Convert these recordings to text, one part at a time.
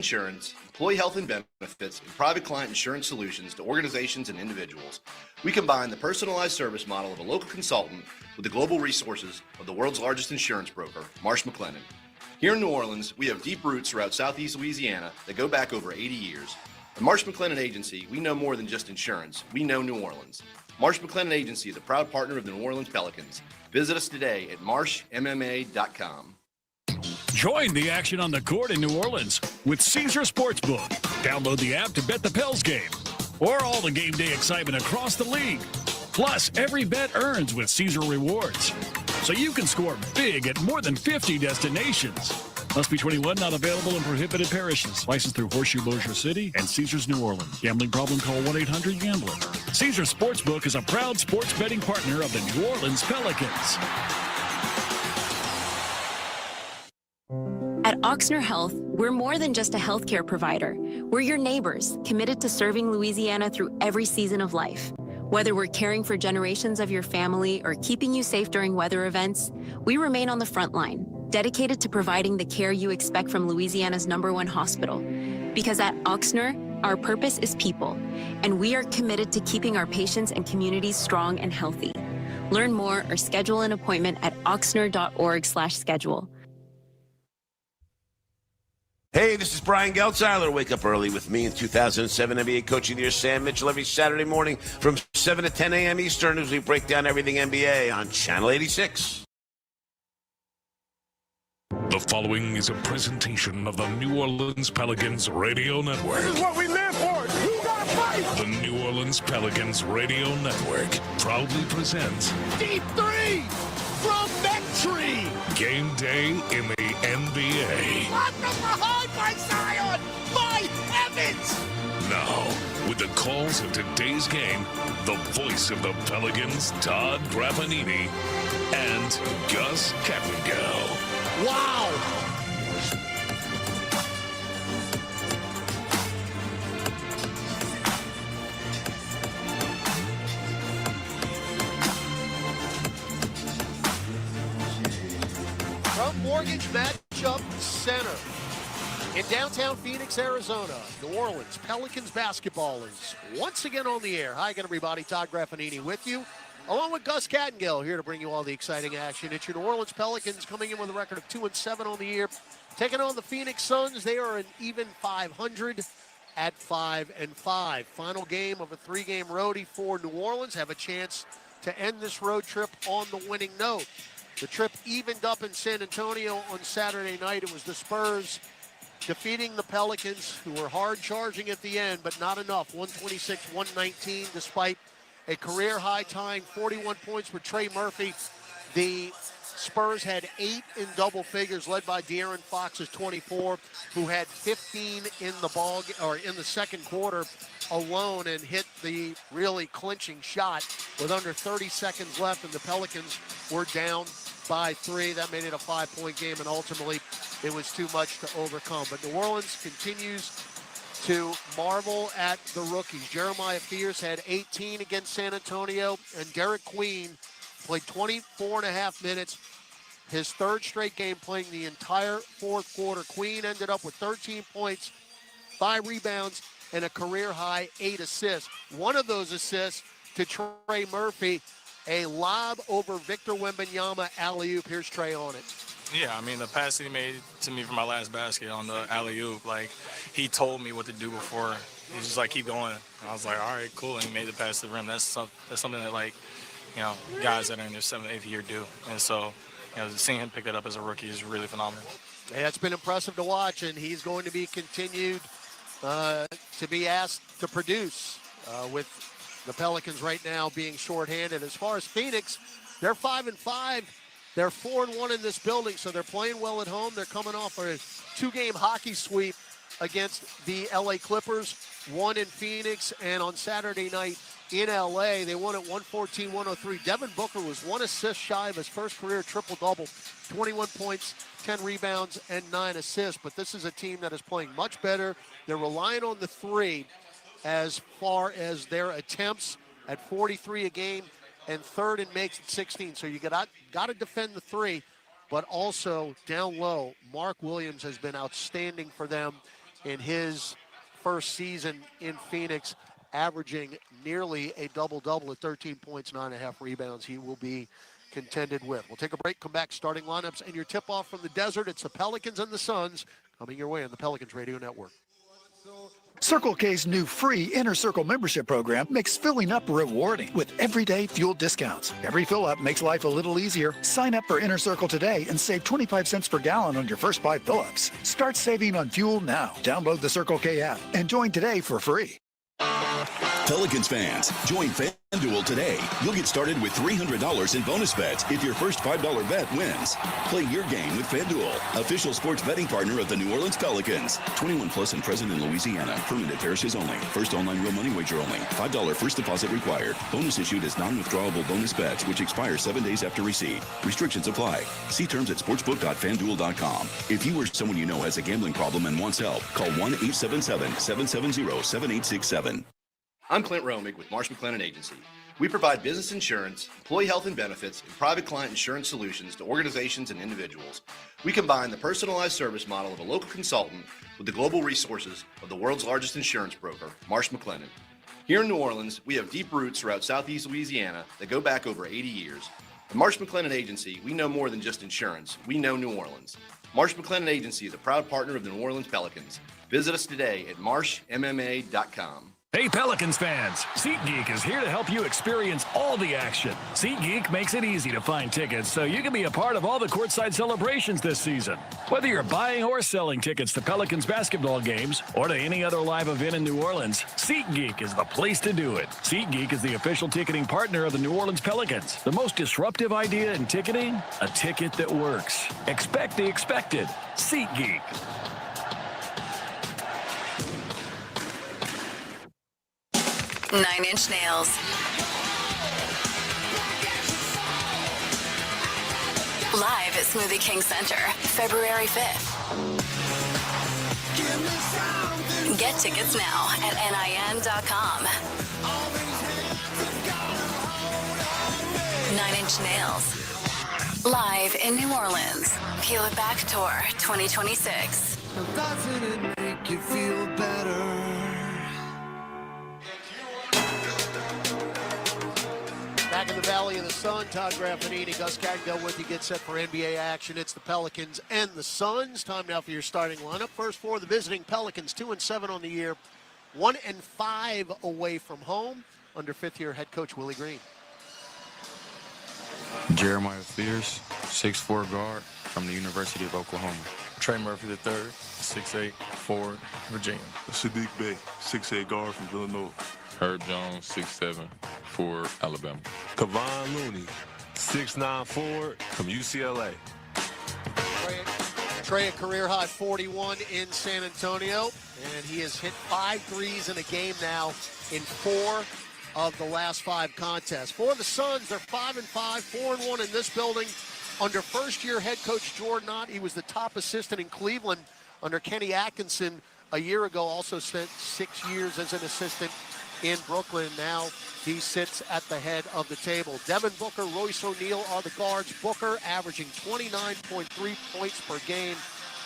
insurance, employee health and benefits, and private client insurance solutions to organizations and individuals. We combine the personalized service model of a local consultant with the global resources of the world's largest insurance broker, Marsh McLennan. Here in New Orleans, we have deep roots throughout Southeast Louisiana that go back over 80 years. At Marsh McLennan Agency, we know more than just insurance. We know New Orleans. Marsh McLennan Agency is a proud partner of the New Orleans Pelicans. Visit us today at marshmma.com. Join the action on the court in New Orleans with Caesar Sportsbook. Download the app to bet the Pels game or all the game day excitement across the league. Plus, every bet earns with Caesar Rewards. So you can score big at more than 50 destinations. Must be 21, not available in prohibited parishes. Licensed through Horseshoe Bossier City and Caesars New Orleans. Gambling problem? Call 1-800-GAMBLER. Caesar Sportsbook is a proud sports betting partner of the New Orleans Pelicans. At Ochsner Health, we're more than just a healthcare provider. We're your neighbors, committed to serving Louisiana through every season of life. Whether we're caring for generations of your family or keeping you safe during weather events, we remain on the front line, dedicated to providing the care you expect from Louisiana's #1 hospital. Because at Ochsner, our purpose is people, and we are committed to keeping our patients and communities strong and healthy. Learn more or schedule an appointment at ochsner.org/schedule. Hey, this is Brian Geltzeiler. Wake up early with me in 2007 NBA Coach of the Year Sam Mitchell every Saturday morning from 7 to 10 a.m. Eastern as we break down everything NBA on Channel 86. The following is a presentation of the New Orleans Pelicans Radio Network. This is what we live for. You gotta fight. The New Orleans Pelicans Radio Network proudly presents Deep three from Victory. Game Day in the NBA. Lock them behind my Zion. My heavens. Now, with the calls of today's game, the voice of the Pelicans, Todd Graffanini, and Gus Kattengell. Wow. Front Mortgage Matchup Center in downtown Phoenix, Arizona. New Orleans Pelicans basketball is once again on the air. Hi again, everybody. Todd Graffanini with you, along with Gus Kattengell, here to bring you all the exciting action. It's your New Orleans Pelicans coming in with a record of 2-7 on the year, taking on the Phoenix Suns. They are an even 500 at 5-5. Final game of a 3-game roadie for New Orleans. Have a chance to end this road trip on the winning note. The trip evened up in San Antonio on Saturday night. It was the Spurs defeating the Pelicans, who were hard charging at the end, but not enough. 126-119, despite a career-high tying 41 points for Trey Murphy. The Spurs had 8 in double figures, led by De'Aaron Fox's 24, who had 15 in the second quarter alone, and hit the really clinching shot with under 30 seconds left, and the Pelicans were down by 3. That made it a 5-point game, and ultimately it was too much to overcome. But New Orleans continues to marvel at the rookies. Jeremiah Fears had 18 against San Antonio, and Derek Queen played 24.5 minutes. His third straight game playing the entire fourth quarter. Queen ended up with 13 points, 5 rebounds, and a career-high 8 assists. One of those assists to Trey Murphy, a lob over Victor Wembanyama alley-oop. Here's Trey on it. Yeah, I mean, the pass he made to me for my last basket on the alley-oop, like, he told me what to do before. He's just like, keep going. And I was like, all right, cool, and he made the pass to the rim. That's something that, like, you know, guys that are in their 7th, 8th year do. And so, you know, seeing him pick it up as a rookie is really phenomenal. Yeah, it's been impressive to watch, and he's going to be continued to be asked to produce with the Pelicans right now being shorthanded. As far as Phoenix, they're 5-5. They're 4-1 in this building, so they're playing well at home. They're coming off a 2-game hockey sweep against the LA Clippers, one in Phoenix, and on Saturday night in LA, they won at 114-103. Devin Booker was 1 assist shy of his first career triple-double, 21 points, 10 rebounds, and 9 assists. But this is a team that is playing much better. They're relying on the 3 as far as their attempts at 43 a game, and third in makes at 16. So you got to defend the 3, but also down low, Mark Williams has been outstanding for them. in his first season in Phoenix, averaging nearly a double-double at 13 points, 9.5 rebounds. He will be contended with. We'll take a break, come back, starting lineups, and your tip-off from the desert. It's the Pelicans and the Suns coming your way on the Pelicans Radio Network. Circle K's new free Inner Circle membership program makes filling up rewarding with everyday fuel discounts. Every fill-up makes life a little easier. Sign up for Inner Circle today and save 25 cents per gallon on your first 5 fill-ups. Start saving on fuel now. Download the Circle K app and join today for free. Pelicans fans, join FanDuel today. You'll get started with $300 in bonus bets if your first $5 bet wins. Play your game with FanDuel, official sports betting partner of the New Orleans Pelicans. 21 plus and present in Louisiana. Permitted parishes only. First online real money wager only. $5 first deposit required. Bonus issued as non-withdrawable bonus bets, which expire 7 days after receipt. Restrictions apply. See terms at sportsbook.fanduel.com. If you or someone you know has a gambling problem and wants help, call 1-877-770-7867. I'm Clint Romig with Marsh McLennan Agency. We provide business insurance, employee health and benefits, and private client insurance solutions to organizations and individuals. We combine the personalized service model of a local consultant with the global resources of the world's largest insurance broker, Marsh McLennan. Here in New Orleans, we have deep roots throughout Southeast Louisiana that go back over 80 years. At Marsh McLennan Agency, we know more than just insurance. We know New Orleans. Marsh McLennan Agency is a proud partner of the New Orleans Pelicans. Visit us today at marshmma.com. Hey Pelicans fans, SeatGeek is here to help you experience all the action. SeatGeek makes it easy to find tickets so you can be a part of all the courtside celebrations this season. Whether you're buying or selling tickets to Pelicans basketball games or to any other live event in New Orleans, SeatGeek is the place to do it. SeatGeek is the official ticketing partner of the New Orleans Pelicans. The most disruptive idea in ticketing? A ticket that works. Expect the expected. SeatGeek. Nine Inch Nails. Live at Smoothie King Center, February 5th. Get tickets now at NIN.com. 9 Inch Nails. Live in New Orleans. Peel It Back Tour 2026. Doesn't it make you feel better? Back in the Valley of the Sun, Todd Graffanini, Gus Kattengell with you. Get set for NBA action. It's the Pelicans and the Suns. Time now for your starting lineup. First for the visiting Pelicans, 2-7 on the year, 1-5 away from home under fifth-year head coach Willie Green. Jeremiah Fears, 6'4" guard from the University of Oklahoma. Trey Murphy III, 6'8", forward, Virginia. Sadiq Bey, 6'8" guard from Villanova. Herb Jones, 6'7", forward, Alabama. Kevon Looney, 6'9" forward from UCLA. Trey, a career-high 41 in San Antonio, and he has hit 5 threes in a game now in 4 of the last 5 contests. For the Suns, they're 5-5, 4-1 in this building. Under first-year head coach Jordan Ott, he was the top assistant in Cleveland under Kenny Atkinson a year ago. Also spent 6 years as an assistant in Brooklyn. Now he sits at the head of the table. Devin Booker, Royce O'Neal are the guards. Booker averaging 29.3 points per game.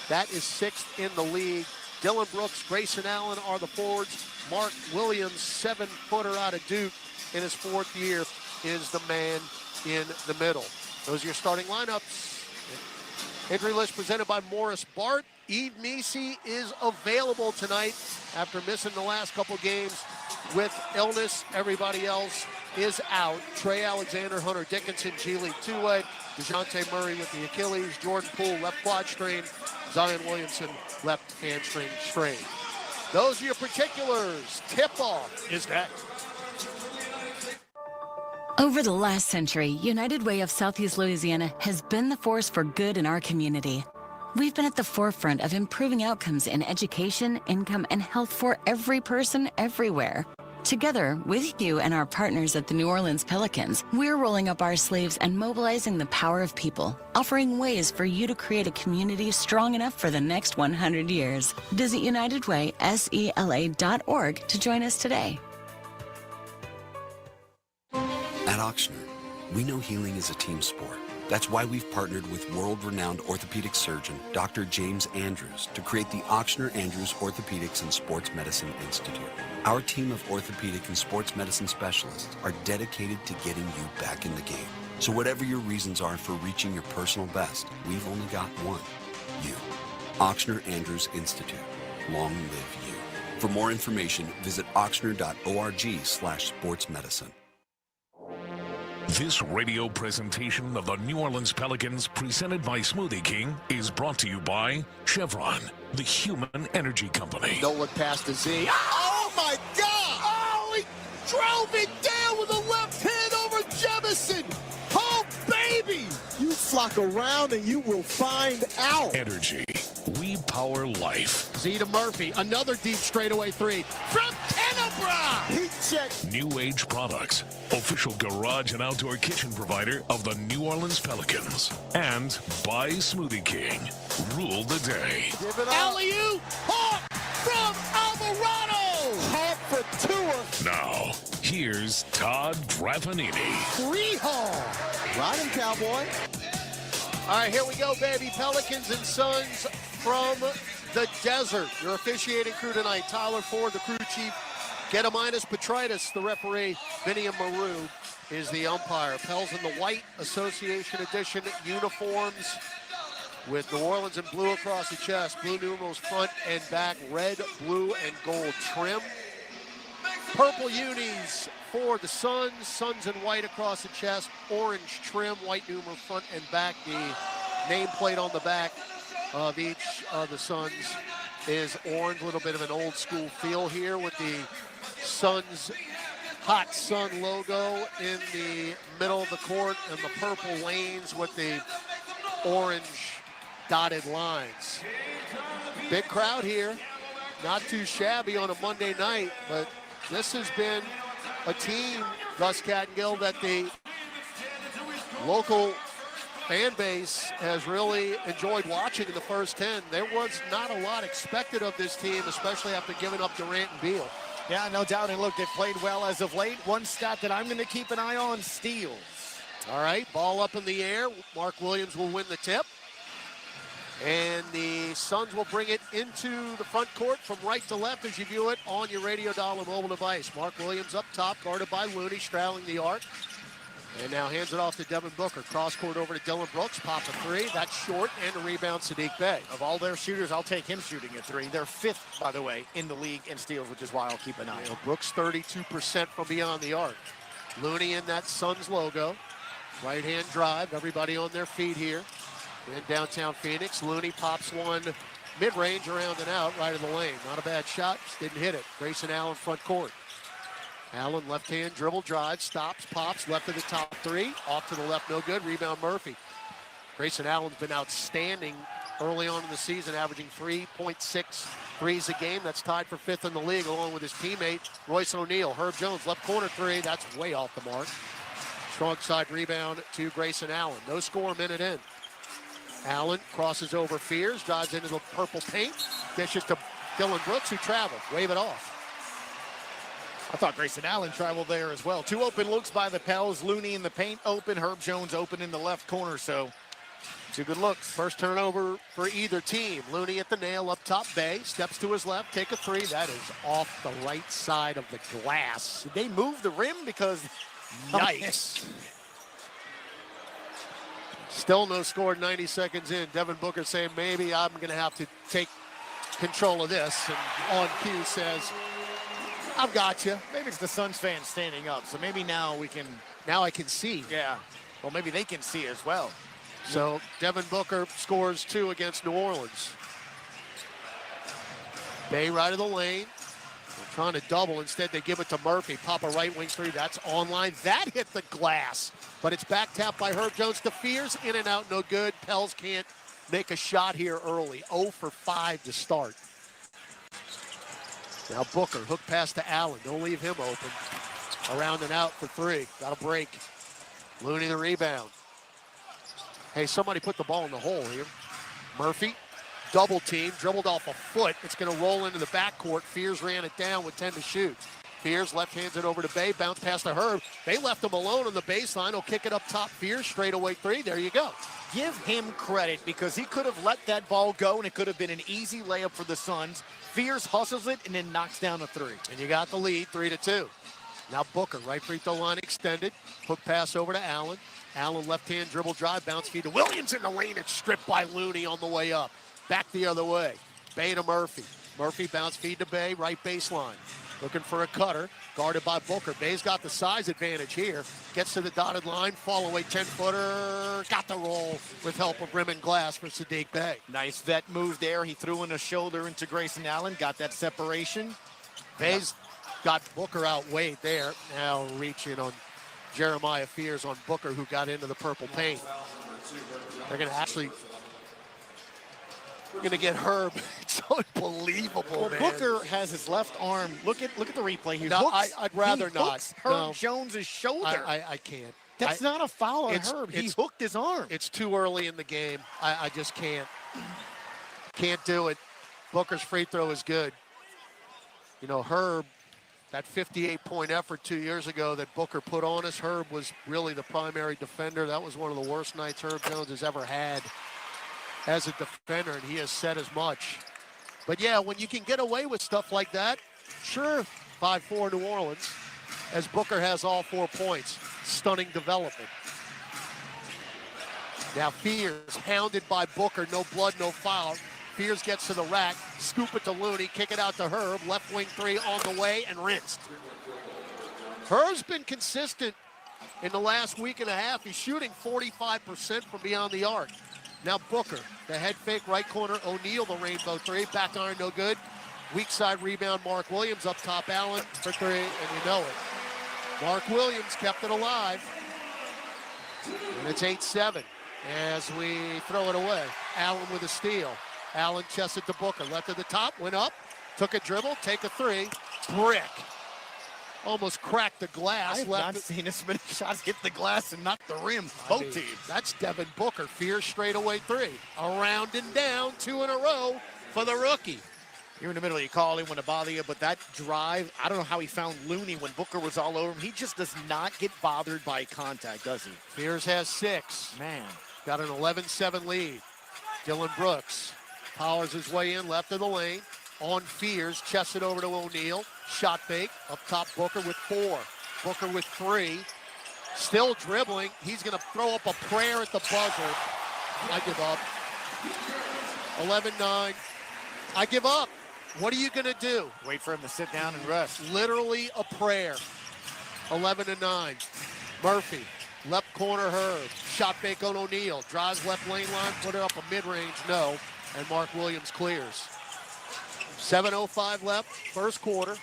That is 6th in the league. Dylan Brooks, Grayson Allen are the forwards. Mark Williams, 7-footer out of Duke in his 4th year, is the man in the middle. Those are your starting lineups. Injury list presented by Morris Bart. Eve Nisi is available tonight after missing the last couple games with illness. Everybody else is out. Trey Alexander, Hunter Dickinson, G League two-way. DeJounte Murray with the Achilles. Jordan Poole, left quad strain. Zion Williamson, left hamstring strain. Those are your particulars. Tip-off is next. Over the last century, United Way of Southeast Louisiana has been the force for good in our community. We've been at the forefront of improving outcomes in education, income, and health for every person, everywhere. Together, with you and our partners at the New Orleans Pelicans, we're rolling up our sleeves and mobilizing the power of people, offering ways for you to create a community strong enough for the next 100 years. Visit UnitedWaySELA.org to join us today. At Ochsner, we know healing is a team sport. That's why we've partnered with world-renowned orthopedic surgeon Dr. James Andrews to create the Ochsner Andrews Orthopedics and Sports Medicine Institute. Our team of orthopedic and sports medicine specialists are dedicated to getting you back in the game. So whatever your reasons are for reaching your personal best, we've only got one: you. Ochsner Andrews Institute. Long live you. For more information, visit ochsner.org/sportsmedicine. This radio presentation of the New Orleans Pelicans, presented by Smoothie King, is brought to you by Chevron, the human energy company. No look past the Z. Oh, my God! Oh, he drove it down with a left hand over Jemison. Oh, baby! You flock around and you will find out. Energy. We power life. Z to Murphy. Another deep straightaway three from Tenebra. Heat check. New Age Products, official garage and outdoor kitchen provider of the New Orleans Pelicans. And by Smoothie King. Rule the day. Give it up. Alley-oop. Hawk from Alvarado. Hawk for Tua. Now, here's Todd Graffanini. 3-haul. Riding, cowboy. All right, here we go, baby. Pelicans and Suns from the desert. Your officiating crew tonight: Tyler Ford, the crew chief; Gediminas Petritis, the referee; Vinny and Maru is the umpire. Pels in the white Association Edition uniforms with New Orleans in blue across the chest, blue numerals front and back, red, blue, and gold trim. Purple unis for the Suns, Suns in white across the chest, orange trim, white numeral front and back. The nameplate on the back of each of the Suns is orange, a little bit of an old school feel here with the Suns hot sun logo in the middle of the court and the purple lanes with the orange dotted lines. Big crowd here, not too shabby on a Monday night, but this has been a team, Gus Cattengill, that the local fan base has really enjoyed watching in the first 10. There was not a lot expected of this team, especially after giving up Durant and Beal. Yeah, no doubt. And look, they've played well as of late. One stat that I'm going to keep an eye on: steals. All right, ball up in the air. Mark Williams will win the tip. And the Suns will bring it into the front court from right to left as you view it on your Radio Dollar mobile device. Mark Williams up top, guarded by Looney, straddling the arc. And now hands it off to Devin Booker. Cross court over to Dillon Brooks. Pops a three. That's short. And a rebound, Sadiq Bey. Of all their shooters, I'll take him shooting a three. They're fifth, by the way, in the league in steals, which is why I'll keep an eye on. Brooks 32% from beyond the arc. Looney in that Suns logo. Right-hand drive. Everybody on their feet here in downtown Phoenix. Looney pops one mid-range, around and out, right of the lane. Not a bad shot. Just didn't hit it. Grayson Allen front court. Allen, left-hand dribble drive, stops, pops, left of the top three. Off to the left, no good. Rebound, Murphy. Grayson Allen's been outstanding early on in the season, averaging 3.6 threes a game. That's tied for fifth in the league, along with his teammate, Royce O'Neal. Herb Jones, left corner three. That's way off the mark. Strong side rebound to Grayson Allen. No score a minute in. Allen crosses over Fears, drives into the purple paint, dishes to Dillon Brooks, who traveled. Wave it off. I thought Grayson Allen traveled there as well. Two open looks by the Pels. Looney in the paint open. Herb Jones open in the left corner. So two good looks. First turnover for either team. Looney at the nail up top. Bay steps to his left. Take a three. That is off the right side of the glass. Did they move the rim? Because yikes. Still no score 90 seconds in. Devin Booker saying maybe I'm going to have to take control of this. And on cue says, I've got you. Maybe it's the Suns fans standing up. So maybe now we can. Now I can see. Yeah. Well, maybe they can see as well. So Devin Booker scores two against New Orleans. Bay right of the lane. They're trying to double. Instead, they give it to Murphy. Pop a right wing three. That's online. That hit the glass. But it's back tapped by Herb Jones to Fears. In and out, no good. Pels can't make a shot here early. 0 for 5 to start. Now Booker, hook pass to Allen. Don't leave him open. Around and out for three. Got a break. Looney the rebound. Hey, somebody put the ball in the hole here. Murphy, double team, dribbled off a foot. It's going to roll into the backcourt. Fears ran it down with 10 to shoot. Fears left hands it over to Bay, bounce past to Herb. They left him alone on the baseline. He'll kick it up top. Fears, straightaway three. There you go. Give him credit because he could have let that ball go and it could have been an easy layup for the Suns. Fears hustles it and then knocks down a three. And you got the lead, 3-2. Now Booker, right free throw line extended. Hook pass over to Allen. Allen left-hand dribble drive, bounce feed to Williams in the lane. It's stripped by Looney on the way up. Back the other way. Bay to Murphy. Murphy bounce feed to Bay, right baseline. Looking for a cutter, guarded by Booker. Bay's got the size advantage here. Gets to the dotted line, fall away 10-footer. Got the roll with help of rim and glass for Sadiq Bay. Nice vet move there. He threw in a shoulder into Grayson Allen, got that separation. Bay's got Booker out wide there. Now reaching on Jeremiah Fears on Booker, who got into the purple paint. They're going to actually... We're going to get Herb. It's unbelievable, well, man. Booker has his left arm. Look at the replay. He no, hooks, I'd rather he not. Hooks Herb Jones' shoulder. I can't. That's not a foul on Herb. He hooked his arm. It's too early in the game. I just can't. Can't do it. Booker's free throw is good. You know, Herb, that 58-point effort 2 years ago that Booker put on us, Herb was really the primary defender. That was one of the worst nights Herb Jones has ever had as a defender, and he has said as much. But yeah, when you can get away with stuff like that, sure, 5-4 New Orleans, as Booker has all 4 points. Stunning development. Now Fears, hounded by Booker, no blood, no foul. Fears gets to the rack, scoop it to Looney, kick it out to Herb, left wing three on the way, and rinsed. Herb's been consistent in the last week and a half. He's shooting 45% from beyond the arc. Now Booker, the head fake, right corner, O'Neal, the rainbow three, back iron, no good. Weak side rebound, Mark Williams up top, Allen for three, and you know it. Mark Williams kept it alive. And it's 8-7 as we throw it away. Allen with a steal. Allen chested to Booker, left at the top, went up, took a dribble, take a three, brick. Almost cracked the glass. I have not seen as many shots hit the glass and knock the rim. Both teams. That's Devin Booker. Fears straightaway three. Around and down, 2 in a row for the rookie. You're in the middle, you call him when to bother you, but that drive, I don't know how he found Looney when Booker was all over him. He just does not get bothered by contact, does he? Fears has 6. Man. Got an 11-7 lead. Dylan Brooks powers his way in, left of the lane. On Fears, chests it over to O'Neal. Shot fake, up top Booker with 4. Booker with 3. Still dribbling. He's going to throw up a prayer at the buzzer. I give up. 11-9. I give up. What are you going to do? Wait for him to sit down and rest. Literally a prayer. 11-9. Murphy, left corner Herb. Shot fake on O'Neal. Drives left lane line, put it up a mid-range, no. And Mark Williams clears. 7:05 left, first quarter.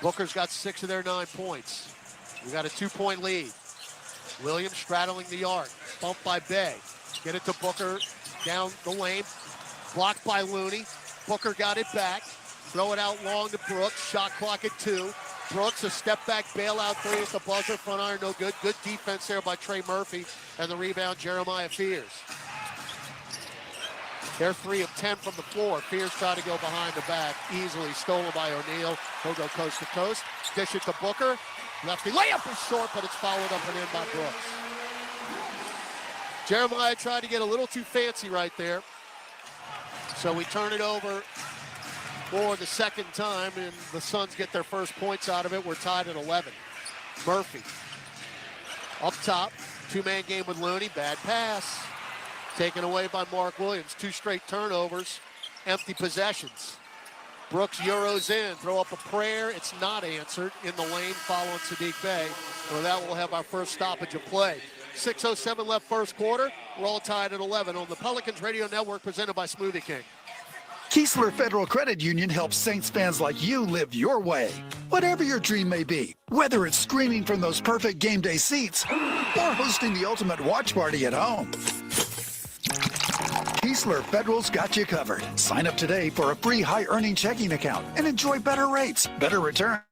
Booker's got 6 of their 9 points. We got a 2-point lead. Williams straddling the arc. Bumped by Bay. Get it to Booker down the lane. Blocked by Looney. Booker got it back. Throw it out long to Brooks. Shot clock at 2. Brooks, a step back bailout three at the buzzer. Front iron, no good. Good defense there by Trey Murphy. And the rebound, Jeremiah Fears. They're 3 of 10 from the floor. Fears tried to go behind the back. Easily stolen by O'Neal. He'll go coast to coast. Dish it to Booker. Lefty layup is short, but it's followed up and in by Brooks. Jeremiah tried to get a little too fancy right there. So we turn it over for the second time, and the Suns get their first points out of it. We're tied at 11. Murphy up top. 2-man game with Looney. Bad pass. Taken away by Mark Williams. 2 straight turnovers. Empty possessions. Brooks Euros in. Throw up a prayer. It's not answered. In the lane following Sadiq Bay. Well, that will have our first stoppage of play. 6:07 left first quarter. We're all tied at 11 on the Pelicans Radio Network presented by Smoothie King. Keesler Federal Credit Union helps Saints fans like you live your way. Whatever your dream may be, whether it's screaming from those perfect game day seats or hosting the ultimate watch party at home. Keesler Federal's got you covered. Sign up today for a free high-earning checking account and enjoy better rates, better returns,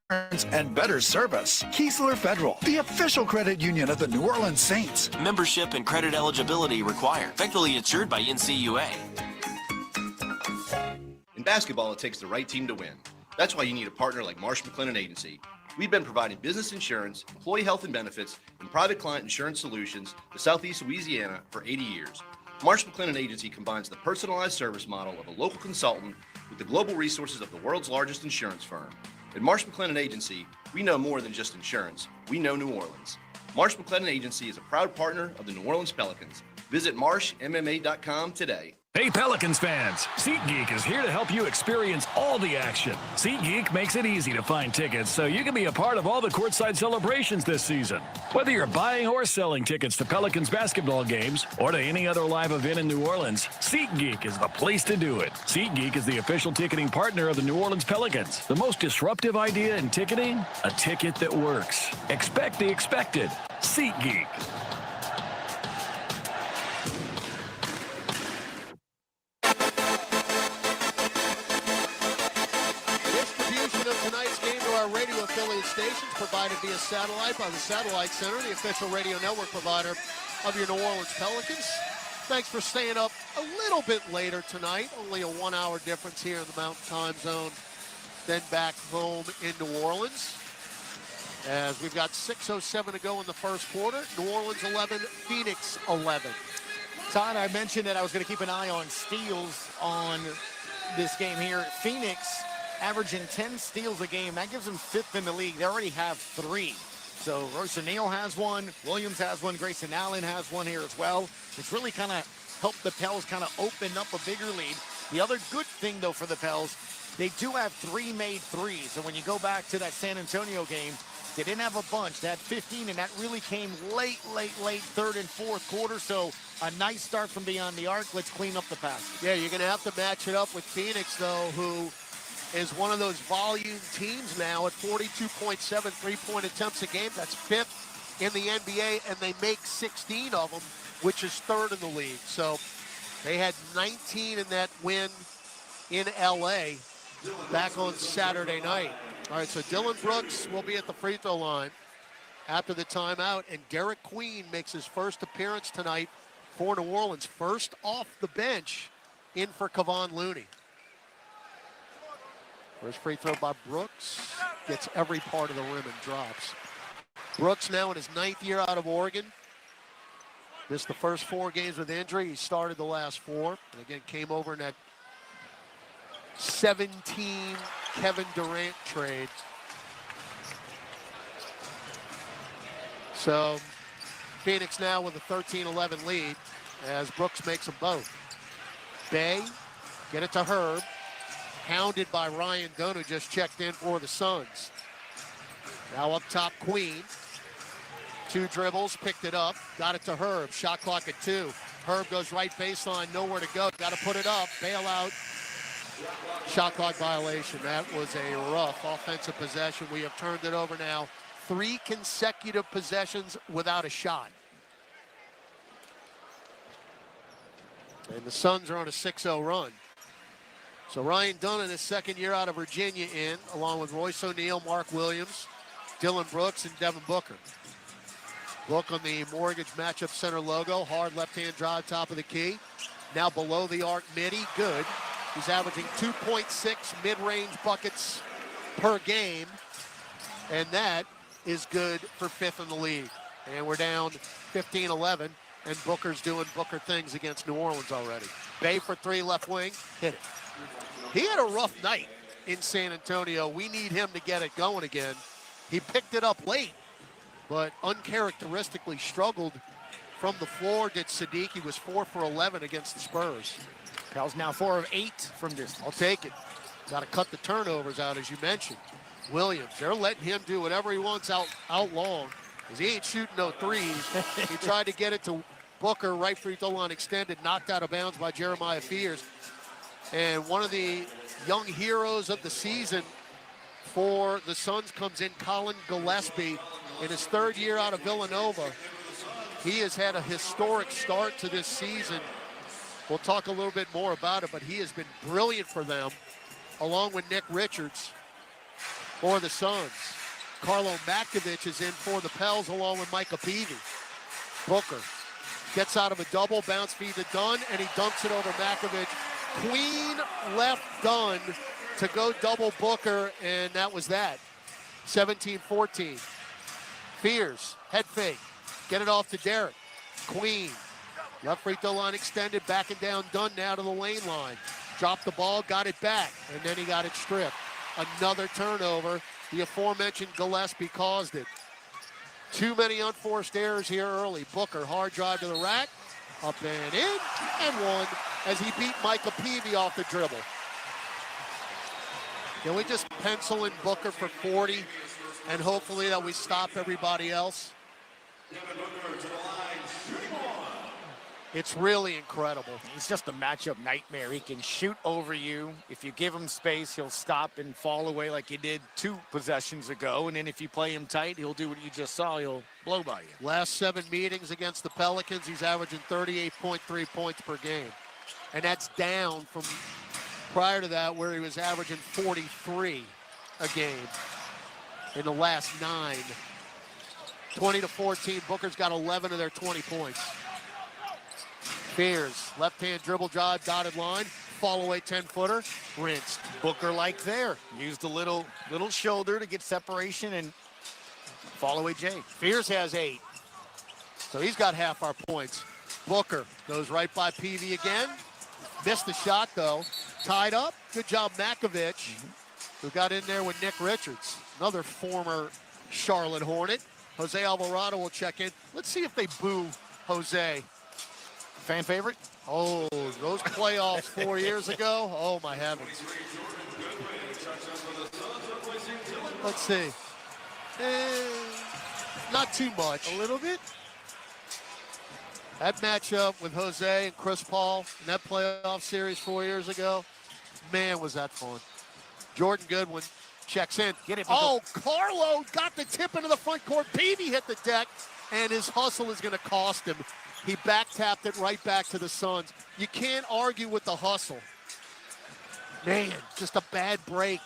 and better service. Keesler Federal, the official credit union of the New Orleans Saints. Membership and credit eligibility required. Federally insured by NCUA. In basketball, it takes the right team to win. That's why you need a partner like Marsh McLennan Agency. We've been providing business insurance, employee health and benefits, and private client insurance solutions to Southeast Louisiana for 80 years. Marsh McLennan Agency combines the personalized service model of a local consultant with the global resources of the world's largest insurance firm. At Marsh McLennan Agency, we know more than just insurance. We know New Orleans. Marsh McLennan Agency is a proud partner of the New Orleans Pelicans. Visit marshmma.com today. Hey Pelicans fans, SeatGeek is here to help you experience all the action. SeatGeek makes it easy to find tickets so you can be a part of all the courtside celebrations this season. Whether you're buying or selling tickets to Pelicans basketball games or to any other live event in New Orleans, SeatGeek is the place to do it. SeatGeek is the official ticketing partner of the New Orleans Pelicans. The most disruptive idea in ticketing? A ticket that works. Expect the expected. SeatGeek. Radio affiliate stations provided via satellite by the Satellite Center, the official radio network provider of your New Orleans Pelicans. Thanks for staying up a little bit later tonight. Only a 1 hour difference here in the Mountain Time Zone, then back home in New Orleans. As we've got 6:07 to go in the first quarter. New Orleans 11, Phoenix 11. Todd, I mentioned that I was going to keep an eye on steals on this game here. Phoenix averaging 10 steals a game. That gives them 5th in the league. They already have 3. So Royce O'Neal has one, Williams has one, Grayson Allen has one here as well. It's really kind of helped the Pels kind of open up a bigger lead. The other good thing, though, for the Pels, they do have 3 made threes. So when you go back to that San Antonio game, they didn't have a bunch. They had 15, and that really came late, 3rd and 4th quarter. So a nice start from beyond the arc. Let's clean up the pass. Yeah, you're going to have to match it up with Phoenix, though, who is one of those volume teams now at 42.7 three-point attempts a game. That's 5th in the NBA, and they make 16 of them, which is 3rd in the league. So they had 19 in that win in LA back on Saturday night. All right, so Dillon Brooks will be at the free throw line after the timeout, and Garrett Queen makes his first appearance tonight for New Orleans. First off the bench, in for Kevon Looney. First free throw by Brooks. Gets every part of the rim and drops. Brooks now in his 9th year out of Oregon. Missed the first 4 games with injury. He started the last 4. And again, came over in that 17 Kevin Durant trade. So Phoenix now with a 13-11 lead as Brooks makes them both. Bay, get it to Herb. Hounded by Ryan Dunn, who just checked in for the Suns. Now up top, Queen. 2 dribbles, picked it up, got it to Herb. Shot clock at 2. Herb goes right baseline, nowhere to go. Got to put it up, bailout. Shot clock violation. That was a rough offensive possession. We have turned it over now 3 consecutive possessions without a shot. And the Suns are on a 6-0 run. So Ryan Dunn in his 2nd year out of Virginia in, along with Royce O'Neal, Mark Williams, Dillon Brooks, and Devin Booker. Look on the Mortgage Matchup Center logo, hard left-hand drive, top of the key. Now below the arc, midi, good. He's averaging 2.6 mid-range buckets per game, and that is good for 5th in the league. And we're down 15-11, and Booker's doing Booker things against New Orleans already. Bay for 3, left wing, hit it. He had a rough night in San Antonio. We need him to get it going again. He picked it up late, but uncharacteristically struggled from the floor. Did Sadiq. He was 4 for 11 against the Spurs. Pels now 4 of 8 from distance. I'll take it. Got to cut the turnovers out, as you mentioned. Williams, they're letting him do whatever he wants out long, because he ain't shooting no threes. He tried to get it to Booker, right free throw line extended, knocked out of bounds by Jeremiah Fears. And one of the young heroes of the season for the Suns comes in, Colin Gillespie, in his 3rd year out of Villanova. He has had a historic start to this season. We'll talk a little bit more about it, but he has been brilliant for them, along with Nick Richards for the Suns. Carlo Makovich is in for the Pels, along with Micah Peavy. Booker gets out of a double, bounce feed to Dunn, and he dumps it over Makovich. Queen left Dunn to go double Booker, and that was that. 17-14. Fears, head fake. Get it off to Derek. Queen. Left free throw line extended, backing down Dunn now to the lane line. Dropped the ball, got it back, and then he got it stripped. Another turnover. The aforementioned Gillespie caused it. Too many unforced errors here early. Booker, hard drive to the rack. Up and in, and one as he beat Micah Peavy off the dribble. Can we just pencil in Booker for 40 and hopefully that we stop everybody else? It's really incredible. He's just a matchup nightmare. He can shoot over you. If you give him space, he'll stop and fall away like he did 2 possessions ago. And then if you play him tight, he'll do what you just saw. He'll blow by you. Last 7 meetings against the Pelicans, he's averaging 38.3 points per game. And that's down from prior to that where he was averaging 43 a game in the last 9. 20-14, Booker's got 11 of their 20 points. Fears, left-hand dribble drive, dotted line, fall away 10-footer, rinsed. Booker like there. Used a little shoulder to get separation and fall away Jay. Fears has 8. So he's got half our points. Booker goes right by Peavy again. Missed the shot though. Tied up. Good job Makovich, who got in there with Nick Richards, another former Charlotte Hornet. Jose Alvarado will check in. Let's see if they boo Jose. Fan favorite? Oh, those playoffs 4 years ago. Oh, my heavens. Let's see. Not too much. A little bit? That matchup with Jose and Chris Paul in that playoff series 4 years ago, man, was that fun. Jordan Goodwin checks in. Get it. Oh, Carlo got the tip into the front court. Peavy hit the deck, and his hustle is going to cost him. He back-tapped it right back to the Suns. You can't argue with the hustle. Man, just a bad break.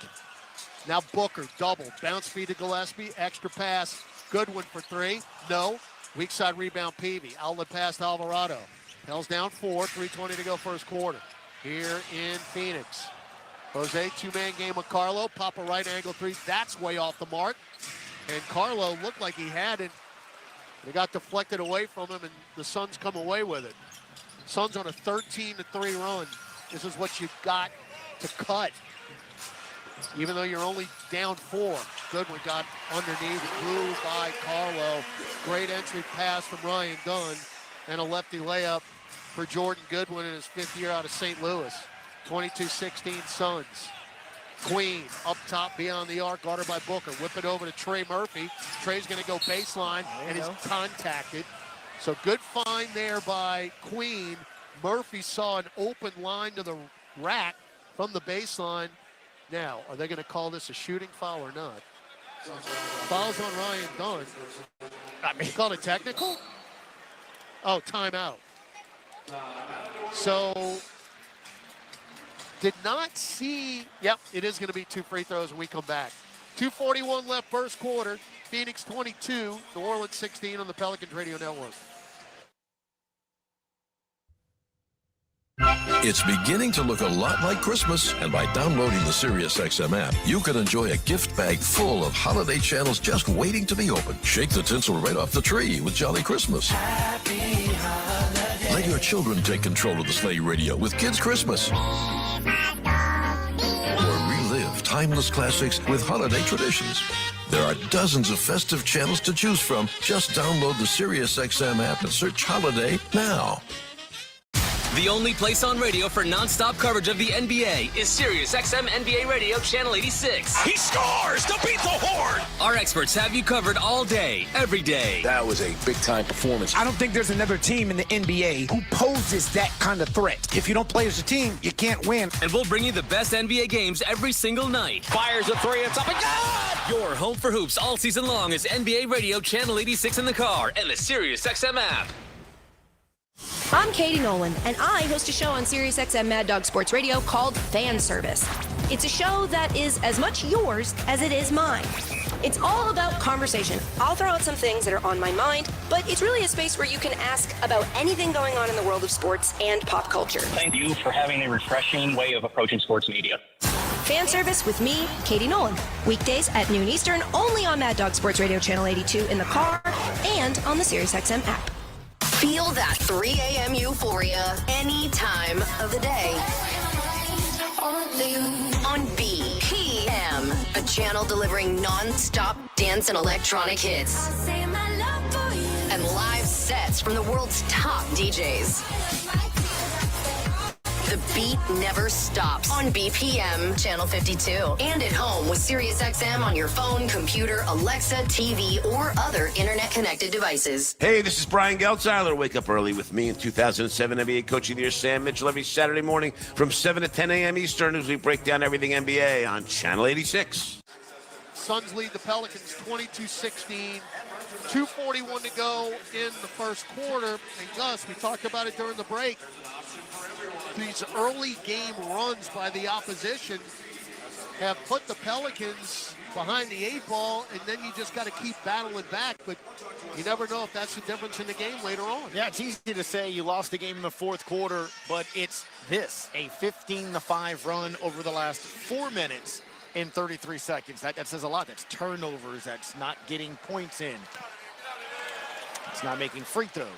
Now Booker, double. Bounce feed to Gillespie, extra pass. Goodwin for 3. No. Weak side rebound, Peavy. Outlet pass to Alvarado. Pels down 4, 3:20 to go first quarter. Here in Phoenix. Jose, 2-man game with Carlo. Pop a right angle 3. That's way off the mark. And Carlo looked like he had it. They got deflected away from him, and the Suns come away with it. Suns on a 13-3 run. This is what you've got to cut. Even though you're only down 4. Goodwin got underneath, blew by Carlo. Great entry pass from Ryan Dunn, and a lefty layup for Jordan Goodwin in his 5th year out of St. Louis. 22-16 Suns. Queen up top beyond the arc, guarded by Booker. Whip it over to Trey Murphy. Trey's going to go baseline and is contacted. So good find there by Queen. Murphy saw an open line to the rack from the baseline. Now, are they going to call this a shooting foul or not? Fouls on Ryan Dunn. I mean, called a technical? Oh, timeout. So, did not see. Yep, it is going to be 2 free throws when we come back. 2:41 left first quarter. Phoenix 22, New Orleans 16 on the Pelicans Radio Network. It's beginning to look a lot like Christmas, and by downloading the SiriusXM app, you can enjoy a gift bag full of holiday channels just waiting to be opened. Shake the tinsel right off the tree with Jolly Christmas. Happy holiday. Let your children take control of the sleigh radio with Kids Christmas. Or relive timeless classics with holiday traditions. There are dozens of festive channels to choose from. Just download the SiriusXM app and search Holiday now. The only place on radio for non-stop coverage of the NBA is SiriusXM NBA Radio Channel 86. He scores to beat the Horde. Our experts have you covered all day, every day. That was a big-time performance. I don't think there's another team in the NBA who poses that kind of threat. If you don't play as a team, you can't win. And we'll bring you the best NBA games every single night. Fires a 3, it's up and good! Your home for hoops all season long is NBA Radio Channel 86 in the car and the SiriusXM app. I'm Katie Nolan, and I host a show on SiriusXM Mad Dog Sports Radio called Fan Service. It's a show that is as much yours as it is mine. It's all about conversation. I'll throw out some things that are on my mind, but it's really a space where you can ask about anything going on in the world of sports and pop culture. Thank you for having a refreshing way of approaching sports media. Fan Service with me, Katie Nolan. Weekdays at noon Eastern, only on Mad Dog Sports Radio Channel 82 in the car and on the SiriusXM app. Feel that 3 a.m. euphoria any time of the day. On BPM, a channel delivering non-stop dance and electronic hits. And live sets from the world's top DJs. The beat never stops on BPM Channel 52 and at home with SiriusXM on your phone, computer, Alexa, TV, or other internet-connected devices. Hey, this is Brian Geltzeiler. Wake up early with me in 2007 NBA Coach of the Year Sam Mitchell every Saturday morning from 7 to 10 a.m. Eastern as we break down everything NBA on Channel 86. Suns lead the Pelicans 22-16. 2:41 to go in the first quarter. And Gus, we talked about it during the break. These early game runs by the opposition have put the Pelicans behind the 8 ball, and then you just got to keep battling back. But you never know if that's the difference in the game later on. Yeah, it's easy to say you lost the game in the fourth quarter, but it's this, a 15-5 run over the last 4 minutes in 33 seconds. That says a lot. That's turnovers. That's not getting points in. It's not making free throws.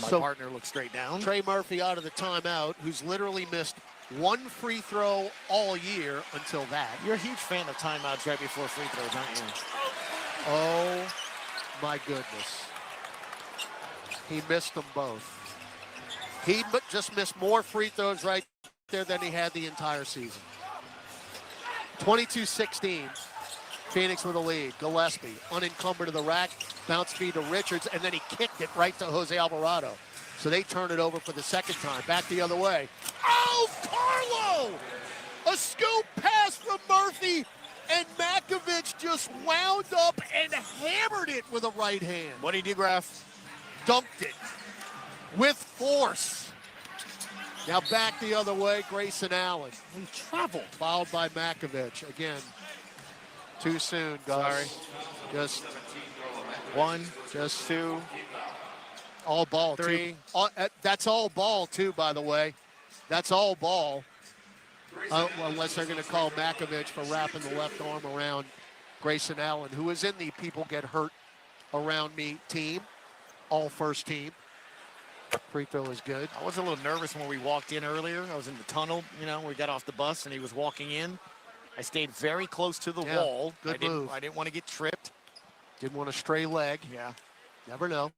My partner looks straight down. Trey Murphy out of the timeout, who's literally missed 1 free throw all year until that. You're a huge fan of timeouts right before free throws, aren't you? Oh, my goodness. He missed them both. He just missed more free throws right there than he had the entire season. 22-16. Phoenix with a lead. Gillespie, unencumbered to the rack, bounce feed to Richards, and then he kicked it right to Jose Alvarado. So they turn it over for the second time. Back the other way. Oh, Carlo! A scoop pass from Murphy, and Makovich just wound up and hammered it with a right hand. What did he do, Graf? Dunked it with force. Now back the other way, Grayson Allen. He traveled. Fouled by Makovich. Again, too soon, Gus. Sorry. Just 1, just 2. All ball, 3. Too. That's all ball, too, by the way. That's all ball. Unless they're going to call Makovich for wrapping the left arm around Grayson Allen, who is in the people get hurt around me team, all first team. Free throw is good. I was a little nervous when we walked in earlier. I was in the tunnel, we got off the bus and he was walking in. I stayed very close to the wall. Good move. I didn't want to get tripped. Didn't want a stray leg. Yeah. Never know.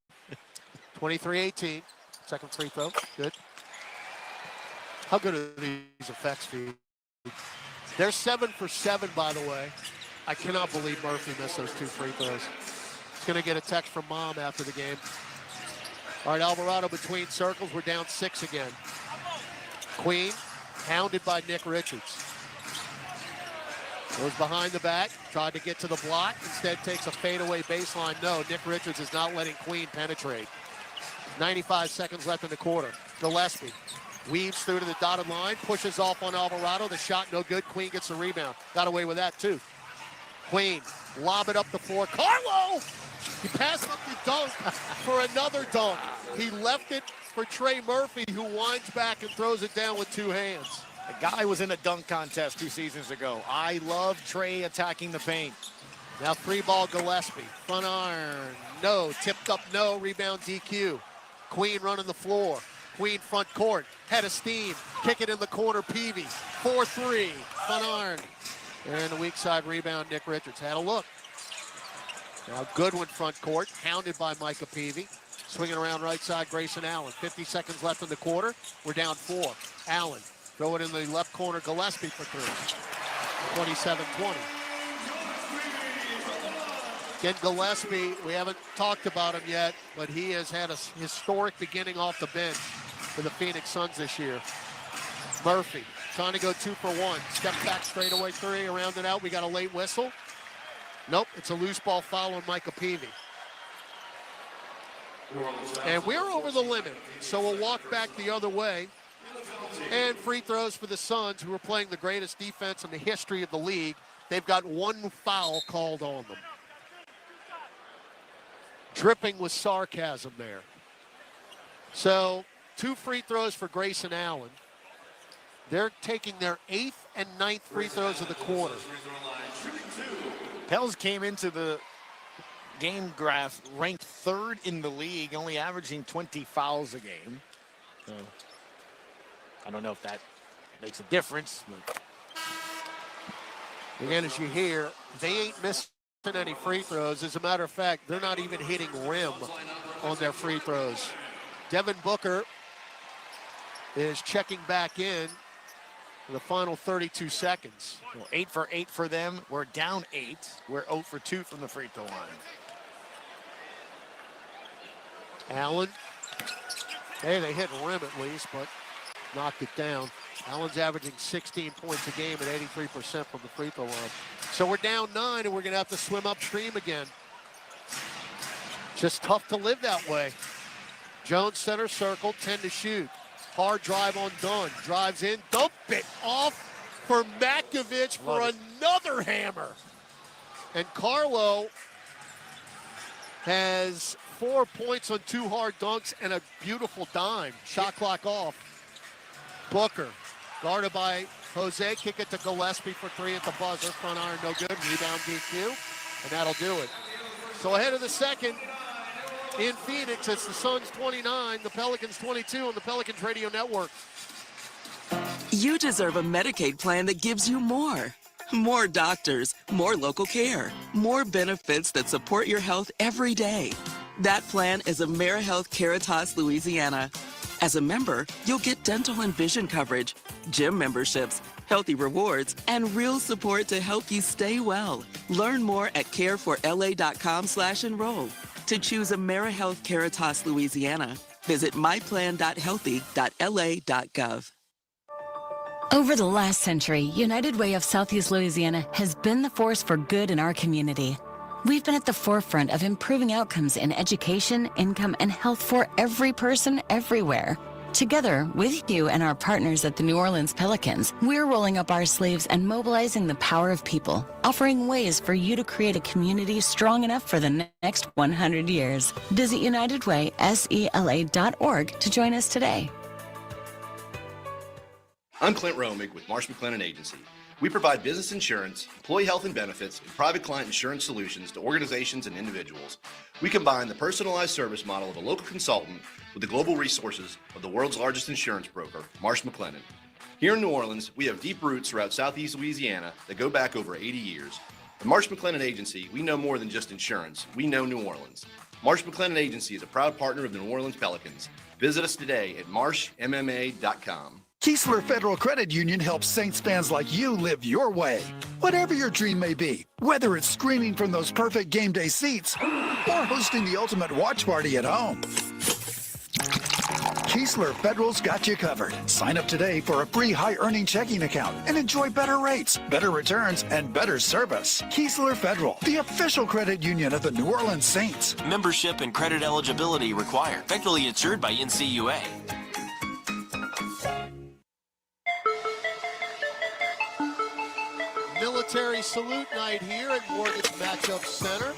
23-18. Second free throw. Good. How good are these effects, Steve? They're 7 for 7, by the way. I cannot believe Murphy missed those 2 free throws. He's going to get a text from Mom after the game. All right, Alvarado between circles. We're down 6 again. Queen, hounded by Nick Richards. Goes behind the back, tried to get to the block, instead takes a fadeaway baseline. No, Nick Richards is not letting Queen penetrate. 95 seconds left in the quarter. Gillespie weaves through to the dotted line, pushes off on Alvarado. The shot no good. Queen gets the rebound. Got away with that too. Queen, lob it up the floor. Carlo! He passed up the dunk for another dunk. He left it for Trey Murphy, who winds back and throws it down with 2 hands. The guy was in a dunk contest 2 seasons ago. I love Trey attacking the paint. Now 3-ball Gillespie. Front iron. No. Tipped up. No. Rebound DQ. Queen running the floor. Queen front court. Head of steam. Kick it in the corner. Peavy. 4-3. Front iron. And the weak side rebound. Nick Richards had a look. Now Goodwin front court. Hounded by Micah Peavy. Swinging around right side. Grayson Allen. 50 seconds left in the quarter. We're down 4. Allen. Throw it in the left corner, Gillespie for 3. 27-20. Again, Gillespie, we haven't talked about him yet, but he has had a historic beginning off the bench for the Phoenix Suns this year. Murphy trying to go 2 for 1. Step back straightaway 3, around and out. We got a late whistle. Nope, it's a loose ball foul on Micah Peavy. And we're over the limit, so we'll walk back the other way. And free throws for the Suns, who are playing the greatest defense in the history of the league. They've got 1 foul called on them. Dripping with sarcasm there. So 2 free throws for Grayson Allen. They're taking their 8th and 9th free throws of the quarter. Pels came into the game graph ranked 3rd in the league, only averaging 20 fouls a game. So I don't know if that makes a difference. But again, as you hear, they ain't missing any free throws. As a matter of fact, they're not even hitting rim on their free throws. Devin Booker is checking back in for the final 32 seconds. Well, 8 for 8 for them. We're down 8. We're 0 for 2 from the free throw line. Allen. Hey, they hit rim at least, but knocked it down. Allen's averaging 16 points a game at 83% from the free throw line. So we're down 9, and we're going to have to swim upstream again. Just tough to live that way. Jones center circle, 10 to shoot. Hard drive on Dunn. Drives in, dump it off for Makovich for another hammer. And Carlo has 4 points on 2 hard dunks and a beautiful dime. Shot clock off. Booker, guarded by Jose, kick it to Gillespie for 3 at the buzzer. Front iron, no good. Rebound DQ, and that'll do it. So ahead of the second in Phoenix, it's the Suns 29, the Pelicans 22 on the Pelicans Radio Network. You deserve a Medicaid plan that gives you more. More doctors, more local care, more benefits that support your health every day. That plan is AmeriHealth Caritas Louisiana. As a member, you'll get dental and vision coverage, gym memberships, healthy rewards, and real support to help you stay well. Learn more at careforla.com/enroll. To choose AmeriHealth Caritas Louisiana, visit myplan.healthy.la.gov. Over the last century, United Way of Southeast Louisiana has been the force for good in our community. We've been at the forefront of improving outcomes in education, income, and health for every person everywhere. Together, with you and our partners at the New Orleans Pelicans, we're rolling up our sleeves and mobilizing the power of people, offering ways for you to create a community strong enough for the next 100 years. Visit UnitedWaySELA.org to join us today. I'm Clint Romig with Marsh McLennan Agency. We provide business insurance, employee health and benefits, and private client insurance solutions to organizations and individuals. We combine the personalized service model of a local consultant with the global resources of the world's largest insurance broker, Marsh McLennan. Here in New Orleans, we have deep roots throughout Southeast Louisiana that go back over 80 years. At Marsh McLennan Agency, we know more than just insurance. We know New Orleans. Marsh McLennan Agency is a proud partner of the New Orleans Pelicans. Visit us today at marshmma.com. Keesler Federal Credit Union helps Saints fans like you live your way. Whatever your dream may be, whether it's screaming from those perfect game day seats or hosting the ultimate watch party at home, Keesler Federal's got you covered. Sign up today for a free high-earning checking account and enjoy better rates, better returns, and better service. Keesler Federal, the official credit union of the New Orleans Saints. Membership and credit eligibility required. Federally insured by NCUA. Military salute night here at Mortgage Matchup Center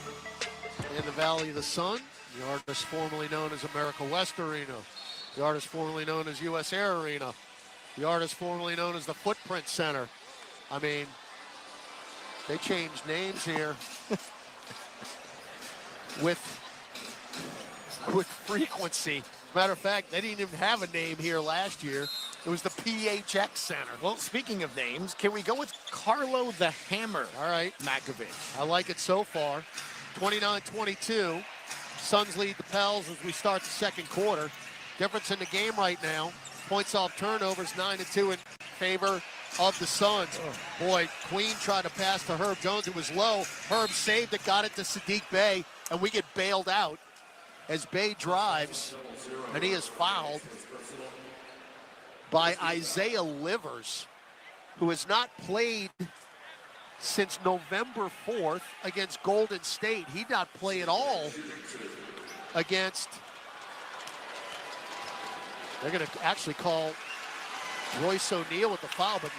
in the Valley of the Sun. The artist formerly known as America West Arena. The artist formerly known as U.S. Air Arena. The artist formerly known as the Footprint Center. I mean, they changed names here with frequency. Matter of fact, they didn't even have a name here last year. It was the PHX Center. Well, speaking of names, can we go with Carlo the Hammer? All right. Makovich. I like it so far. 29-22. Suns lead the Pels as we start the second quarter. Difference in the game right now. Points off turnovers, 9-2 in favor of the Suns. Boy, Queen tried to pass to Herb Jones. It was low. Herb saved it, got it to Sadiq Bey, and we get bailed out as Bey drives, and he is fouled by Isaiah Livers, who has not played since November 4th against Golden State. He did not play at all against, they're going to actually call Royce O'Neal with the foul, but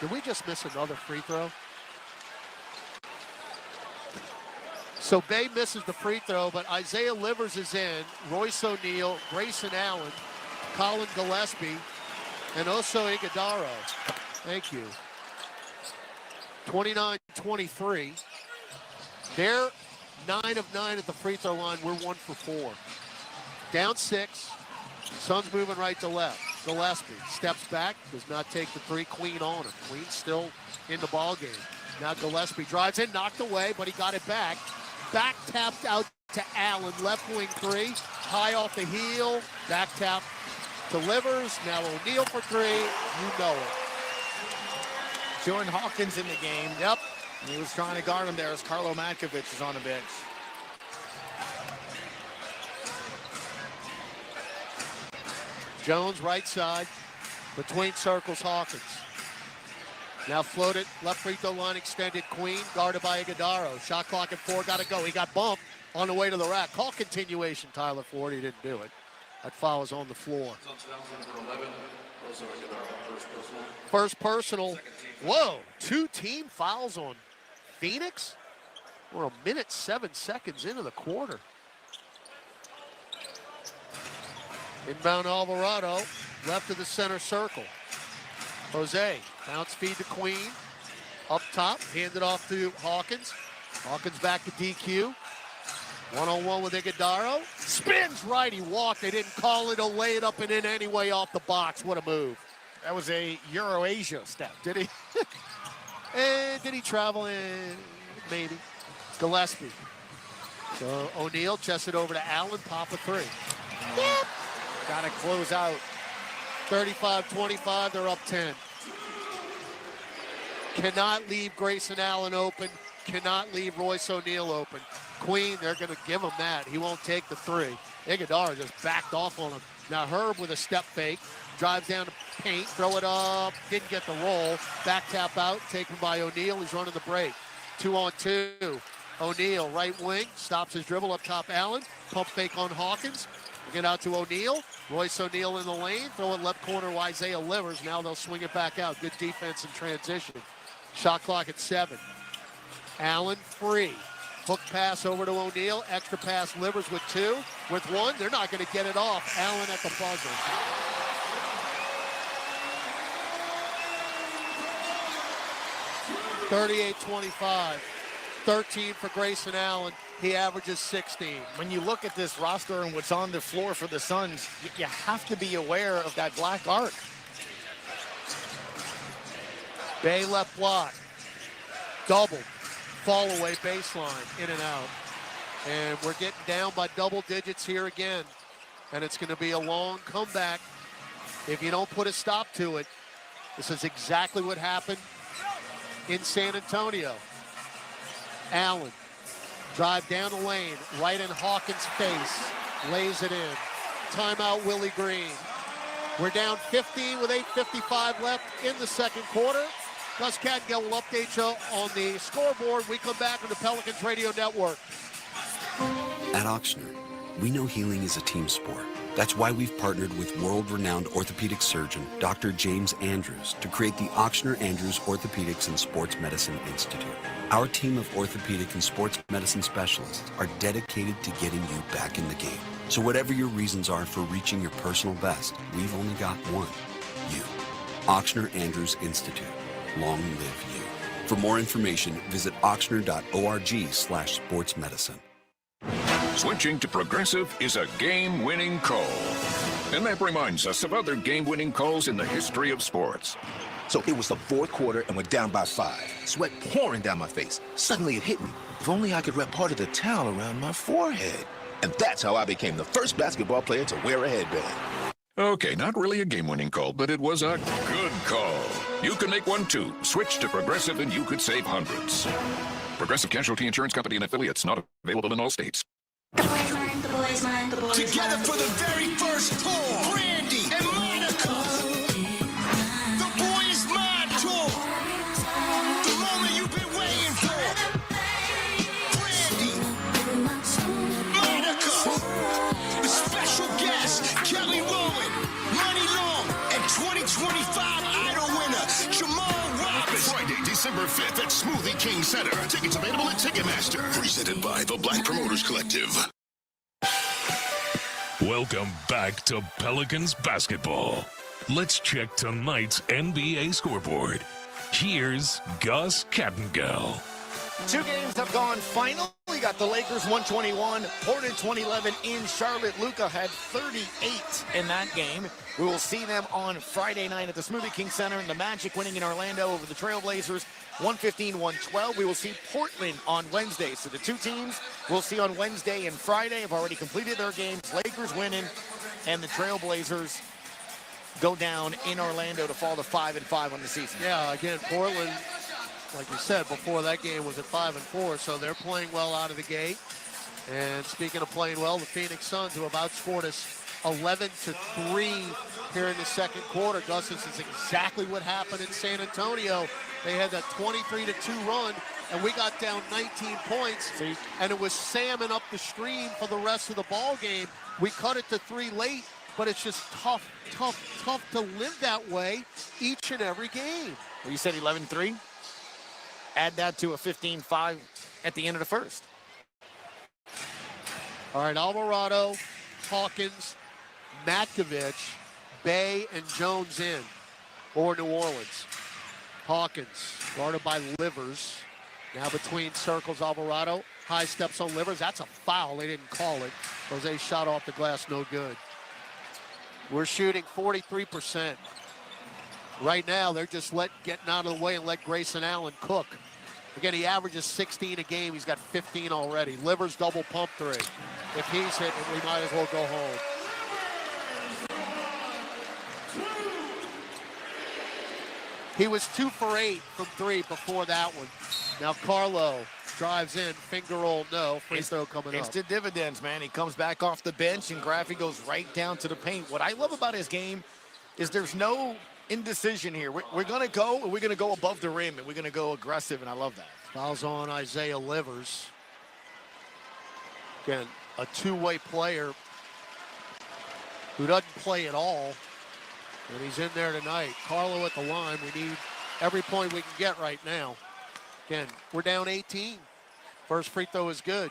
did we just miss another free throw? So Bey misses the free throw, but Isaiah Livers is in, Royce O'Neal, Grayson Allen, Colin Gillespie, and Oso Iguodaro. Thank you. 29-23. They're 9 of 9 at the free throw line. We're 1 for 4. Down 6. Suns moving right to left. Gillespie steps back, does not take the three. Queen on him. Queen still in the ball game. Now Gillespie drives in, knocked away, but he got it back. Back tapped out to Allen, left wing three. High off the heel. Back tap delivers. Now O'Neal for three. You know it. Jordan Hawkins in the game. Yep. And he was trying to guard him there as Carlo Matkovic is on the bench. Jones right side, between circles Hawkins. Now floated, left free throw line extended. Queen, guarded by Iguodaro. Shot clock at 4, got to go. He got bumped on the way to the rack. Call continuation, Tyler Ford. He didn't do it. That foul is on the floor. First personal. Whoa, 2 team fouls on Phoenix? We're 1:07 into the quarter. Inbound Alvarado, left of the center circle. Jose, bounce feed to Queen. Up top, handed off to Hawkins. Hawkins back to DQ. One-on-one with Iguodaro. Spins right, he walked. They didn't call it. He'll lay it up and in anyway off the box. What a move. That was a Euro-Asia step. Did he? And did he travel in? Maybe. Gillespie. So O'Neal chests it over to Allen. Pop a three. Yep. Got to close out. 35-25, they're up 10. Cannot leave Grayson Allen open. Cannot leave Royce O'Neal open. Queen, they're going to give him that. He won't take the three. Iguodaro just backed off on him. Now Herb with a step fake. Drives down to paint, throw it up. Didn't get the roll. Back tap out, taken by O'Neal. He's running the break. 2-on-2. O'Neal, right wing, stops his dribble up top. Allen, pump fake on Hawkins. Get out to O'Neal. Royce O'Neal in the lane. Throw it left corner to Isaiah Livers. Now they'll swing it back out. Good defense in transition. Shot clock at 7. Allen free. Hook pass over to O'Neal. Extra pass Livers with 2. With 1, they're not going to get it off. Allen at the buzzer. (38-25). 13 for Grayson Allen. He averages 16. When you look at this roster and what's on the floor for the Suns, you have to be aware of that black arc. Bay left block. Double. Fall away baseline. In and out. And we're getting down by double digits here again. And it's going to be a long comeback if you don't put a stop to it. This is exactly what happened in San Antonio. Allen. Drive down the lane, right in Hawkins' face, lays it in. Timeout, Willie Green. We're down 15 with 8:55 left in the second quarter. Gus Kattengell will update you on the scoreboard. We come back on the Pelicans Radio Network. At Ochsner, we know healing is a team sport. That's why we've partnered with world-renowned orthopedic surgeon Dr. James Andrews to create the Ochsner Andrews Orthopedics and Sports Medicine Institute. Our team of orthopedic and sports medicine specialists are dedicated to getting you back in the game. So whatever your reasons are for reaching your personal best, we've only got one: you. Ochsner Andrews Institute. Long live you. For more information, visit ochsner.org/sportsmedicine. Switching to Progressive is a game-winning call. And that reminds us of other game-winning calls in the history of sports. So it was the fourth quarter and we're down by 5. Sweat pouring down my face. Suddenly it hit me. If only I could wrap part of the towel around my forehead. And that's how I became the first basketball player to wear a headband. Okay, not really a game-winning call, but it was a good call. You can make one too. Switch to Progressive and you could save hundreds. Progressive Casualty Insurance Company and affiliates, not available in all states. Together for the very first tour, Brandy and Monica. The Boy Is Mine tour. The moment you've been waiting for. Brandy, Monica, the special guest, Kelly Rowland, Money Long, and 2025 Idol winner, Jamal Roberts. Friday, December 5th at Smoothie King Center. Tickets available at Ticketmaster. Presented by the Black Promoters Collective. Welcome back to Pelicans basketball. Let's check tonight's NBA scoreboard. Here's Gus Kattengell. 2 games have gone final. We got the Lakers 121, Portland 2011 in Charlotte. Luka had 38 in that game. We will see them on Friday night at the Smoothie King Center, and the Magic winning in Orlando over the Trailblazers 115-112. We will see Portland on Wednesday. So the 2 teams we'll see on Wednesday and Friday have already completed their games. Lakers winning, and the Trailblazers go down in Orlando to fall to 5-5 on the season. Yeah, again, Portland, like you said, before that game was at 5-4, so they're playing well out of the gate. And speaking of playing well, the Phoenix Suns, who have outscored us 11-3 here in the second quarter. Gus, this is exactly what happened in San Antonio. They had that 23-2 run, and we got down 19 points. And it was salmon up the stream for the rest of the ball game. We cut it to 3 late, but it's just tough to live that way each and every game. Well, you said 11-3? Add that to a 15-5 at the end of the first. All right, Alvarado, Hawkins, Matkovich, Bay, and Jones in for New Orleans. Hawkins, guarded by Livers. Now between circles, Alvarado. High steps on Livers. That's a foul. They didn't call it. Jose shot off the glass, no good. We're shooting 43%. Right now, they're just getting out of the way and let Grayson Allen cook. Again, he averages 16 a game. He's got 15 already. Livers double pump 3. If he's hitting, we might as well go home. He was 2 for 8 from 3 before that one. Now Carlo drives in, finger roll, no. Free throw coming up. Instant dividends, man. He comes back off the bench, and Graffi goes right down to the paint. What I love about his game is there's no indecision here. We're going to go, and we're going to go above the rim, and we're going to go aggressive, and I love that. Fouls on Isaiah Livers. Again, a two-way player who doesn't play at all, and he's in there tonight. Carlo at the line. We need every point we can get right now. Again, we're down 18. First free throw is good.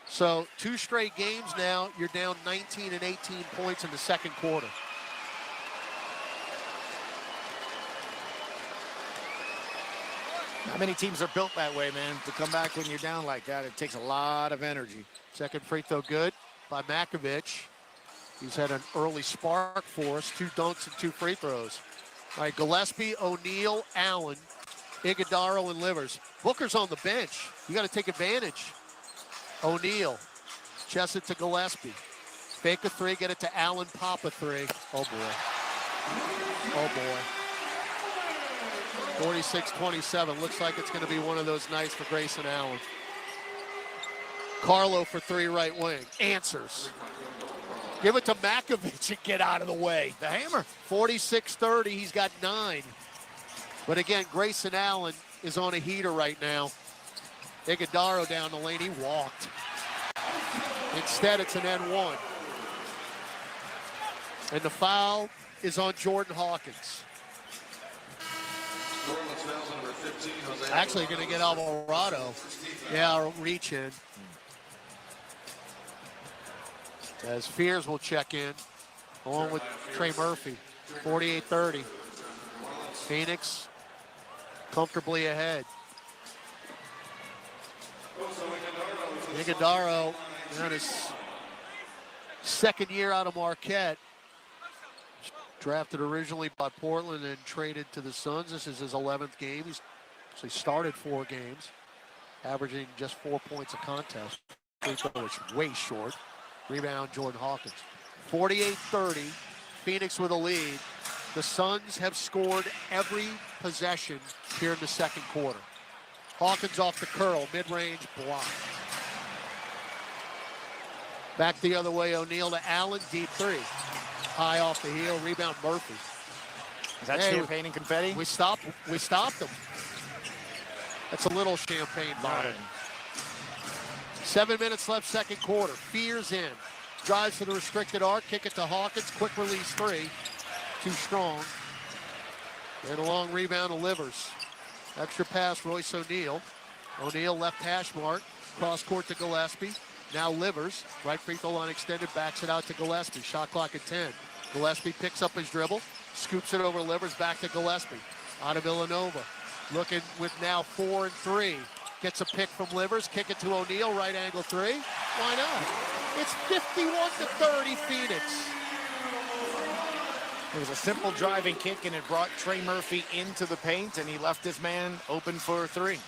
So 2 straight games now, you're down 19 and 18 points in the second quarter. Not many teams are built that way, man. To come back when you're down like that, it takes a lot of energy. Second free throw good by Matkovich. He's had an early spark for us. 2 dunks and 2 free throws. All right, Gillespie, O'Neal, Allen, Iguodaro, and Livers. Booker's on the bench. You got to take advantage. O'Neal, chest it to Gillespie. Fake a 3, get it to Allen, pop a 3. Oh, boy. Oh, boy. 46-27. Looks like it's going to be one of those nights for Grayson Allen. Carlo for 3 right wing. Answers. Give it to Matkovich and get out of the way. The hammer. 46-30. He's got 9. But again, Grayson Allen is on a heater right now. Iguodaro down the lane. He walked. Instead, it's an N1. And the foul is on Jordan Hawkins. Actually going to get Alvarado. Yeah, reach in. As Fears will check in, along with Trey Murphy. 48-30. Phoenix comfortably ahead. Iguodaro on his second year out of Marquette. Drafted originally by Portland and traded to the Suns. This is his 11th game. He's actually started 4 games, averaging just 4 points a contest. Free throw is way short. Rebound, Jordan Hawkins. 48-30, Phoenix with a lead. The Suns have scored every possession here in the second quarter. Hawkins off the curl, mid-range block. Back the other way, O'Neal to Allen, deep 3. High off the heel, rebound Murphy. Is that champagne and confetti? We stopped them. That's a little champagne bottle. 7 minutes left, second quarter. Fears in. Drives to the restricted arc, kick it to Hawkins. Quick release 3. Too strong. And a long rebound to Livers. Extra pass, Royce O'Neal. O'Neal left hash mark. Cross court to Gillespie. Now Livers. Right free throw line extended. Backs it out to Gillespie. Shot clock at 10. Gillespie picks up his dribble, scoops it over to Livers, back to Gillespie. Out of Villanova, looking with now 4 and 3. Gets a pick from Livers, kick it to O'Neal, right angle three. Why not? It's 51-30 Phoenix. It was a simple driving kick, and it brought Trey Murphy into the paint, and he left his man open for a three.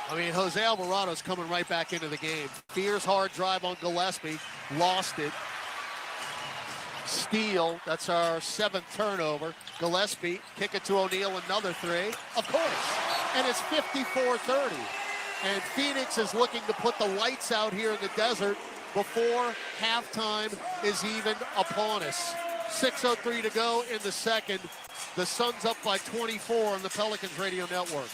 I mean, Jose Alvarado's coming right back into the game. Fears hard drive on Gillespie, lost it. Steal, that's our 7th turnover. Gillespie, kick it to O'Neal, another three. Of course, and it's 54-30. And Phoenix is looking to put the lights out here in the desert before halftime is even upon us. 6:03 to go in the second. The Suns up by 24 on the Pelicans radio network.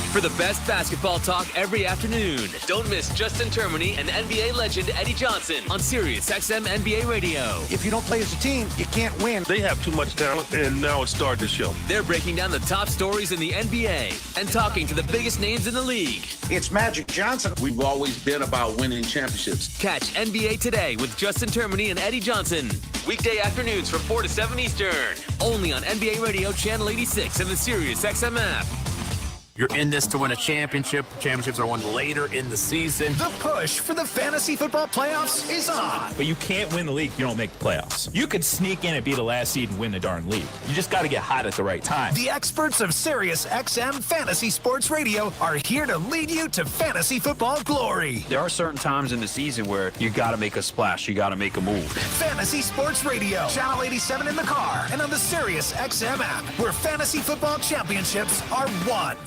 For the best basketball talk every afternoon, don't miss Justin Termini and NBA legend Eddie Johnson on Sirius XM NBA Radio. If you don't play as a team, you can't win. They have too much talent, and now it's starting to show. They're breaking down the top stories in the NBA and talking to the biggest names in the league. It's Magic Johnson. We've always been about winning championships. Catch NBA Today with Justin Termini and Eddie Johnson. Weekday afternoons from 4 to 7 Eastern. Only on NBA Radio Channel 86 and the Sirius XM app. You're in this to win a championship. Championships are won later in the season. The push for the fantasy football playoffs is on. But you can't win the league if you don't make the playoffs. You could sneak in and be the last seed and win the darn league. You just got to get hot at the right time. The experts of Sirius XM Fantasy Sports Radio are here to lead you to fantasy football glory. There are certain times in the season where you got to make a splash. You got to make a move. Fantasy Sports Radio, Channel 87 in the car, and on the Sirius XM app, where fantasy football championships are won.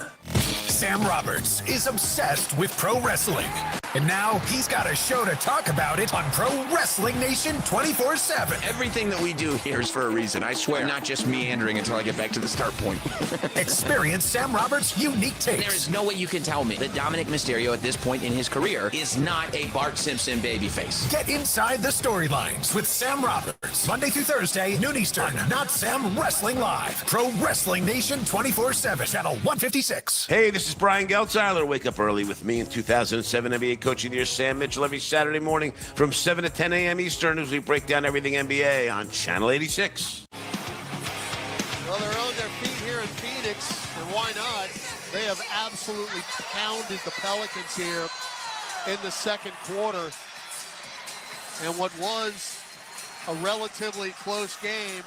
Sam Roberts is obsessed with pro wrestling. And now he's got a show to talk about it on Pro Wrestling Nation 24/7. Everything that we do here is for a reason, I swear. Not just meandering until I get back to the start point. Experience Sam Roberts' unique takes. There is no way you can tell me that Dominic Mysterio at this point in his career is not a Bart Simpson babyface. Get inside the storylines with Sam Roberts. Monday through Thursday, noon Eastern. Not Sam Wrestling Live. Pro Wrestling Nation 24/7. Channel 156. Hey, this is Brian Geltzeiler. Wake up early with me in 2007 NBA Coach of the Year Sam Mitchell every Saturday morning from 7 to 10 a.m. Eastern as we break down everything NBA on Channel 86. Well, they're on their feet here in Phoenix, and why not? They have absolutely pounded the Pelicans here in the second quarter. And what was a relatively close game,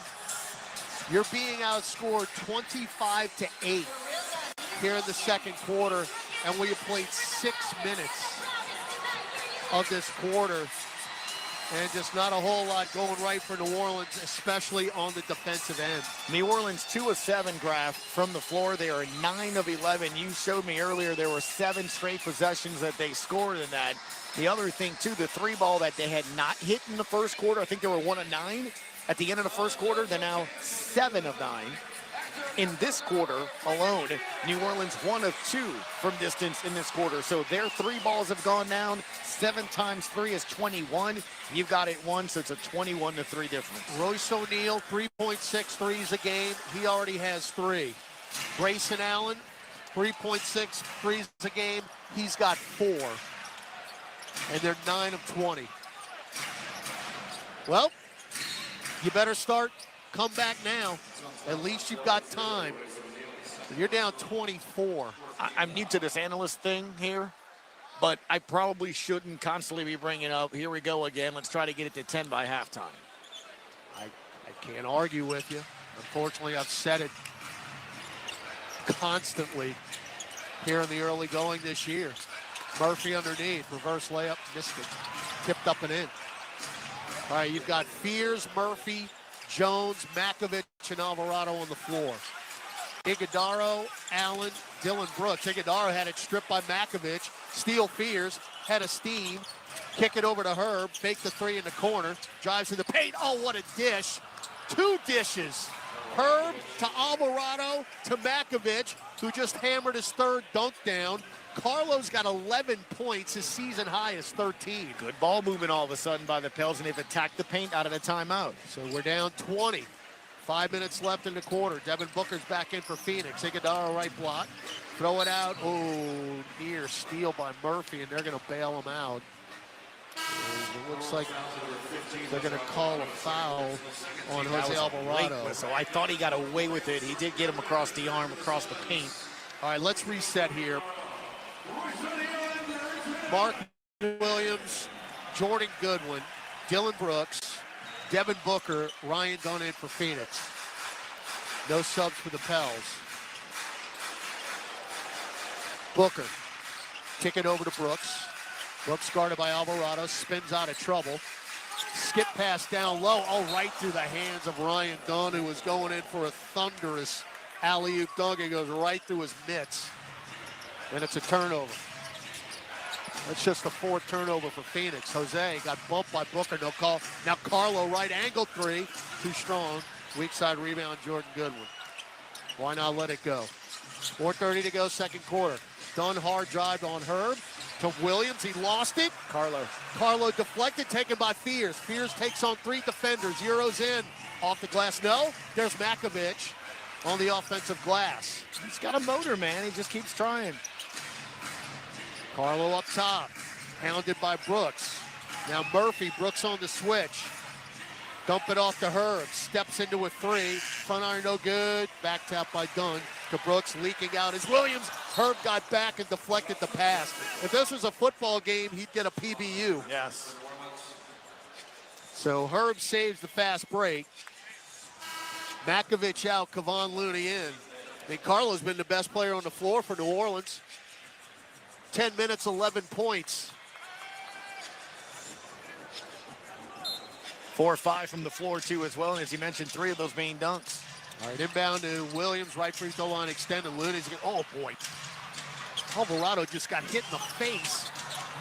you're being outscored 25-8 here in the second quarter, and we have played 6 minutes of this quarter, and just not a whole lot going right for New Orleans, especially on the defensive end. New Orleans 2 of 7, Graf, from the floor. They are 9 of 11. You showed me earlier there were 7 straight possessions that they scored in that. The other thing, too, the 3 ball that they had not hit in the first quarter, I think they were 1 of 9 at the end of the first quarter. They're now 7 of 9. In this quarter alone, New Orleans 1 of 2 from distance in this quarter. So their 3 balls have gone down. 7 times 3 is 21. You've got it 1, so it's a 21-3 difference. Royce O'Neal, 3.6 threes a game. He already has 3. Grayson Allen, 3.6 threes a game. He's got 4. And they're 9 of 20. Well, you better start. Come back now. At least you've got time. You're down 24. I'm new to this analyst thing here, but I probably shouldn't constantly be bringing up, here we go again, let's try to get it to 10 by halftime. I can't argue with you. Unfortunately, I've said it constantly here in the early going this year. Murphy underneath, reverse layup, missed it. Tipped up and in. All right, you've got Fears, Murphy, Jones, Makovich, and Alvarado on the floor. Iguodaro, Allen, Dylan Brooks. Iguodaro had it stripped by Makovich. Steal Fears, had a steam. Kick it over to Herb, fake the 3 in the corner. Drives to the paint. Oh, what a dish. 2 dishes. Herb to Alvarado to Makovich, who just hammered his 3rd dunk down. Carlo's got 11 points. His season high is 13. Good ball movement all of a sudden by the Pels, and they've attacked the paint out of the timeout. So we're down 20. 5 minutes left in the quarter. Devin Booker's back in for Phoenix. Iguodaro right block. Throw it out. Oh, near steal by Murphy, and they're going to bail him out. It looks like they're going to call a foul on That Jose was a Alvarado. late whistle. I thought he got away with it. He did get him across the arm, across the paint. All right, let's reset here. Mark Williams, Jordan Goodwin, Dylan Brooks, Devin Booker, Ryan Dunn in for Phoenix. No subs for the Pels. Booker, kick it over to Brooks. Brooks guarded by Alvarado, spins out of trouble. Skip pass down low, right through the hands of Ryan Dunn, who was going in for a thunderous alley-oop dunk. It goes right through his mitts. And it's a turnover. That's just the fourth turnover for Phoenix. Jose got bumped by Booker, no call. Now Carlo, right angle three, too strong. Weak side rebound, Jordan Goodwin. Why not let it go? 4:30 to go, second quarter. Dunn hard drive on Herb to Williams. He lost it. Carlo deflected, taken by Fears. Fears takes on three defenders, Euros in. Off the glass, no. There's Makovich on the offensive glass. He's got a motor, man. He just keeps trying. Carlo up top, hounded by Brooks. Now Murphy, Brooks on the switch. Dump it off to Herb, steps into a three. Front iron no good, back tap by Dunn. To Brooks, leaking out is Williams. Herb got back and deflected the pass. If this was a football game, he'd get a PBU. Yes. So Herb saves the fast break. Makovich out, Kevon Looney in. I mean, Carlo's been the best player on the floor for New Orleans. 10 minutes, 11 points. 4 or 5 from the floor, too, as well. And as you mentioned, 3 of those being dunks. All right, inbound to Williams, right free throw line extended. Looney's, oh boy. Alvarado just got hit in the face.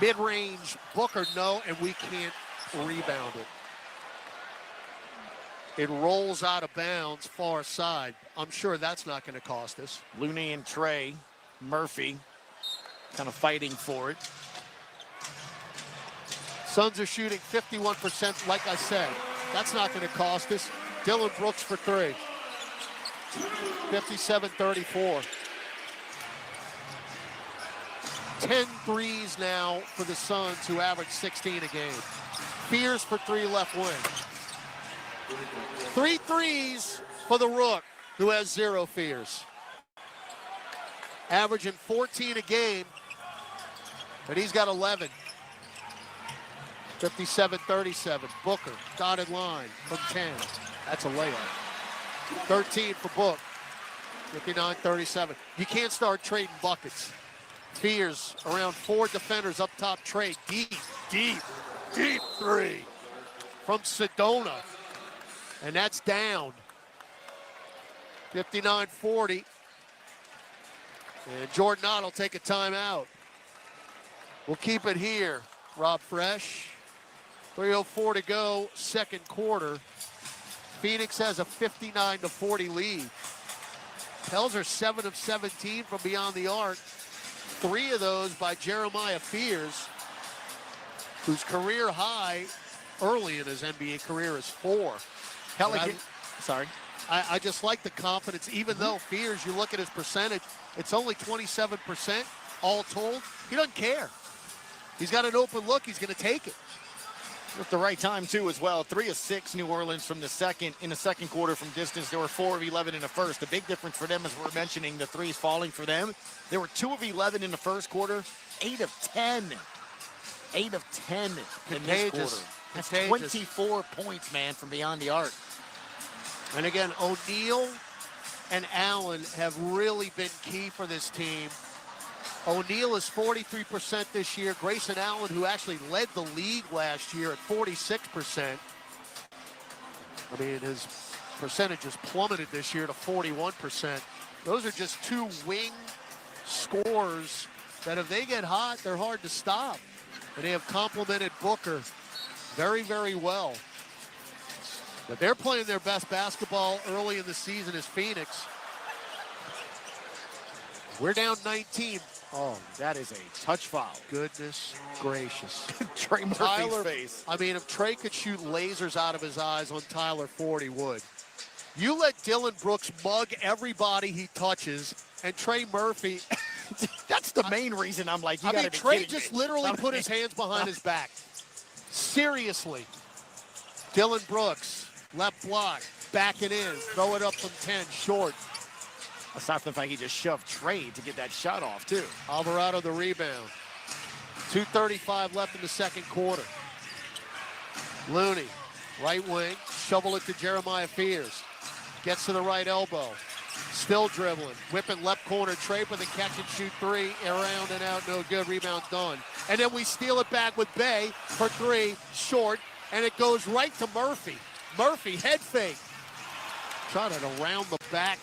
Mid-range, Booker, no, and we can't rebound it. It rolls out of bounds, far side. I'm sure that's not going to cost us. Looney and Trey, Murphy, kind of fighting for it. Suns are shooting 51%, like I said. That's not going to cost us. Dylan Brooks for 3. 57-34. 10 threes now for the Suns, who average 16 a game. Fears for 3 left wing. 3 threes for the Rook, who has 0 fears. Averaging 14 a game, but he's got 11. 57-37. Booker, dotted line from 10. That's a layup. 13 for Book. 59-37. You can't start trading buckets. Fears around 4 defenders up top. Trade deep 3 from Sedona. And that's down. 59-40. And Jordan Ott will take a timeout. We'll keep it here. Rob Fresh. 3:04 to go, second quarter. Phoenix has a 59-40 lead. Pels are 7 of 17 from beyond the arc. 3 of those by Jeremiah Fears, whose career high early in his NBA career is 4. Pelican. I just like the confidence, even though Fears, you look at his percentage, it's only 27% all told. He doesn't care. He's got an open look, he's going to take it. At the right time, too, as well. 3 of 6 New Orleans in the second quarter from distance. There were 4 of 11 in the first. The big difference for them, as we're mentioning, the threes falling for them. There were 2 of 11 in the first quarter, 8 of 10. 8 of 10 in this quarter. That's 24 points, man, from beyond the arc. And again, O'Neal and Allen have really been key for this team. O'Neal is 43% this year. Grayson Allen, who actually led the league last year at 46%. I mean, his percentage has plummeted this year to 41%. Those are just 2 wing scorers that if they get hot, they're hard to stop. And they have complemented Booker very, very well. But they're playing their best basketball early in the season as Phoenix. We're down 19. Oh, that is a touch foul. Goodness gracious. Trey Murphy's face. I mean, if Trey could shoot lasers out of his eyes on Tyler Ford, he would. You let Dylan Brooks mug everybody he touches, and Trey Murphy. That's the main reason I'm like, you I gotta mean, be Trey kidding just me. literally put his hands behind his back. Seriously. Dylan Brooks, left block, back it in, throw it up from 10, short. Aside from the fact he just shoved Trey to get that shot off, too. Alvarado the rebound. 2:35 left in the second quarter. Looney, right wing, shovel it to Jeremiah Fears. Gets to the right elbow. Still dribbling. Whipping left corner. Trey with a catch and shoot three. Around and out. No good. Rebound done. And then we steal it back with Bay for three. Short. And it goes right to Murphy. Murphy, head fake. Trying it around the back.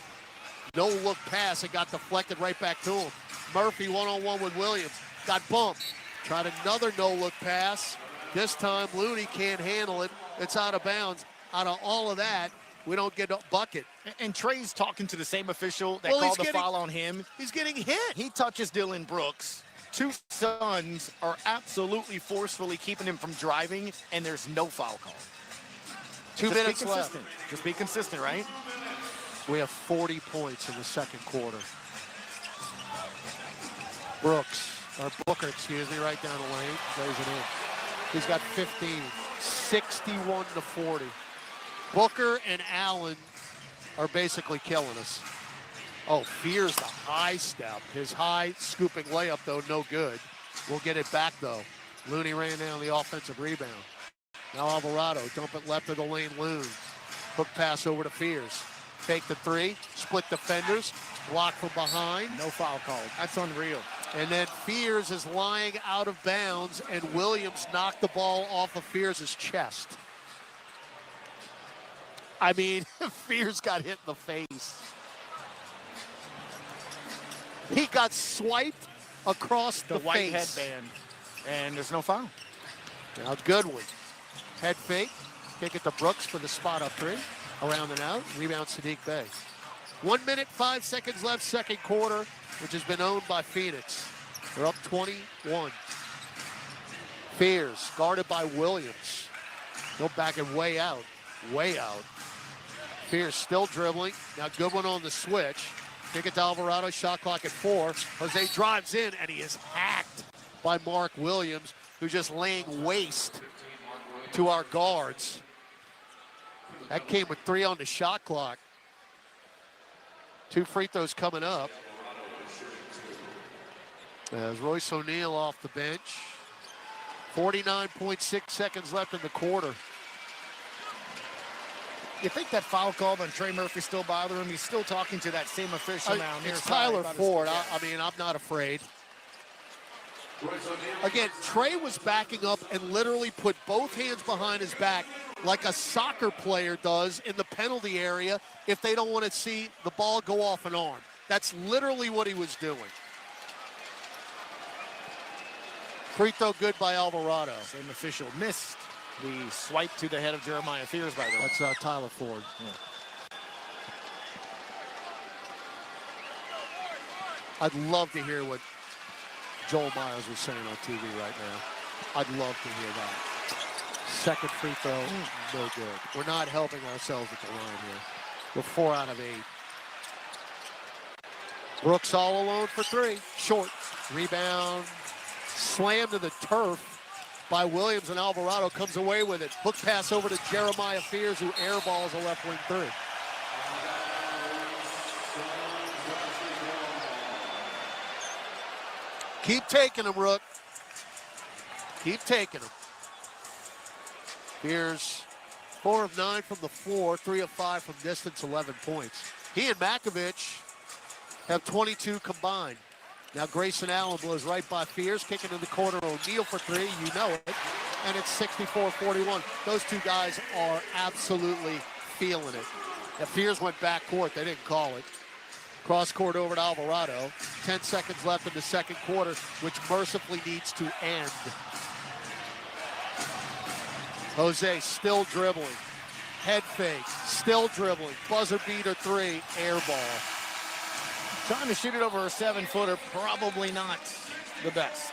No look pass. It got deflected right back to him. Murphy one-on-one with Williams. Got bumped. Tried another no look pass. This time Looney can't handle it. It's out of bounds. Out of all of that, we don't get a bucket. And Trey's talking to the same official that called the foul on him. He's getting hit. He touches Dylan Brooks. Two Suns are absolutely forcefully keeping him from driving, and there's no foul call. 2 minutes left. Just be consistent, right? We have 40 points in the second quarter. Booker, right down the lane, plays it in. He's got 15, 61-40. Booker and Allen are basically killing us. Oh, Fears the high step. His high scooping layup, though, no good. We'll get it back, though. Looney ran down the offensive rebound. Now Alvarado, dump it left of the lane, Loon. Hook pass over to Fears. Fake the three, split defenders, block from behind. No foul called. That's unreal. And then Fears is lying out of bounds, and Williams knocked the ball off of Fears' chest. I mean, Fears got hit in the face. He got swiped across the white face. Headband, and there's no foul. Now Goodwin, head fake, kick it to Brooks for the spot up three, around and out, rebound Sadiq Bey. 1 minute, 5 seconds left, second quarter, which has been owned by Phoenix. They're up 21. Fears, guarded by Williams. Go back and way out. Fears still dribbling. Now Goodwin on the switch. Kick it to Alvarado, shot clock at 4. Jose drives in, and he is hacked by Mark Williams, who's just laying waste to our guards. That came with 3 on the shot clock. 2 free throws coming up. As Royce O'Neal off the bench. 49.6 seconds left in the quarter. You think that foul call on Trey Murphy still bothering him? He's still talking to that same official now. It's Tyler Ford. I mean, I'm not afraid. Again, Trey was backing up and literally put both hands behind his back like a soccer player does in the penalty area if they don't want to see the ball go off an arm. That's literally what he was doing. Free throw good by Alvarado. Same official missed the swipe to the head of Jeremiah Fears, by the way. That's Tyler Ford. Yeah. I'd love to hear what Joel Myers was saying on TV right now. I'd love to hear that. Second free throw, no good. We're not helping ourselves at the line here. We're 4 out of 8. Brooks all alone for 3. Short. Rebound. Slam to the turf by Williams, and Alvarado comes away with it. Hook pass over to Jeremiah Fears, who airballs a left wing 3. Keep taking them, Rook. Keep taking them. Fears 4 of 9 from the floor, 3 of 5 from distance, 11 points. He and Makovich have 22 combined. Now Grayson Allen blows right by Fears, kicking in the corner. O'Neal for 3, you know it. And it's 64-41. Those two guys are absolutely feeling it. Now Fears went back court, they didn't call it. Cross court over to Alvarado. 10 seconds left in the second quarter, which mercifully needs to end. Jose still dribbling. Head fake, still dribbling. Buzzer beater 3, air ball. Trying to shoot it over a 7-footer, probably not the best.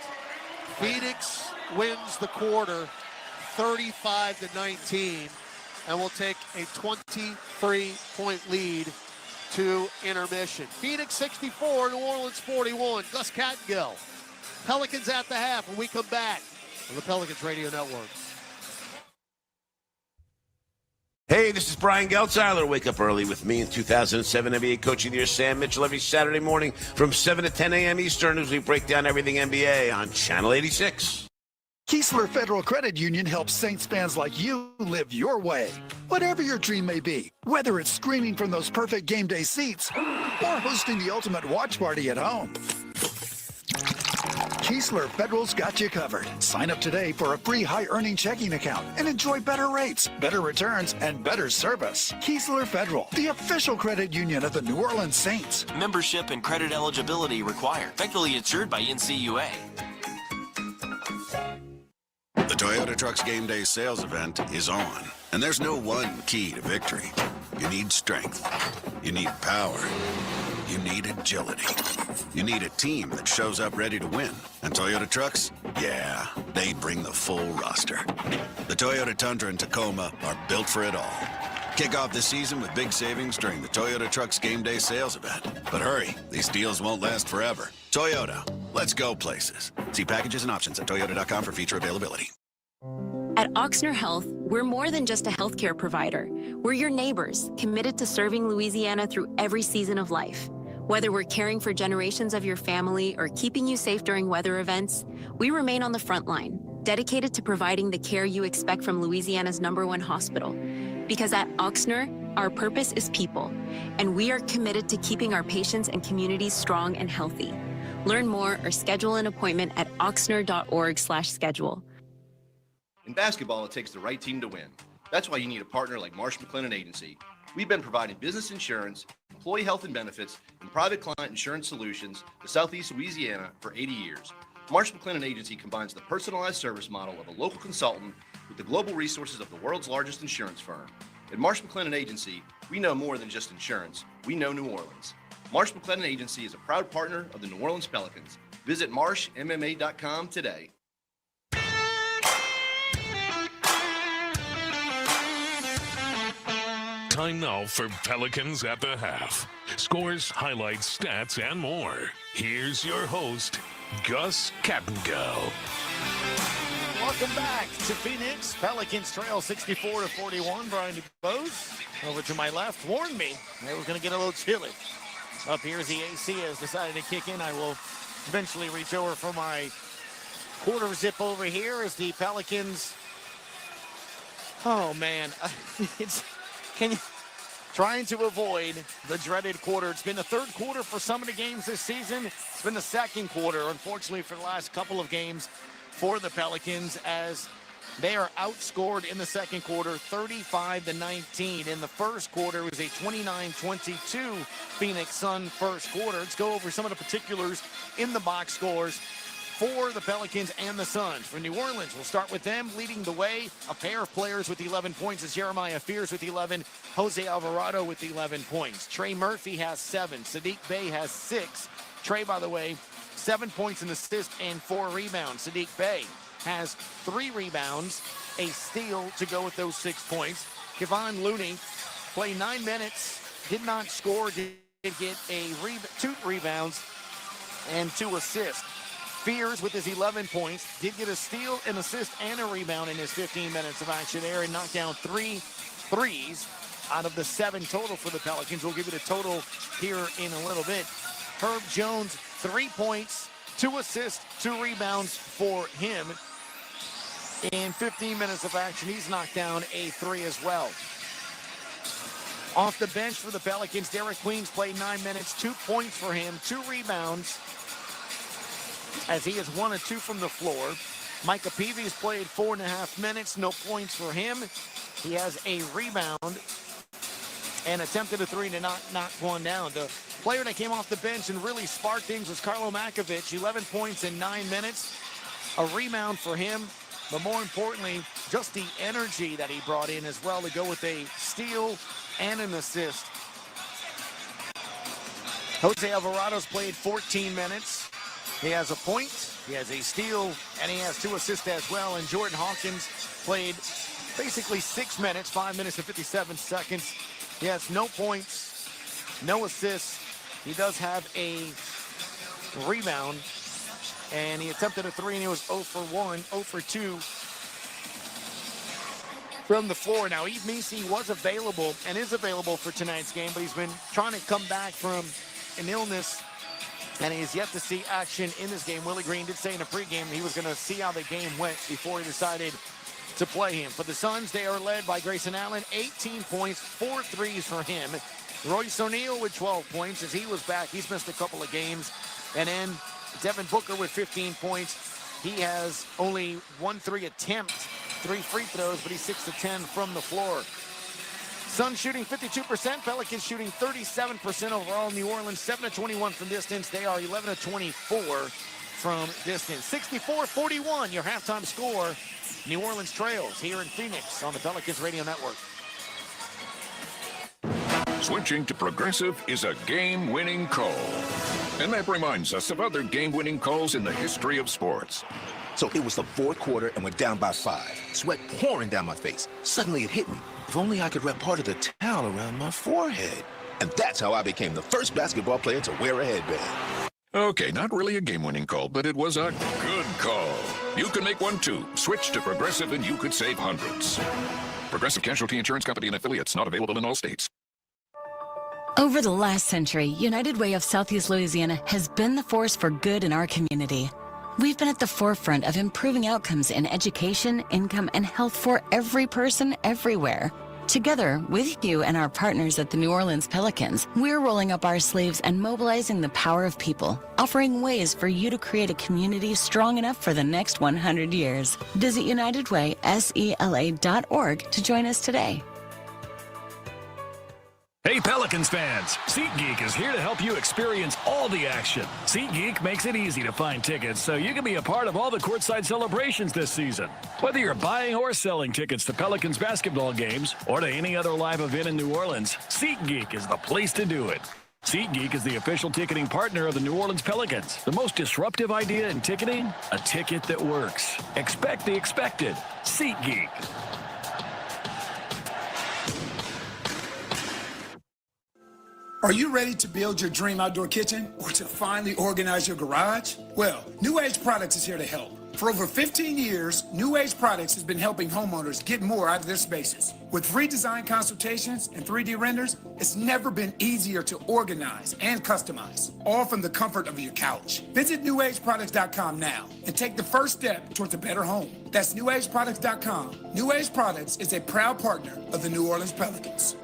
Phoenix wins the quarter 35-19 and will take a 23-point lead to intermission. Phoenix 64, New Orleans 41. Gus Kattengill. Pelicans at the half when we come back on the Pelicans Radio Network. Hey, this is Brian Geltzeiler. Wake up early with me in 2007 NBA Coach of the Year, Sam Mitchell, every Saturday morning from 7 to 10 a.m. Eastern as we break down everything NBA on Channel 86. Keesler Federal Credit Union helps Saints fans like you live your way. Whatever your dream may be, whether it's screaming from those perfect game day seats or hosting the ultimate watch party at home, Keesler Federal's got you covered. Sign up today for a free high-earning checking account and enjoy better rates, better returns, and better service. Keesler Federal, the official credit union of the New Orleans Saints. Membership and credit eligibility required. Federally insured by NCUA. The Toyota Trucks Game Day sales event is on, and there's no one key to victory. You need strength. You need power. You need agility. You need a team that shows up ready to win. And Toyota Trucks, yeah, they bring the full roster. The Toyota Tundra and Tacoma are built for it all. Kick off the season with big savings during the Toyota Trucks Game Day sales event. But hurry, these deals won't last forever. Toyota, let's go places. See packages and options at toyota.com for feature availability. At Ochsner Health, we're more than just a healthcare provider. We're your neighbors, committed to serving Louisiana through every season of life. Whether we're caring for generations of your family or keeping you safe during weather events, we remain on the front line, dedicated to providing the care you expect from Louisiana's #1 hospital. Because at Ochsner, our purpose is people, and we are committed to keeping our patients and communities strong and healthy. Learn more or schedule an appointment at ochsner.org/schedule. In basketball, it takes the right team to win. That's why you need a partner like Marsh McLennan Agency. We've been providing business insurance, employee health and benefits, and private client insurance solutions to Southeast Louisiana for 80 years. Marsh McLennan Agency combines the personalized service model of a local consultant with the global resources of the world's largest insurance firm. At Marsh McLennan Agency, we know more than just insurance. We know New Orleans. Marsh McLennan Agency is a proud partner of the New Orleans Pelicans. Visit marshmma.com today. Time now for Pelicans at the half. Scores, highlights, stats, and more. Here's your host, Gus Kattengell. Welcome back to Phoenix. Pelicans trail 64-41. Brian DuBose over to my left warned me it was going to get a little chilly. Up here as the AC has decided to kick in. I will eventually reach over for my quarter zip over here as the Pelicans. Oh, man. Trying to avoid the dreaded quarter. It's been the third quarter for some of the games this season. It's been the second quarter, unfortunately, for the last couple of games for the Pelicans, as they are outscored in the second quarter 35-19. In the first quarter, it was a 29-22 Phoenix Sun first quarter. Let's go over some of the particulars in the box scores for the Pelicans and the Suns. For New Orleans, we'll start with them leading the way. A pair of players with 11 points is Jeremiah Fears with 11, Jose Alvarado with 11 points. Trey Murphy has 7, Sadiq Bey has 6. Trey, by the way, 7 points, an assist, and 4 rebounds. Sadiq Bey has 3 rebounds, a steal to go with those 6 points. Kevon Looney played 9 minutes, did not score, did get 2 rebounds and 2 assists. Fears with his 11 points did get a steal, an assist, and a rebound in his 15 minutes of action there, and knocked down 3 threes out of the 7 total for the Pelicans. We'll give you the total here in a little bit. Herb Jones, 3 points, 2 assists, 2 rebounds for him. In 15 minutes of action, he's knocked down a 3 as well. Off the bench for the Pelicans, Derek Queens played 9 minutes, 2 points for him, 2 rebounds, as he is 1 of 2 from the floor. Micah Peavy's played 4.5 minutes, no points for him. He has a rebound and attempted a 3 to knock one down. The player that came off the bench and really sparked things was Carlo Makovic, 11 points in 9 minutes. A rebound for him, but more importantly, just the energy that he brought in as well to go with a steal and an assist. Jose Alvarado's played 14 minutes. He has a point, he has a steal, and he has 2 assists as well. And Jordan Hawkins played basically 6 minutes, 5 minutes and 57 seconds. He has no points, no assists. He does have a rebound, and he attempted a 3, and he was 0 for 1, 0 for 2 from the floor. Now, Yves Missi was available and is available for tonight's game, but he's been trying to come back from an illness, and he has yet to see action in this game. Willie Green did say in a pregame he was going to see how the game went before he decided to play him. For the Suns, they are led by Grayson Allen, 18 points, 4 threes for him. Royce O'Neal with 12 points as he was back. He's missed a couple of games. And then Devin Booker with 15 points. He has only 1 3 attempt, 3 free throws, but he's 6 of 10 from the floor. Suns shooting 52%, Pelicans shooting 37% overall. New Orleans 7 of 21 from distance. They are 11 of 24 from distance. 64-41, your halftime score. New Orleans trails here in Phoenix on the Pelicans Radio Network. Switching to Progressive is a game-winning call. And that reminds us of other game-winning calls in the history of sports. So it was the fourth quarter and we're down by 5. Sweat pouring down my face. Suddenly it hit me. If only I could wrap part of the towel around my forehead. And that's how I became the first basketball player to wear a headband. Okay, not really a game-winning call, but it was a good call. You can make one too. Switch to Progressive and you could save hundreds. Progressive Casualty Insurance Company and affiliates, not available in all states. Over the last century, United Way of Southeast Louisiana has been the force for good in our community. We've been at the forefront of improving outcomes in education, income, and health for every person, everywhere. Together, with you and our partners at the New Orleans Pelicans, we're rolling up our sleeves and mobilizing the power of people, offering ways for you to create a community strong enough for the next 100 years. Visit UnitedWaySELA.org to join us today. Hey Pelicans fans, SeatGeek is here to help you experience all the action. SeatGeek makes it easy to find tickets so you can be a part of all the courtside celebrations this season. Whether you're buying or selling tickets to Pelicans basketball games or to any other live event in New Orleans, SeatGeek is the place to do it. SeatGeek is the official ticketing partner of the New Orleans Pelicans. The most disruptive idea in ticketing? A ticket that works. Expect the expected. SeatGeek. Are you ready to build your dream outdoor kitchen or to finally organize your garage? Well, New Age Products is here to help. For over 15 years, New Age Products has been helping homeowners get more out of their spaces. With free design consultations and 3D renders, it's never been easier to organize and customize, all from the comfort of your couch. Visit NewAgeProducts.com now and take the first step towards a better home. That's NewAgeProducts.com. New Age Products is a proud partner of the New Orleans Pelicans.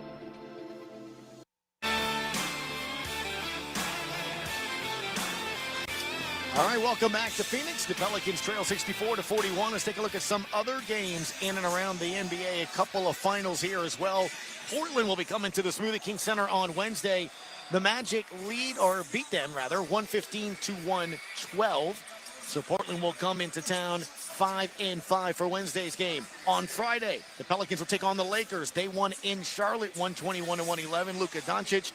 All right, welcome back to Phoenix. The Pelicans trail 64-41. Let's take a look at some other games in and around the NBA. A couple of finals here as well. Portland will be coming to the Smoothie King Center on Wednesday. The Magic lead, or beat them rather, 115-112. So Portland will come into town 5-5 for Wednesday's game. On Friday, the Pelicans will take on the Lakers. They won in Charlotte 121-111. Luka Doncic,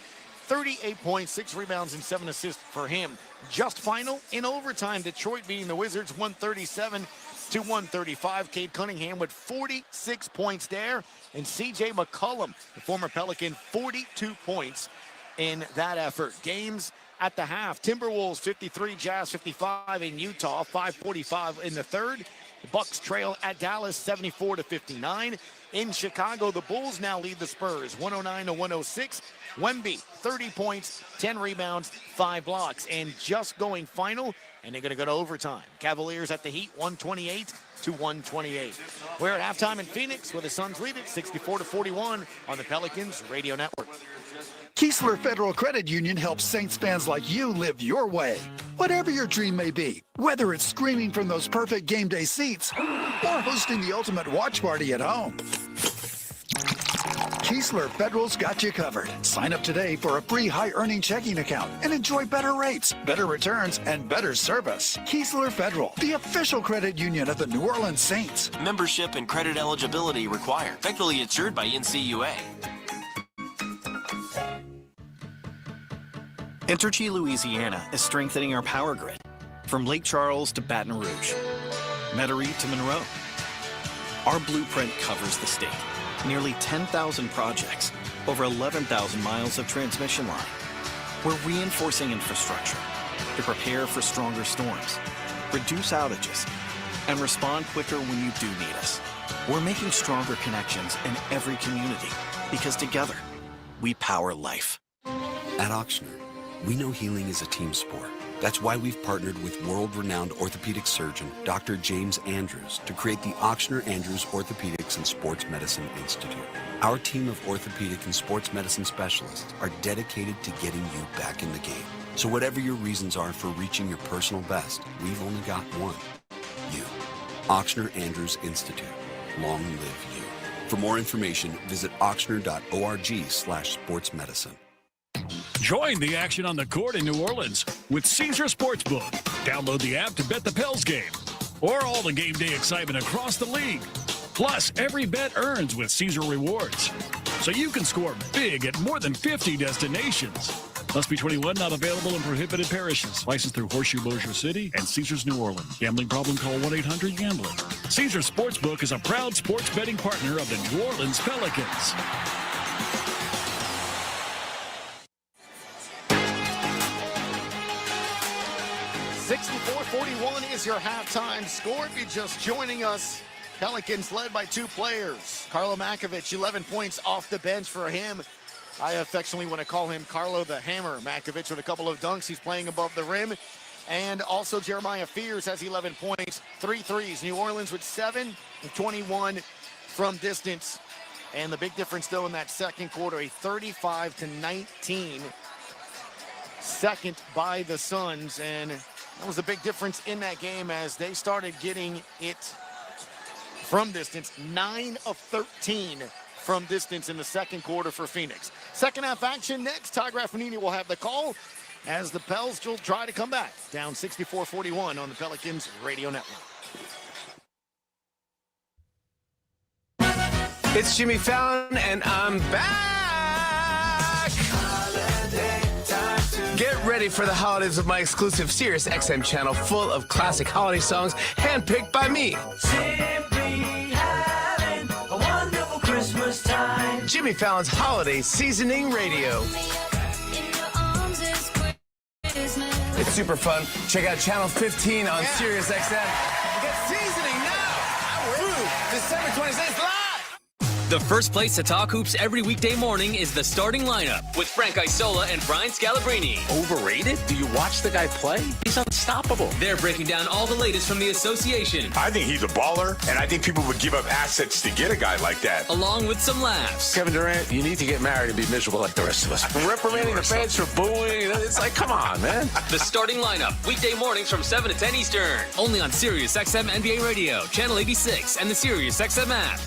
38 points, 6 rebounds, and 7 assists for him. Just final in overtime, Detroit beating the Wizards 137-135. Cade Cunningham with 46 points there. And C.J. McCollum, the former Pelican, 42 points in that effort. Games at the half. Timberwolves 53, Jazz 55 in Utah, 5:45 in the third. The Bucks trail at Dallas 74-59. In Chicago, the Bulls now lead the Spurs 109-106. Wemby, 30 points, 10 rebounds, 5 blocks. And just going final, and they're going to go to overtime. Cavaliers at the Heat 128-128. We're at halftime in Phoenix where the Suns lead it 64-41 on the Pelicans Radio Network. Keesler Federal Credit Union helps Saints fans like you live your way. Whatever your dream may be, whether it's screaming from those perfect game day seats or hosting the ultimate watch party at home, Keesler Federal's got you covered. Sign up today for a free high-earning checking account and enjoy better rates, better returns, and better service. Keesler Federal, the official credit union of the New Orleans Saints. Membership and credit eligibility required. Federally insured by NCUA. Entergy Louisiana is strengthening our power grid. From Lake Charles to Baton Rouge, Metairie to Monroe. Our blueprint covers the state. Nearly 10,000 projects, over 11,000 miles of transmission line. We're reinforcing infrastructure to prepare for stronger storms, reduce outages, and respond quicker when you do need us. We're making stronger connections in every community because together, we power life. At Ochsner, we know healing is a team sport. That's why we've partnered with world-renowned orthopedic surgeon Dr. James Andrews to create the Ochsner Andrews Orthopedics and Sports Medicine Institute. Our team of orthopedic and sports medicine specialists are dedicated to getting you back in the game. So whatever your reasons are for reaching your personal best, we've only got one. You. Ochsner Andrews Institute. Long live you. For more information, visit ochsner.org/sportsmedicine. Join the action on the court in New Orleans with Caesar Sportsbook. Download the app to bet the Pels game or all the game day excitement across the league. Plus, every bet earns with Caesar Rewards. So you can score big at more than 50 destinations. Must be 21, not available in prohibited parishes. Licensed through Horseshoe Bossier City and Caesars New Orleans. Gambling problem? Call 1-800-GAMBLER. Caesar Sportsbook is a proud sports betting partner of the New Orleans Pelicans. .41 is your halftime score. If you're just joining us, Pelicans led by 2 players. Carlo Makovic, 11 points off the bench for him. I affectionately want to call him Carlo the Hammer Makovic with a couple of dunks. He's playing above the rim. And also Jeremiah Fears has 11 points, 3 threes. New Orleans with 7 and 21 from distance. And the big difference, though, in that second quarter, a 35-19 second by the Suns. And that was a big difference in that game as they started getting it from distance. 9 of 13 from distance in the second quarter for Phoenix. Second half action next. Todd Graffinini will have the call as the Pels will try to come back. Down 64-41 on the Pelicans Radio Network. It's Jimmy Fallon, and I'm back. Get ready for the holidays with my exclusive Sirius XM channel full of classic holiday songs handpicked by me. Simply having a wonderful Christmas time. Jimmy Fallon's Holiday Seasoning Radio. It's super fun. Check out channel 15 on Sirius XM. Get seasoning now through December 26th live. The first place to talk hoops every weekday morning is the starting lineup with Frank Isola and Brian Scalabrine. Overrated? Do you watch the guy play? He's unstoppable. They're breaking down all the latest from the association. I think he's a baller, and I think people would give up assets to get a guy like that. Along with some laughs. Kevin Durant, you need to get married and be miserable like the rest of us. Reprimanding the fans for booing. It's like, come on, man. The starting lineup, weekday mornings from 7 to 10 Eastern. Only on Sirius XM NBA Radio, Channel 86, and the Sirius XM app.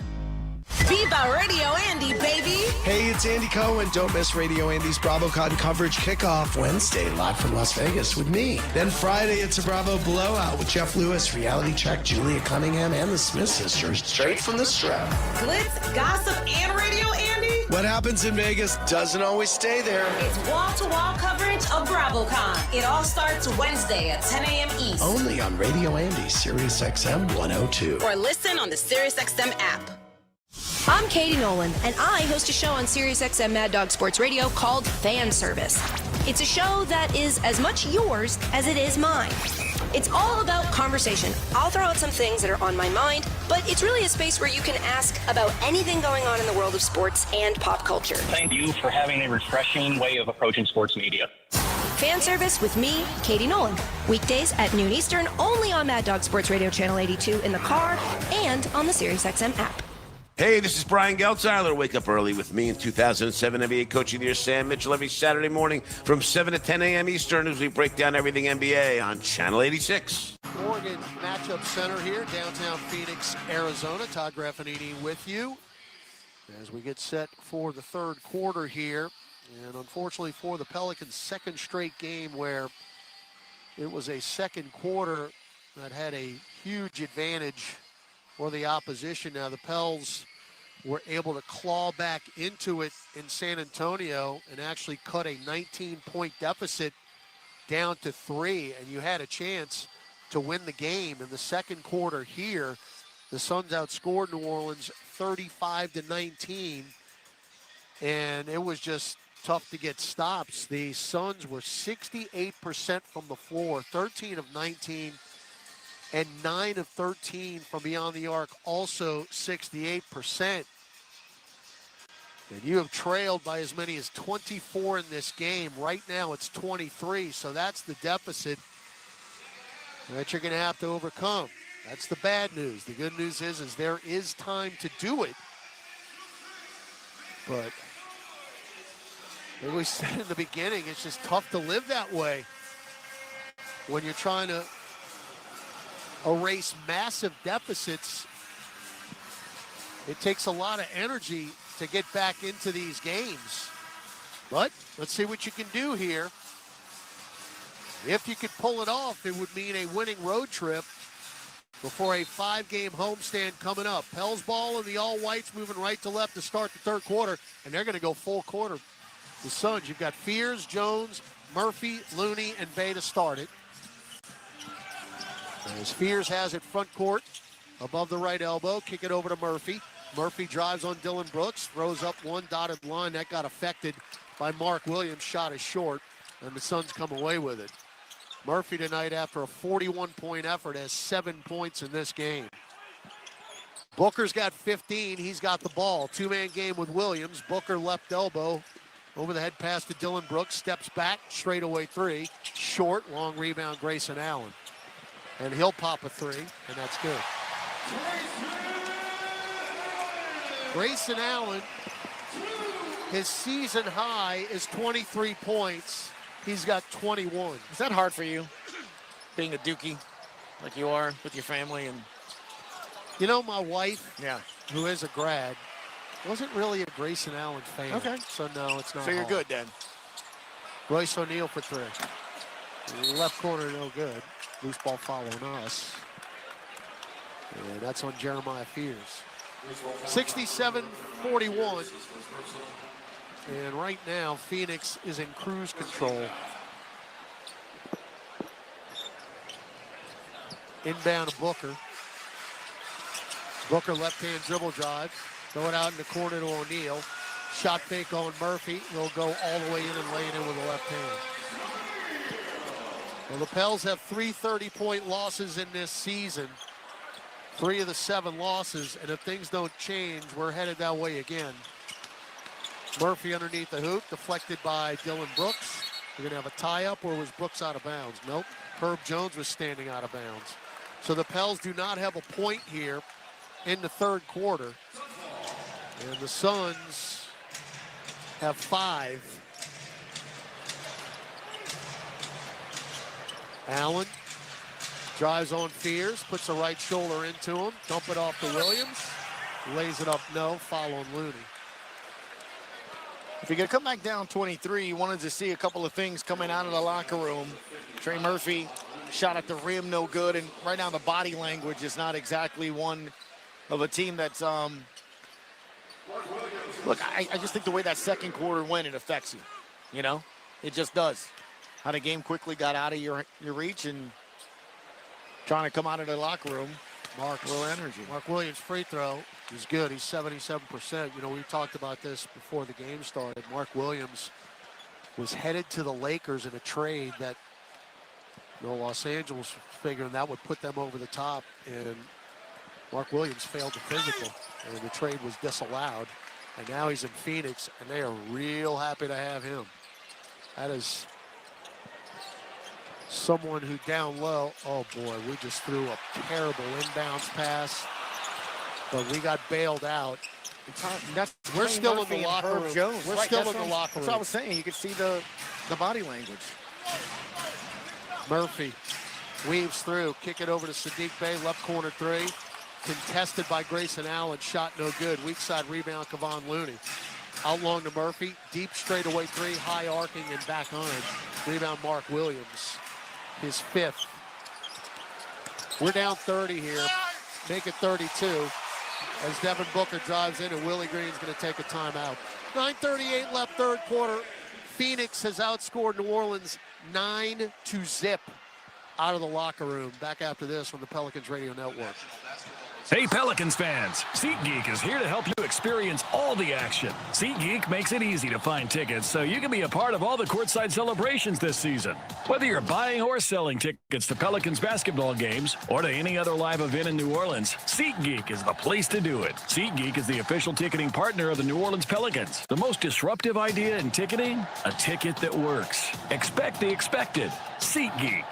Viva Radio Andy, baby! Hey, it's Andy Cohen. Don't miss Radio Andy's BravoCon coverage kickoff Wednesday, live from Las Vegas with me. Then Friday, it's a Bravo blowout with Jeff Lewis, Reality Check, Julia Cunningham, and the Smith sisters, straight from the strap. Glitz, gossip, and Radio Andy? What happens in Vegas doesn't always stay there. It's wall-to-wall coverage of BravoCon. It all starts Wednesday at 10 a.m. East. Only on Radio Andy, Sirius XM 102. Or listen on the Sirius XM app. I'm Katie Nolan, and I host a show on SiriusXM Mad Dog Sports Radio called Fan Service. It's a show that is as much yours as it is mine. It's all about conversation. I'll throw out some things that are on my mind, but it's really a space where you can ask about anything going on in the world of sports and pop culture. Thank you for having a refreshing way of approaching sports media. Fan Service with me, Katie Nolan. Weekdays at noon Eastern, only on Mad Dog Sports Radio Channel 82 in the car and on the SiriusXM app. Hey, this is Brian Geltzeiler. Wake up early with me in 2007 NBA Coach of the Year, Sam Mitchell, every Saturday morning from 7 to 10 a.m. Eastern as we break down everything NBA on Channel 86. Morgan Matchup Center here, downtown Phoenix, Arizona. Todd Graffinini with you as we get set for the third quarter here. And unfortunately for the Pelicans, second straight game where it was a second quarter that had a huge advantage for the opposition. Now the Pels were able to claw back into it in San Antonio and actually cut a 19-point deficit down to 3, and you had a chance to win the game in the second quarter here. The Suns outscored New Orleans 35-19, and it was just tough to get stops. The Suns were 68% from the floor, 13 of 19 and 9 of 13 from beyond the arc, also 68%. And you have trailed by as many as 24 in this game. Right now it's 23, so that's the deficit that you're going to have to overcome. That's the bad news. The good news is there is time to do it. But like we said in the beginning, it's just tough to live that way when you're trying to erase massive deficits. It takes a lot of energy to get back into these games. But let's see what you can do here. If you could pull it off, it would mean a winning road trip before a 5-game homestand coming up. Pels ball and the all-whites moving right to left to start the third quarter, and they're going to go full quarter. The Suns, you've got Fears, Jones, Murphy, Looney, and Bay to start it. As Fears has it front court, above the right elbow, kick it over to Murphy. Murphy drives on Dylan Brooks, throws up one dotted line. That got affected by Mark Williams. Shot is short, and the Suns come away with it. Murphy tonight, after a 41-point effort, has 7 points in this game. Booker's got 15. He's got the ball. Two-man game with Williams. Booker left elbow. Over the head pass to Dylan Brooks. Steps back. Straightaway three. Short. Long rebound, Grayson Allen. And he'll pop a three, and that's good. Grayson Allen, his season high is 23 points. He's got 21. Is that hard for you, being a Dookie like you are with your family? And you know, my wife, who is a grad, wasn't really a Grayson Allen fan. Okay. So, no, it's not So you're hard. good then. Royce O'Neal for three. Left corner, no good. Loose ball following us. And that's on Jeremiah Fears. 67-41. And right now, Phoenix is in cruise control. Inbound to Booker. Booker left-hand dribble drive. Throw it out in the corner to O'Neal. Shot fake on Murphy. He'll go all the way in and lay it in with the left hand. Well, the Pels have 3 30-point losses in this season. 3 of the 7 losses, and if things don't change, we're headed that way again. Murphy underneath the hoop, deflected by Dylan Brooks. We're going to have a tie-up, or was Brooks out of bounds? Nope. Herb Jones was standing out of bounds. So the Pels do not have a point here in the third quarter. And the Suns have 5. Allen drives on Fears, puts the right shoulder into him, dump it off to Williams, lays it up, no, foul on Looney. If you're going to come back down 23, you wanted to see a couple of things coming out of the locker room. Trey Murphy shot at the rim, no good, and right now the body language is not exactly one of a team that's, look, I just think the way that second quarter went, it affects you, you know? It just does. How the game quickly got out of your reach and trying to come out of the locker room. Mark Williams' free throw is good. He's 77%. You know, we talked about this before the game started. Mark Williams was headed to the Lakers in a trade that, you know, Los Angeles figuring that would put them over the top, and Mark Williams failed the physical, and the trade was disallowed. And now he's in Phoenix, and they are real happy to have him. That is someone who down low, oh boy, we just threw a terrible inbounds pass, but we got bailed out. We're still in the locker room. We're still in the locker room. That's what I was saying. You could see the body language. Murphy weaves through, kick it over to Sadiq Bey, left corner three. Contested by Grayson Allen, shot no good. Weak side rebound, Kevon Looney. Out long to Murphy, deep straightaway three, high arcing and back on. Rebound Mark Williams, his 5th. We're down 30 here, make it 32. As Devin Booker drives in and Willie Green's gonna take a timeout. 9:38 left, third quarter. Phoenix has outscored New Orleans 9-0 out of the locker room. Back after this on the Pelicans Radio Network. Hey, Pelicans fans, SeatGeek is here to help you experience all the action. SeatGeek makes it easy to find tickets so you can be a part of all the courtside celebrations this season. Whether you're buying or selling tickets to Pelicans basketball games or to any other live event in New Orleans, SeatGeek is the place to do it. SeatGeek is the official ticketing partner of the New Orleans Pelicans. The most disruptive idea in ticketing? A ticket that works. Expect the expected. SeatGeek.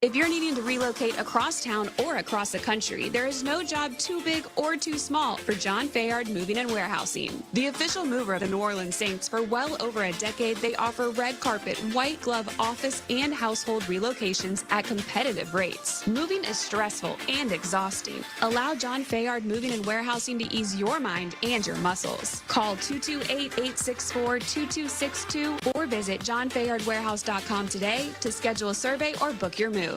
If you're needing to relocate across town or across the country, there is no job too big or too small for John Fayard Moving and Warehousing. The official mover of the New Orleans Saints for well over a decade, they offer red carpet, white glove office and household relocations at competitive rates. Moving is stressful and exhausting. Allow John Fayard Moving and Warehousing to ease your mind and your muscles. Call 228-864-2262 or visit johnfayardwarehouse.com today to schedule a survey or book your move.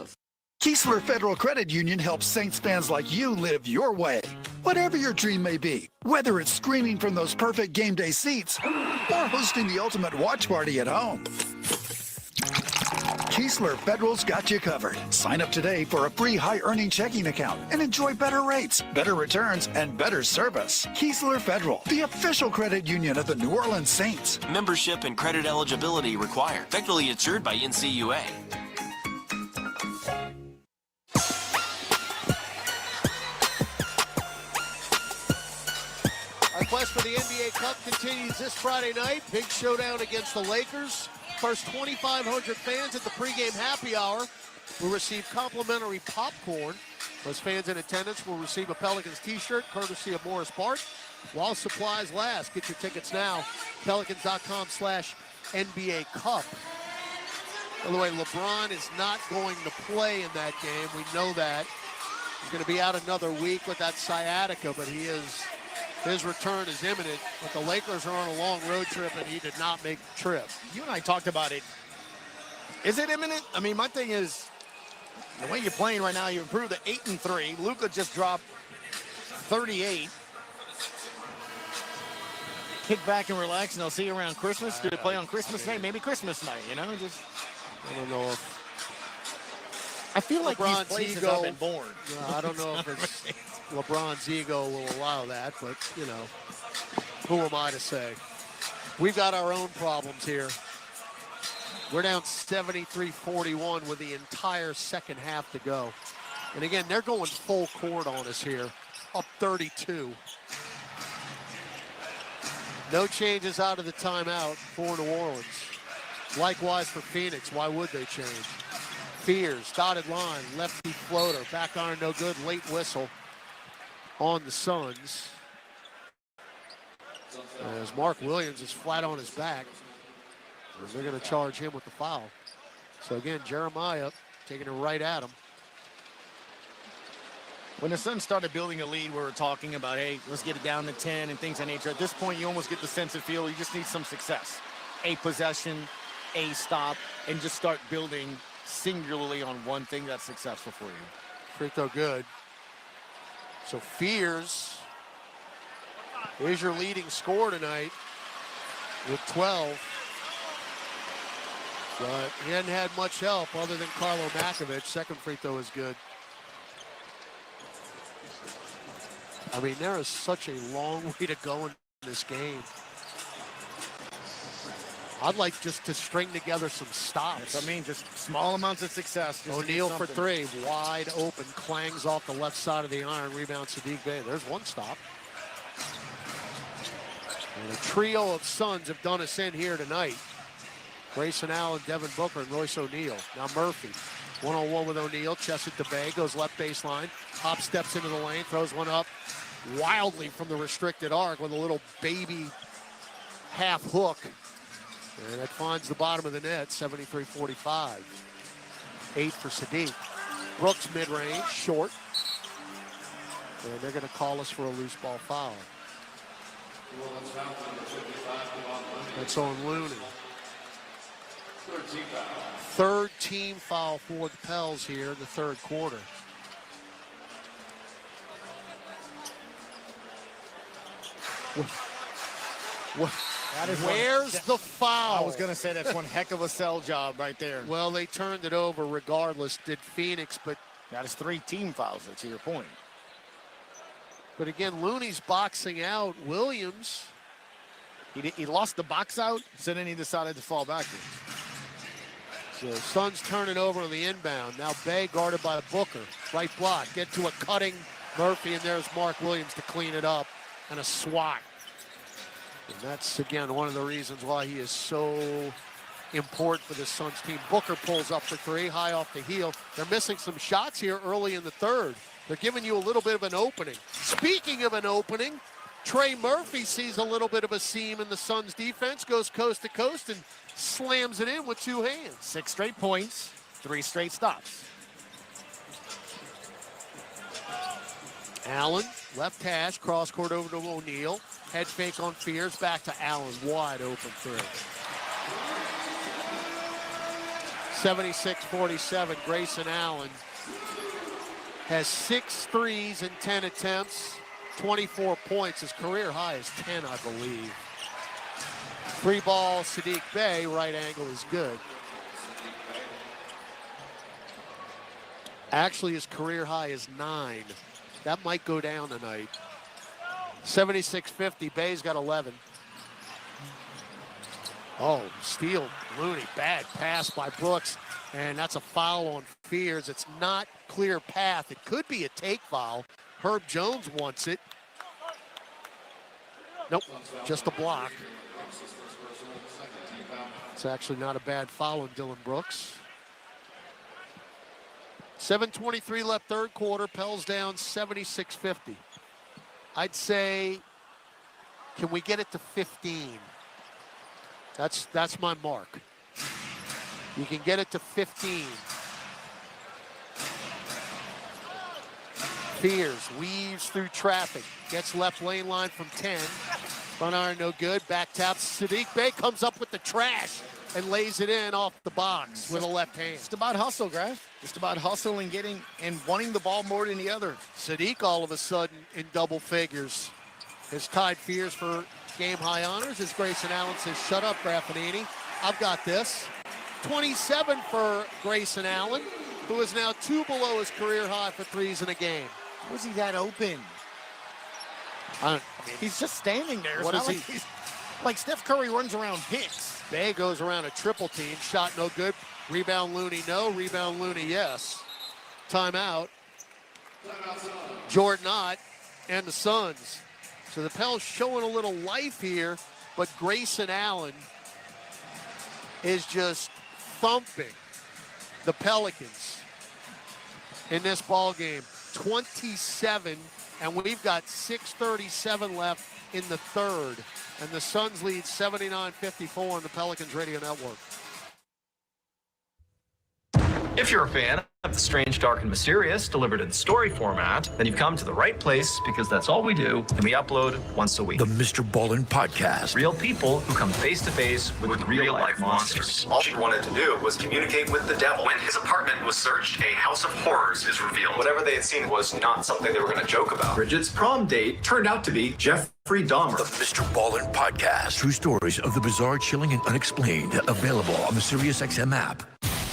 Keesler Federal Credit Union helps Saints fans like you live your way. Whatever your dream may be, whether it's screaming from those perfect game day seats or hosting the ultimate watch party at home, Keesler Federal's got you covered. Sign up today for a free high-earning checking account and enjoy better rates, better returns, and better service. Keesler Federal, the official credit union of the New Orleans Saints. Membership and credit eligibility required. Federally insured by NCUA. Our quest for the NBA Cup continues this Friday night. Big showdown against the Lakers. First 2,500 fans at the pregame happy hour will receive complimentary popcorn. Those fans in attendance will receive a Pelicans t-shirt courtesy of Morris Bart while supplies last. Get your tickets now. Pelicans.com/NBA Cup. By the way, LeBron is not going to play in that game. We know that. He's going to be out another week with that sciatica, but his return is imminent. But the Lakers are on a long road trip, and he did not make the trip. You and I talked about it. Is it imminent? I mean, my thing is, the way you're playing right now, you improved to 8-3. Luka just dropped 38. Kick back and relax, and I'll see you around Christmas. Do they play on Christmas night? Maybe Christmas night, you know? Just, I don't know if... I feel like these LeBron's places ego, have been born. I don't know if it's LeBron's ego will allow that, but, you know, who am I to say? We've got our own problems here. We're down 73-41 with the entire second half to go. And again, they're going full court on us here, up 32. No changes out of the timeout for New Orleans. Likewise for Phoenix. Why would they change? Fears, dotted line, lefty floater, back iron no good, late whistle on the Suns. As Mark Williams is flat on his back. And they're going to charge him with the foul. So again, Jeremiah taking it right at him. When the Suns started building a lead, we were talking about, hey, let's get it down to 10 and things of that nature. At this point, you almost get the sense of feel you just need some success. A possession, a stop, and just start building singularly on one thing that's successful for you. Free throw good. So Fears is your leading scorer tonight with 12. But he hadn't had much help other than Carlo Makovich. Second free throw is good. I mean, there is such a long way to go in this game. I'd like just to string together some stops. Yes, I mean, just small amounts of success. O'Neal for three, wide open, clangs off the left side of the iron, rebound Sadiq Bey. There's one stop. And a trio of Suns have done us in here tonight. Grayson Allen, Devin Booker, and Royce O'Neal. Now Murphy, one-on-one with O'Neal, chest it to Bey, goes left baseline, hop steps into the lane, throws one up wildly from the restricted arc with a little baby half hook. And it finds the bottom of the net, 73-45. 8 for Sadiq. Brooks mid-range, short. And they're going to call us for a loose ball foul. That's on Looney. Third team foul for the Pels here in the third quarter. Where's the foul? I was going to say that's one heck of a sell job right there. Well, they turned it over regardless, did Phoenix, but that is 3 team fouls, to your point. But again, Looney's boxing out Williams. He lost the box out, so then he decided to fall backwards. So Suns turn it over on the inbound. Now Bay guarded by Booker. Right block. Get to a cutting Murphy, and there's Mark Williams to clean it up. And a swat. And that's, again, one of the reasons why he is so important for this Suns team. Booker pulls up for 3, high off the heel. They're missing some shots here early in the third. They're giving you a little bit of an opening. Speaking of an opening, Trey Murphy sees a little bit of a seam in the Suns defense, goes coast to coast, and slams it in with 2 hands. 6 straight points, 3 straight stops. Allen, left hash, cross court over to O'Neal. Head fake on Fears, back to Allen, wide open 3. 76-47, Grayson Allen has 6 threes in 10 attempts, 24 points. His career high is 10, I believe. 3 ball, Sadiq Bey, right angle is good. Actually, his career high is 9. That might go down tonight. 76-50, Bay's got 11. Oh, steal, Looney, bad pass by Brooks, and that's a foul on Fears. It's not clear path. It could be a take foul. Herb Jones wants it. Nope, just a block. It's actually not a bad foul on Dylan Brooks. 7:23 left third quarter. Pels down 76-50. I'd say, can we get it to 15? That's my mark. You can get it to 15. Fears weaves through traffic, gets left lane line from 10. Front iron no good. Back taps. Sadiq Bey comes up with the trash and lays it in off the box with a left hand. Just about hustle, Graf. Just about hustle and getting and wanting the ball more than the other. Sadiq all of a sudden in double figures has tied Fears for game high honors as Grayson Allen says, shut up, Graffinini. I've got this. 27 for Grayson Allen, who is now 2 below his career high for threes in a game. Was he that open? He's just standing there. What is he? Like Steph Curry runs around picks. Bay goes around a triple team. Shot no good. Rebound Looney, no. Rebound Looney, yes. Timeout. Jordan Ott and the Suns. So the Pels showing a little life here, but Grayson Allen is just thumping the Pelicans in this ball game. 27, and we've got 6:37 left in the third. And the Suns lead 79-54 on the Pelicans Radio Network. If you're a fan of the strange, dark, and mysterious delivered in story format, then you've come to the right place because that's all we do, and we upload once a week. The Mr. Ballin Podcast. Real people who come face to face with real-life monsters. All she wanted to do was communicate with the devil. When his apartment was searched, a house of horrors is revealed. Whatever they had seen was not something they were going to joke about. Bridget's prom date turned out to be Jeffrey Dahmer. The Mr. Ballin Podcast. True stories of the bizarre, chilling, and unexplained. Available on the SiriusXM app.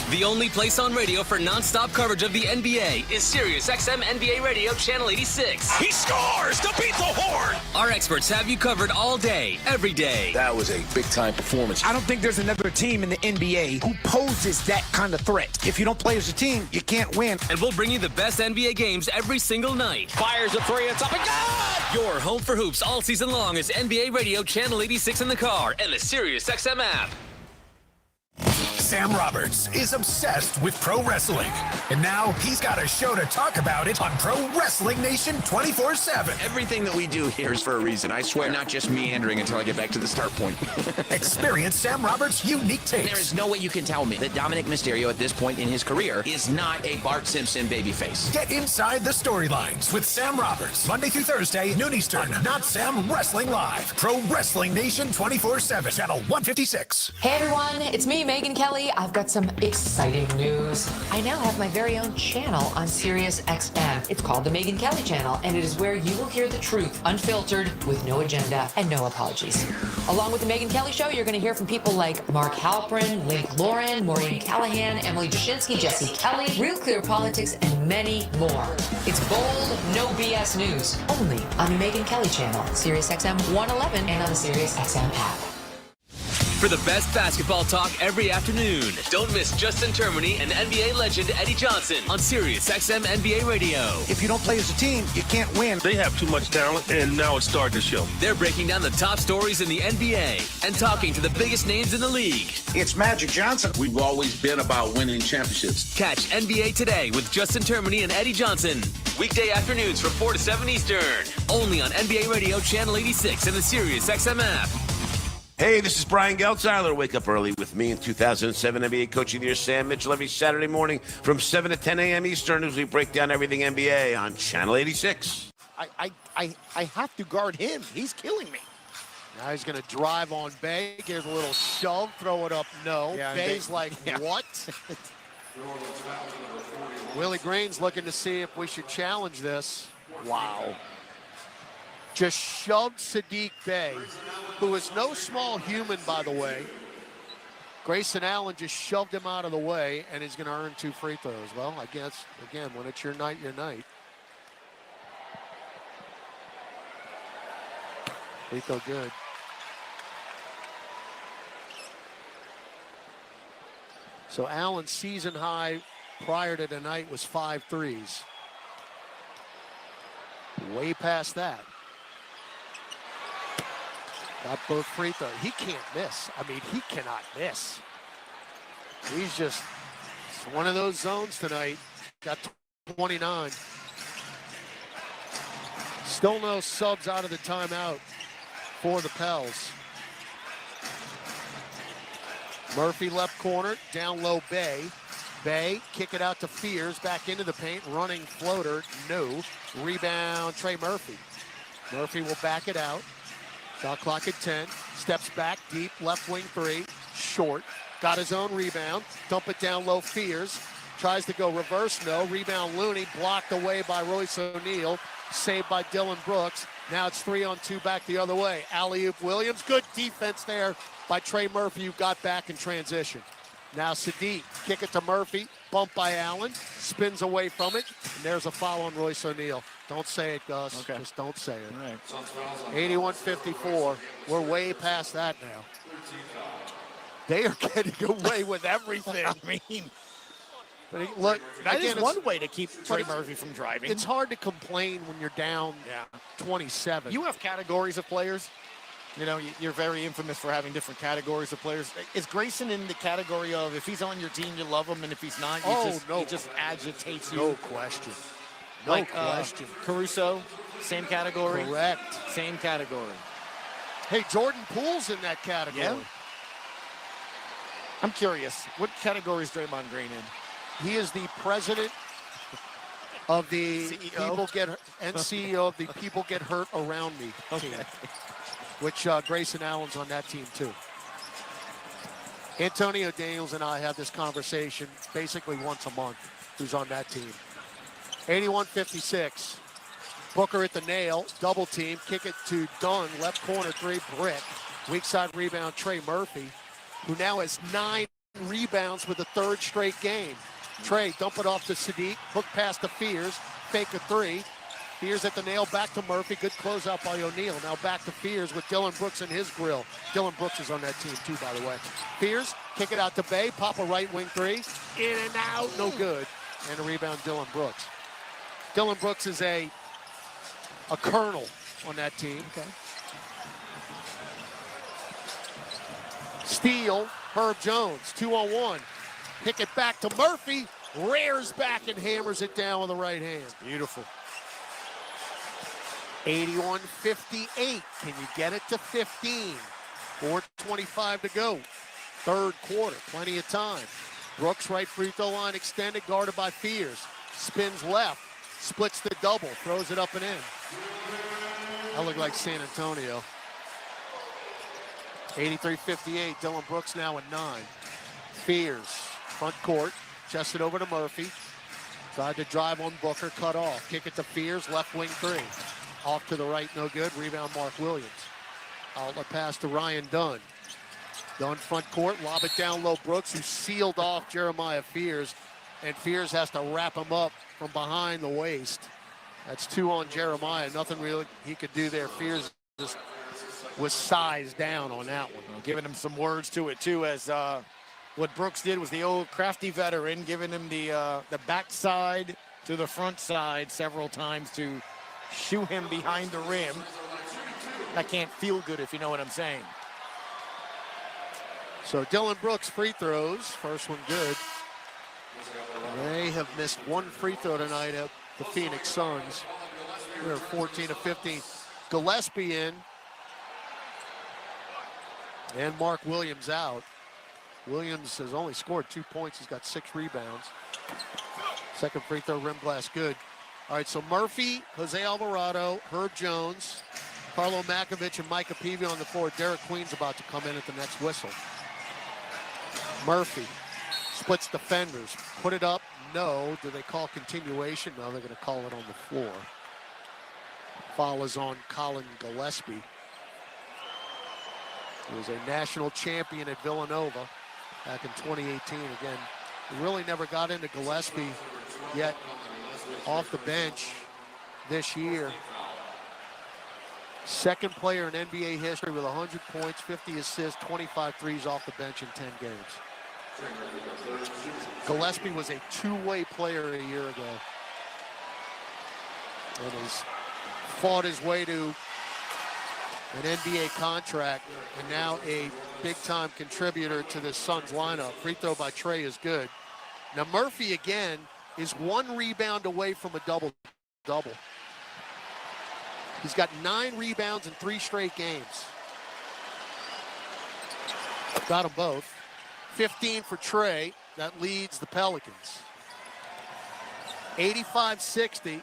The only place on radio for non-stop coverage of the NBA is SiriusXM NBA Radio Channel 86. He scores to beat the Horde. Our experts have you covered all day, every day. That was a big-time performance. I don't think there's another team in the NBA who poses that kind of threat. If you don't play as a team, you can't win. And we'll bring you the best NBA games every single night. Fires a 3, it's up and good! Your home for hoops all season long is NBA Radio Channel 86 in the car and the SiriusXM app. Sam Roberts is obsessed with pro wrestling, and now he's got a show to talk about it on Pro Wrestling Nation 24/7. Everything that we do here is for a reason. I swear, not just meandering until I get back to the start point. Experience Sam Roberts' unique takes. There is no way you can tell me that Dominic Mysterio at this point in his career is not a Bart Simpson babyface. Get inside the storylines with Sam Roberts, Monday through Thursday, noon Eastern. Not Sam Wrestling Live. Pro Wrestling Nation 24/7, channel 156. Hey everyone, it's me, Megan Kelly. Kelly. I've got some exciting news. I now have my very own channel on Sirius XM. It's called the Megyn Kelly Channel, and it is where you will hear the truth, unfiltered, with no agenda and no apologies. Along with the Megyn Kelly Show, you're going to hear from people like Mark Halperin, Link Lauren, Maureen Callahan, Emily Dushinsky, Jesse Kelly, Real Clear Politics, and many more. It's bold, no BS news, only on the Megyn Kelly Channel, Sirius XM 111, and on the Sirius XM app. For the best basketball talk every afternoon, don't miss Justin Termini and NBA legend Eddie Johnson on Sirius XM NBA Radio. If you don't play as a team, you can't win. They have too much talent, and now it's starting to show. They're breaking down the top stories in the NBA and talking to the biggest names in the league. It's Magic Johnson. We've always been about winning championships. Catch NBA Today with Justin Termini and Eddie Johnson. Weekday afternoons from 4 to 7 Eastern. Only on NBA Radio Channel 86 and the Sirius XM app. Hey, this is Brian Geltzeiler. Wake up early with me in 2007 NBA Coach of the Year, Sam Mitchell, every Saturday morning from 7 to 10 a.m. Eastern as we break down everything NBA on Channel 86. I have to guard him. He's killing me. Now he's going to drive on Bay. Gives a little shove. Throw it up. No. Yeah, Bay's like, what? Willie Green's looking to see if we should challenge this. Wow. Just shoved Sadiq Bey, who is no small human, by the way. Grayson Allen just shoved him out of the way, and he's going to earn 2 free throws. Well, I guess, again, when it's your night, your night. Free throw good. So Allen's season high prior to tonight was 5 threes. Way past that. Got both free throws. He can't miss. I mean, he cannot miss. He's just one of those zones tonight. Got 29. Still no subs out of the timeout for the Pels. Murphy left corner, down low Bay. Bay, kick it out to Fears, back into the paint, running floater, no. Rebound, Trey Murphy. Murphy will back it out. Shot clock at 10, steps back deep, left wing 3, short. Got his own rebound, dump it down low, Fears. Tries to go reverse, no. Rebound Looney, blocked away by Royce O'Neal, saved by Dylan Brooks. Now it's 3-on-2 back the other way. Alley-oop Williams, good defense there by Trey Murphy, who got back in transition. Now Sadiq, kick it to Murphy, bump by Allen, spins away from it, and there's a foul on Royce O'Neal. Don't say it, Gus. Okay. Just don't say it. All right. 81-54. We're way past that now. They are getting away with everything. I mean, but look, that again, is one way to keep Trey Murphy from driving. It's hard to complain when you're down 27. You have categories of players. You know, you're very infamous for having different categories of players. Is Grayson in the category of if he's on your team, you love him, and if he's not, he just agitates you? No question. No question. Caruso, same category? Correct. Same category. Hey, Jordan Poole's in that category. Yeah. I'm curious, what category is Draymond Green in? He is the president of the CEO? and CEO of the People Get Hurt Around Me team, which Grayson Allen's on that team too. Antonio Daniels and I have this conversation basically once a month, who's on that team. 81-56. Booker at the nail, double team, kick it to Dunn, left corner 3, Brick. Weak side rebound, Trey Murphy, who now has 9 rebounds with the 3rd straight game. Trey, dump it off to Sadiq, hook pass to Fears, fake a 3. Fears at the nail, back to Murphy, good closeout by O'Neal. Now back to Fears with Dylan Brooks in his grill. Dylan Brooks is on that team too, by the way. Fears, kick it out to Bay, pop a right wing 3, in and out, no good. And a rebound, Dylan Brooks. Dylan Brooks is a colonel on that team. Okay. Steal, Herb Jones, 2-on-1. Pick it back to Murphy, rears back and hammers it down with the right hand. Beautiful. 81-58. Can you get it to 15? 4:25 to go. 3rd quarter, plenty of time. Brooks right free throw line extended, guarded by Fears. Spins left, splits the double, throws it up and in. That looked like San Antonio. 83-58, Dylan Brooks now at 9. Fears, front court, chested over to Murphy. Tried to drive on Booker, cut off. Kick it to Fears, left wing three. Off to the right, no good. Rebound, Mark Williams. Outlet pass to Ryan Dunn. Dunn front court, lob it down low. Brooks, who sealed off Jeremiah Fears, and Fears has to wrap him up from behind the waist. That's 2 on Jeremiah. Nothing really he could do there. Fears just was sized down on that one. Giving him some words to it, too, as what Brooks did was the old crafty veteran, giving him the backside to the front side several times to shoe him behind the rim. That can't feel good, if you know what I'm saying. So Dylan Brooks free throws. First one good. They have missed one free throw tonight at the Phoenix Suns. They're 14 of 15. Gillespie in. And Mark Williams out. Williams has only scored 2 points. He's got 6 rebounds. Second free throw, rim glass good. All right, so Murphy, Jose Alvarado, Herb Jones, Carlo Makovich, and Micah Peavy on the floor. Derek Queen's about to come in at the next whistle. Murphy splits defenders. Put it up. No. Do they call continuation? No, they're going to call it on the floor. Foul is on Colin Gillespie. He was a national champion at Villanova back in 2018. Again, he really never got into Gillespie yet off the bench this year. Second player in NBA history with 100 points, 50 assists, 25 threes off the bench in 10 games. Gillespie was a two-way player a year ago and has fought his way to an NBA contract and now a big-time contributor to the Suns lineup. Free throw by Trey is good. Now Murphy again is 1 rebound away from a double-double. He's got 9 rebounds in 3 straight games. Got them both. 15 for Trey. That leads the Pelicans. 85-60.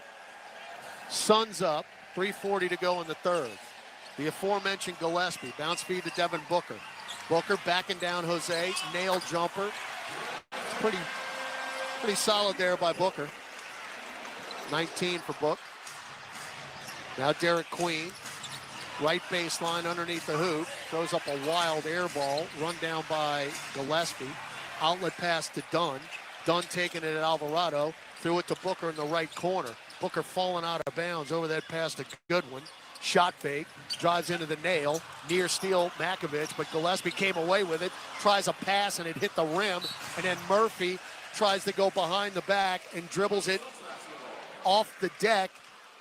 Suns up. 3:40 to go in the third. The aforementioned Gillespie. Bounce feed to Devin Booker. Booker backing down Jose. Nail jumper. Pretty solid there by Booker. 19 for Book. Now Derek Queen, right baseline underneath the hoop, throws up a wild air ball, run down by Gillespie. Outlet pass to Dunn. Dunn taking it at Alvarado, threw it to Booker in the right corner. Booker falling out of bounds, over that pass to Goodwin. Shot fake, drives into the nail, near steal Makovich, but Gillespie came away with it, tries a pass and it hit the rim, and then Murphy tries to go behind the back and dribbles it off the deck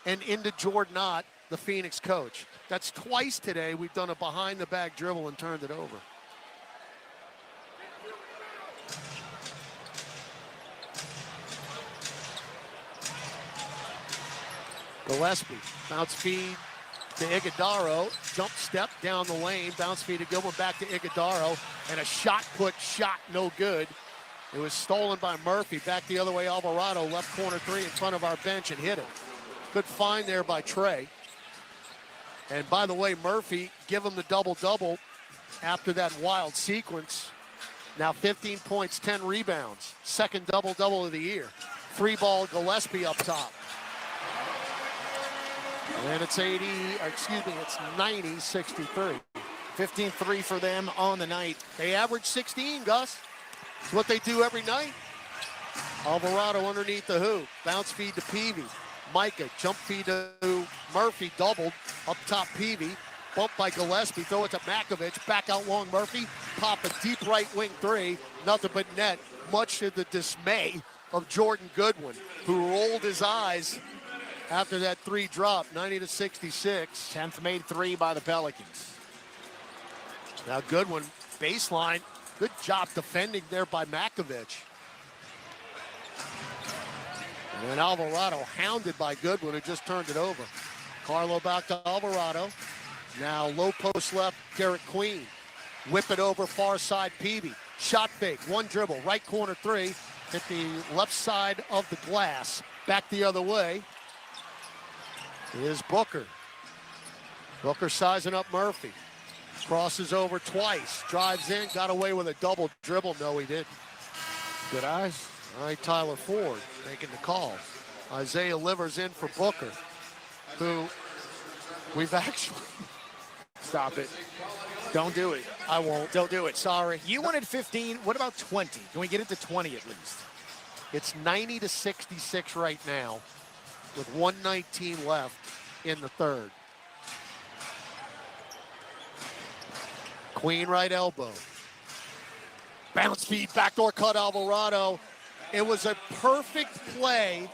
and into Jordan Ott, the Phoenix coach. That's twice today we've done a behind-the-back dribble and turned it over. Gillespie, bounce feed to Iguodaro, jump step down the lane, bounce feed to Gilman, back to Iguodaro, and a shot no good. It was stolen by Murphy, back the other way, Alvarado, left corner 3 in front of our bench and hit it. Good find there by Trey. And by the way, Murphy, give him the double-double after that wild sequence. Now 15 points, 10 rebounds. Second double-double of the year. 3-ball Gillespie up top. And it's 90-63. 15-3 for them on the night. They average 16, Gus. It's what they do every night. Alvarado underneath the hoop. Bounce feed to Peavy. Micah, jump feed to Murphy, doubled. Up top Peavy. Bumped by Gillespie. Throw it to Makovich. Back out long Murphy. Pop a deep right wing 3. Nothing but net. Much to the dismay of Jordan Goodwin, who rolled his eyes after that 3 drop. 90-66. 10th made 3 by the Pelicans. Now Goodwin, baseline. Good job defending there by Makovich. And then Alvarado hounded by Goodwin, who just turned it over. Carlo back to Alvarado. Now low post left, Derek Queen. Whip it over far side, Peavy. Shot fake, 1 dribble, right corner 3. Hit the left side of the glass. Back the other way is Booker. Booker sizing up Murphy. Crosses over twice, drives in, got away with a double dribble. No, he didn't. Good eyes. All right, Tyler Ford making the call. Isaiah Livers in for Booker, who we've actually... Stop it. Don't do it. I won't. Don't do it. Sorry. You wanted 15. What about 20? Can we get it to 20 at least? It's 90-66 right now with 1:19 left in the third. Queen right elbow. Bounce feed, backdoor cut Alvarado. It was a perfect play.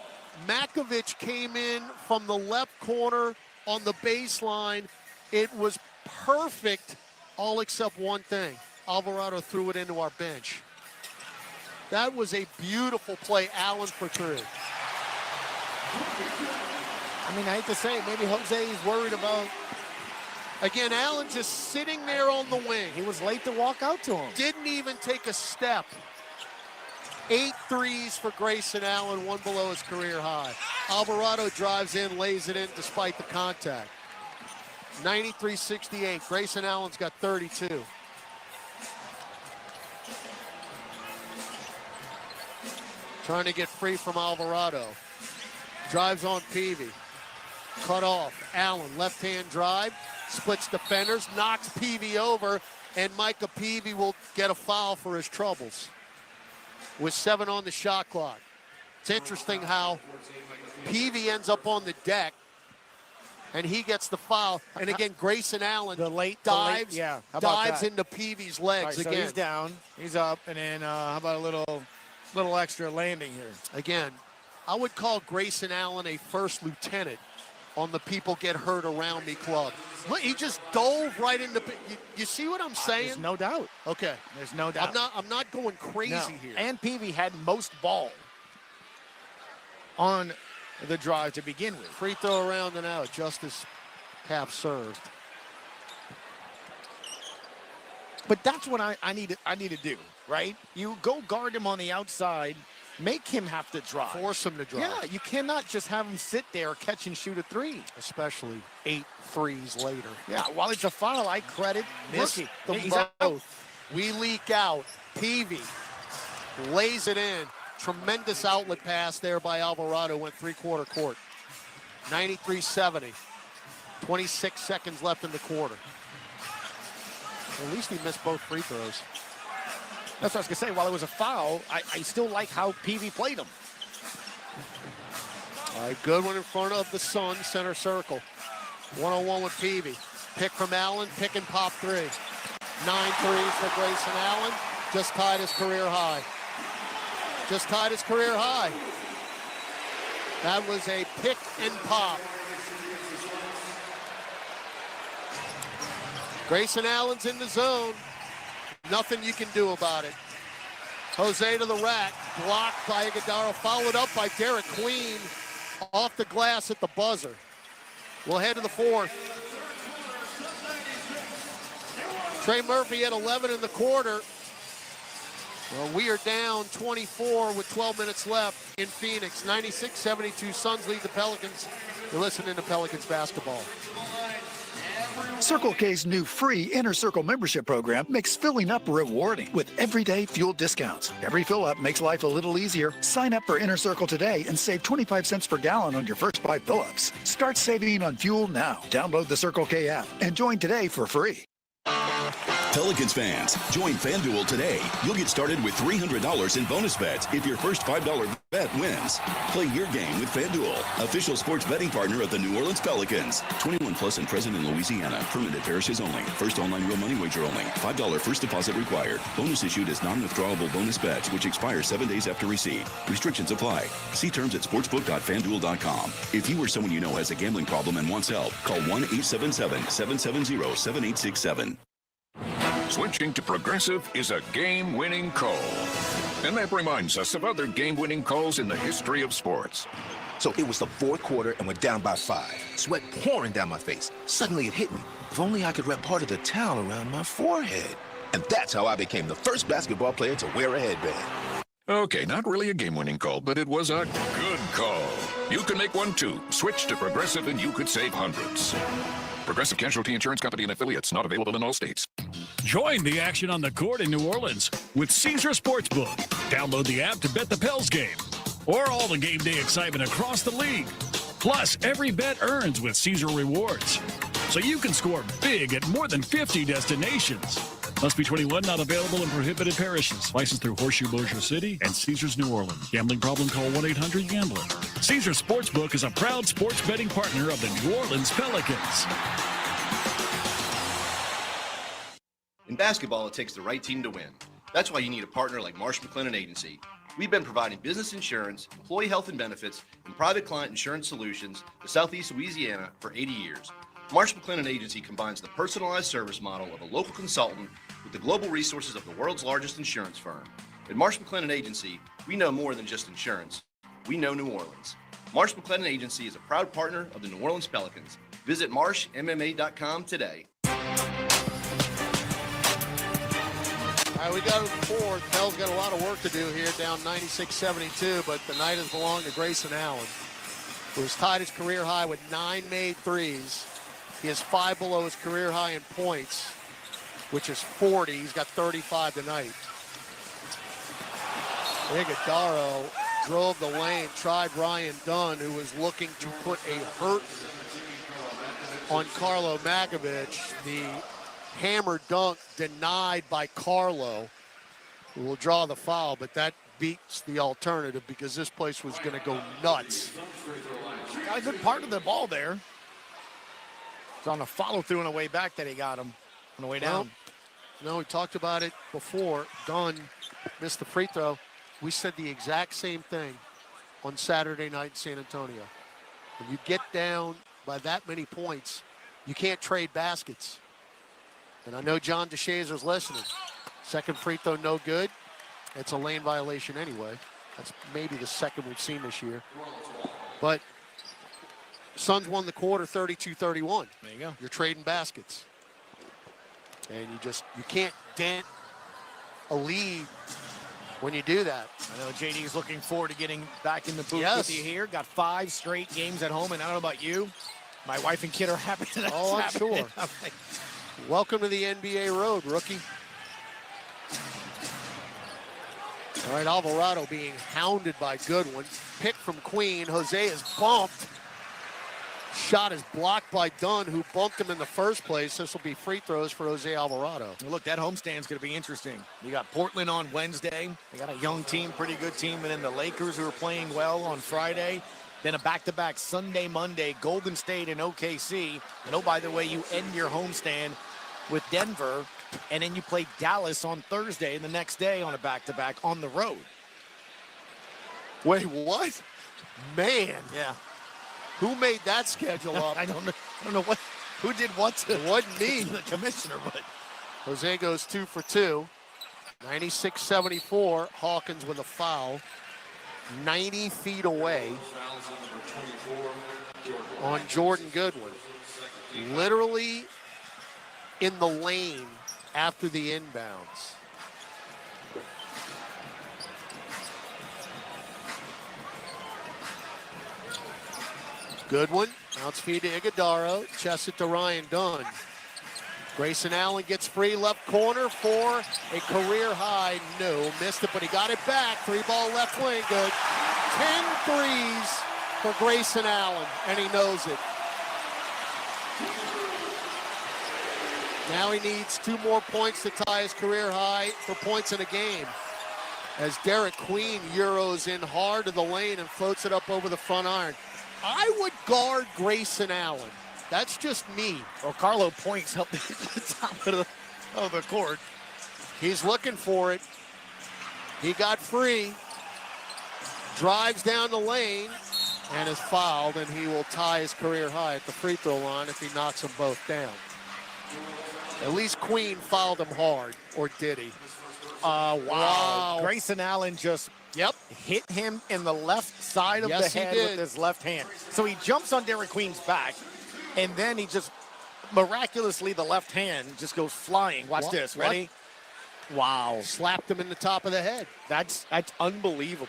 Makovich came in from the left corner on the baseline. It was perfect, all except one thing. Alvarado threw it into our bench. That was a beautiful play Allen put through. I mean, I hate to say it, maybe Jose is worried about... Again, Allen just sitting there on the wing. He was late to walk out to him. Didn't even take a step. 8 threes for Grayson Allen, one below his career high. Alvarado drives in, lays it in despite the contact. 93-68. Grayson Allen's got 32. Trying to get free from Alvarado. Drives on Peavy. Cut off. Allen, left-hand drive. Splits defenders, knocks Peavy over, and Micah Peavy will get a foul for his troubles with 7 on the shot clock. It's interesting how Peavy ends up on the deck, and he gets the foul. And again, Grayson Allen dives into Peavy's legs right, so again. He's down, he's up, and then how about a little extra landing here? Again, I would call Grayson Allen a first lieutenant on the people get hurt around me club. Look, he just dove right into. You see what I'm saying? There's no doubt. Okay, there's no doubt. I'm not going crazy here. And Peavy had most ball on the drive to begin with. Free throw around and out, just as half served. But that's what I need to do, right? You go guard him on the outside. Make him have to drive. Force him to drive. Yeah, you cannot just have him sit there, catch and shoot a 3. Especially 8 threes later. Yeah, while it's a foul, I credit Missed them both. We leak out. Peavy lays it in. Tremendous outlet pass there by Alvarado. Went three-quarter court. 93-70. 26 seconds left in the quarter. At least he missed both free throws. That's what I was going to say. While it was a foul, I still like how Peavy played him. All right, good one in front of the Sun, center circle. 1-on-1 with Peavy. Pick from Allen, pick and pop 3. 9 threes for Grayson Allen. Just tied his career high. Just tied his career high. That was a pick and pop. Grayson Allen's in the zone. Nothing you can do about it. Jose to the rack, blocked by Iguodala, followed up by Derek Queen off the glass at the buzzer. We'll head to the fourth. Trey Murphy at 11 in the quarter. Well, we are down 24 with 12 minutes left in Phoenix. 96-72, Suns lead the Pelicans. You're listening to Pelicans basketball. Circle K's new free Inner Circle membership program makes filling up rewarding with everyday fuel discounts. Every fill-up makes life a little easier. Sign up for Inner Circle today and save 25 cents per gallon on your first 5 fill-ups. Start saving on fuel now. Download the Circle K app and join today for free. Pelicans fans, join FanDuel today. You'll get started with $300 in bonus bets if your first $5 bet wins. Play your game with FanDuel, official sports betting partner of the New Orleans Pelicans. 21 plus and present in Louisiana. Permitted parishes only. First online real money wager only. $5 first deposit required. Bonus issued as non-withdrawable bonus bets, which expire 7 days after receipt. Restrictions apply. See terms at sportsbook.fanduel.com. If you or someone you know has a gambling problem and wants help, call 1-877-770-7867. Switching to Progressive is a game-winning call. And that reminds us of other game-winning calls in the history of sports. So it was the fourth quarter and we're down by 5. Sweat pouring down my face. Suddenly it hit me. If only I could wrap part of the towel around my forehead. And that's how I became the first basketball player to wear a headband. Okay, not really a game-winning call, but it was a good call. You can make one too. Switch to Progressive and you could save hundreds. Progressive Casualty Insurance Company and affiliates, not available in all states. Join the action on the court in New Orleans with Caesar Sportsbook. Download the app to bet the Pels game or all the game day excitement across the league. Plus, every bet earns with Caesar Rewards. So you can score big at more than 50 destinations. Must be 21, not available in prohibited parishes. Licensed through Horseshoe Bossier City and Caesars New Orleans. Gambling problem? Call 1-800-GAMBLER. Caesar Sportsbook is a proud sports betting partner of the New Orleans Pelicans. In basketball, it takes the right team to win. That's why you need a partner like Marsh McLennan Agency. We've been providing business insurance, employee health and benefits, and private client insurance solutions to Southeast Louisiana for 80 years. Marsh McLennan Agency combines the personalized service model of a local consultant with the global resources of the world's largest insurance firm. At Marsh McLennan Agency, we know more than just insurance. We know New Orleans. Marsh McLennan Agency is a proud partner of the New Orleans Pelicans. Visit marshmma.com today. All right, we got to the fourth. Pell's got a lot of work to do here, down 96-72, but the night has belonged to Grayson Allen, who has tied his career high with 9 made threes. He has 5 below his career high in points, which is 40. He's got 35 tonight. Iguodaro drove the lane, tried Ryan Dunn, who was looking to put a hurt on Carlo Magovich. The hammer dunk denied by Carlo, who will draw the foul, but that beats the alternative because this place was going to go nuts. Got a good part of the ball there. It's on a follow-through on the way back that he got him on the way down. No, we talked about it before. Dunn missed the free throw. We said the exact same thing on Saturday night in San Antonio. When you get down by that many points, you can't trade baskets. And I know John DeShazer's listening. Second free throw, no good. It's a lane violation anyway. That's maybe the second we've seen this year. But Suns won the quarter 32-31. There you go. You're trading baskets. And you can't dent a lead when you do that. I know JD's looking forward to getting back in the booth with you here. Got 5 straight games at home, and I don't know about you. My wife and kid are happy that that's I'm happening. sure. Welcome to the NBA road, rookie. All right, Alvarado being hounded by Goodwin. Pick from Queen. Jose is bumped. Shot is blocked by Dunn, who bumped him in the first place. This will be free throws for Jose Alvarado. Well, look, that homestand's going to be interesting. You got Portland on Wednesday. They got a young team, pretty good team. And then the Lakers, who are playing well on Friday. Then a back-to-back Sunday, Monday, Golden State and OKC. And oh, by the way, you end your homestand with Denver, and then you play Dallas on Thursday, and the next day on a back-to-back on the road. Wait, what? Man. Yeah. Who made that schedule up? I don't know who did what to. It wasn't me. The commissioner, but. Jose goes 2 for 2. 96-74. Hawkins with a foul. 90 feet away on Jordan Goodwin. Literally in the lane after the inbounds. Goodwin, bounce feed to Iguodaro, chest it to Ryan Dunn. Grayson Allen gets free, left corner for a career high. No, missed it, but he got it back. 3-ball left wing, good. 10 threes for Grayson Allen, and he knows it. Now he needs 2 more points to tie his career high for points in a game. As Derek Queen Euros in hard to the lane and floats it up over the front iron. I would guard Grayson Allen. That's just me. Well, Carlo Points up at the top of the court. He's looking for it. He got free. Drives down the lane and is fouled, and he will tie his career high at the free throw line if he knocks them both down. At least Queen fouled him hard, or did he? Wow. Grayson Allen just hit him in the left side of the head with his left hand. So he jumps on Derek Queen's back, and then he just miraculously, the left hand just goes flying. Watch this. Ready? Wow. Slapped him in the top of the head. That's unbelievable.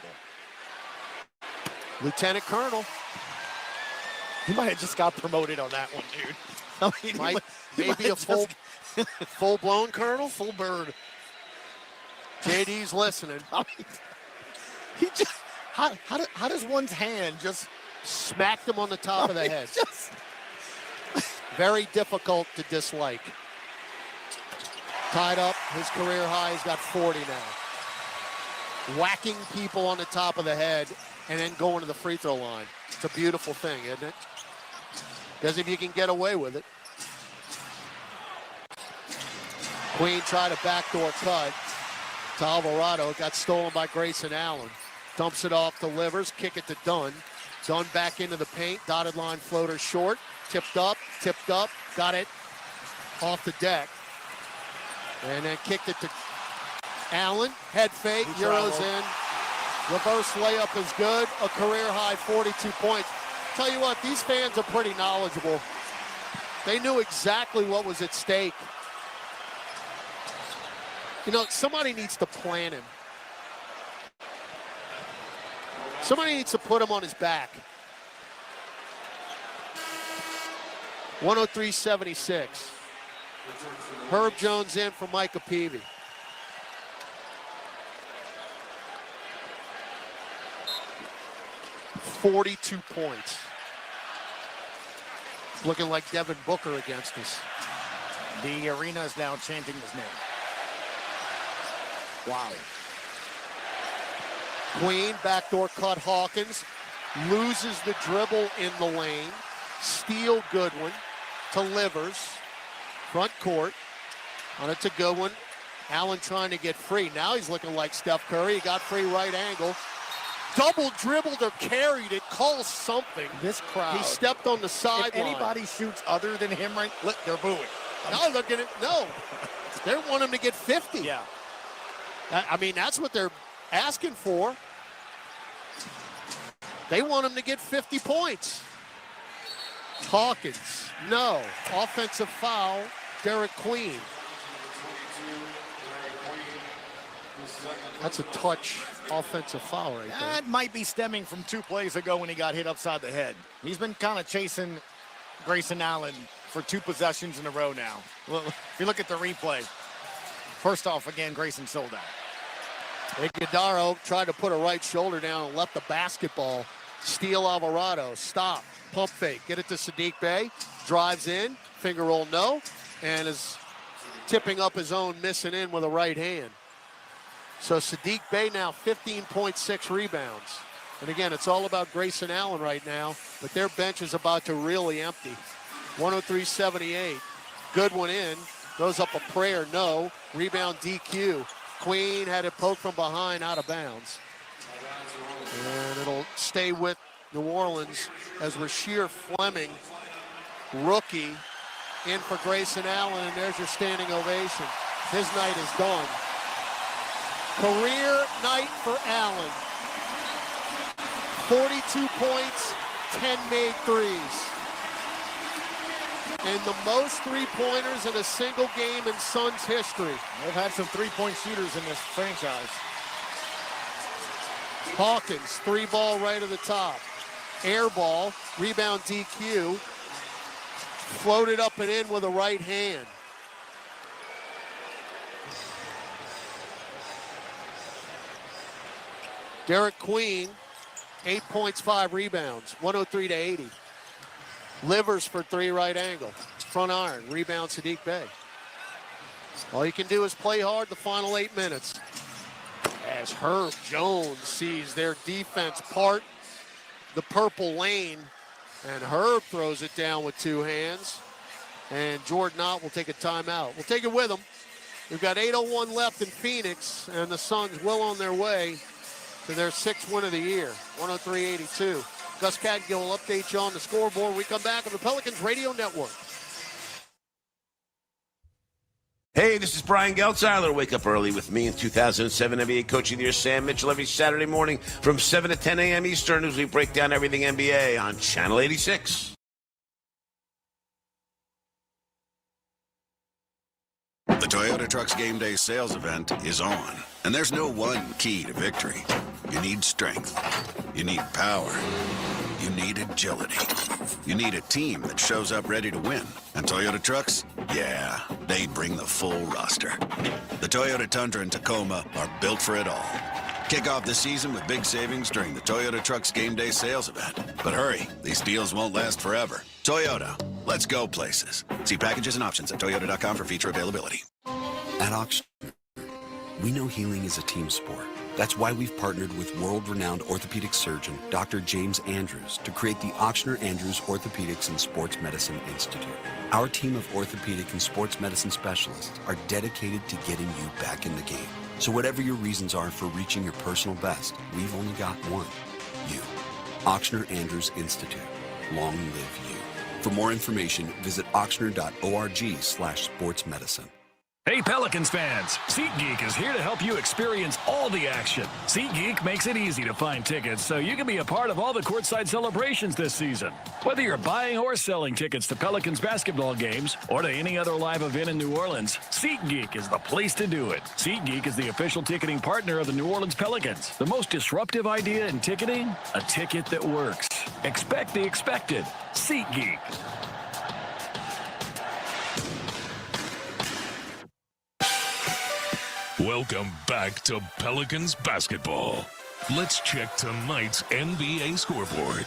Lieutenant Colonel. He might have just got promoted on that one, dude. I mean, Maybe a full-blown colonel? Full bird. JD's listening. I mean, he just, how does one's hand just smacked him on the top of the head? Very difficult to dislike. Tied up, his career high, he's got 40 now. Whacking people on the top of the head and then going to the free throw line. It's a beautiful thing, isn't it? Because if you can get away with it. Queen tried a backdoor cut to Alvarado. It got stolen by Grayson Allen. Dumps it off to Livers, kick it to Dunn. Dunn back into the paint, dotted line floater short. Tipped up, got it off the deck. And then kicked it to Allen. Head fake, Euros in. Reverse layup is good. A career high 42 points. Tell you what, these fans are pretty knowledgeable. They knew exactly what was at stake. You know, somebody needs to plan him. Somebody needs to put him on his back. 103-76. Herb Jones in for Micah Peavy. .42 points. Looking like Devin Booker against us. The arena is now chanting his name. Wow. Queen, backdoor cut Hawkins. Loses the dribble in the lane. Steal Goodwin to Livers. Front court. On it to Goodwin. Allen trying to get free. Now he's looking like Steph Curry. He got free right angle. Double dribbled or carried it. Call something. This crowd. He stepped on the sideline. If anybody shoots other than him, right, they're booing. No, they're gonna they want him to get 50. Yeah. I mean, that's what they're asking for. They want him to get 50 points. Hawkins, no. Offensive foul, Derek Queen. That's a touch offensive foul right there. That might be stemming from 2 plays ago when he got hit upside the head. He's been kind of chasing Grayson Allen for 2 possessions in a row now. Well, if you look at the replay, first off, again, Grayson sold out. Iguodaro tried to put a right shoulder down and left the basketball. Steal Alvarado, stop, pump fake, get it to Sadiq Bey, drives in, finger roll no, and is tipping up his own, missing in with a right hand. So Sadiq Bey now 15.6 rebounds. And again, it's all about Grayson Allen right now, but their bench is about to really empty. 103-78. Goodwin in, goes up a prayer, no. Rebound DQ. Queen had it poked from behind, out of bounds. And it'll stay with New Orleans as Rasheer Fleming, rookie, in for Grayson Allen, and there's your standing ovation. His night is done. Career night for Allen. 42 points, 10 made threes. And the most three-pointers in a single game in Suns history. They've had some three-point shooters in this franchise. Hawkins, 3-ball right at the top. Air ball, rebound DQ. Floated up and in with a right hand. Derek Queen, 8 points, 5 rebounds, 103-80. Livers for 3 right angle. Front iron, rebound Sadiq Bey. All you can do is play hard the final 8 minutes. As Herb Jones sees their defense part the purple lane, and Herb throws it down with 2 hands. And Jordan Ott will take a timeout. We'll take it with him. We've got 8:01 left in Phoenix, and the Suns well on their way to their 6th win of the year, 103-82. Gus Cadgill will update you on the scoreboard when we come back on the Pelicans Radio Network. Hey, this is Brian Geltzeiler. Wake up early with me in 2007 NBA Coach of the Year, Sam Mitchell, every Saturday morning from 7 to 10 a.m. Eastern as we break down everything NBA on Channel 86. The Toyota Trucks Game Day sales event is on, and there's no one key to victory. You need strength. You need power. you need agility. You need a team that shows up ready to win. And Toyota trucks? Yeah, they bring the full roster. The Toyota Tundra and Tacoma are built for it all. Kick off the season with big savings during the Toyota Trucks Game Day sales event. But hurry, these deals won't last forever. Toyota, let's go places. See packages and options at toyota.com for feature availability. At Auction, we know healing is a team sport. That's why we've partnered with world-renowned orthopedic surgeon Dr. James Andrews to create the Auctioner Andrews Orthopedics and Sports Medicine Institute. Our team of orthopedic and sports medicine specialists are dedicated to getting you back in the game. So whatever your reasons are for reaching your personal best, we've only got one: you. Auctioner Andrews Institute. Long live you. For more information, visit auctioner.org/sportsmedicine. Hey Pelicans fans, SeatGeek is here to help you experience all the action. SeatGeek makes it easy to find tickets so you can be a part of all the courtside celebrations this season. Whether you're buying or selling tickets to Pelicans basketball games or to any other live event in New Orleans, SeatGeek is the place to do it. SeatGeek is the official ticketing partner of the New Orleans Pelicans. The most disruptive idea in ticketing? A ticket that works. Expect the expected. SeatGeek. Welcome back to Pelicans basketball. Let's check tonight's NBA scoreboard.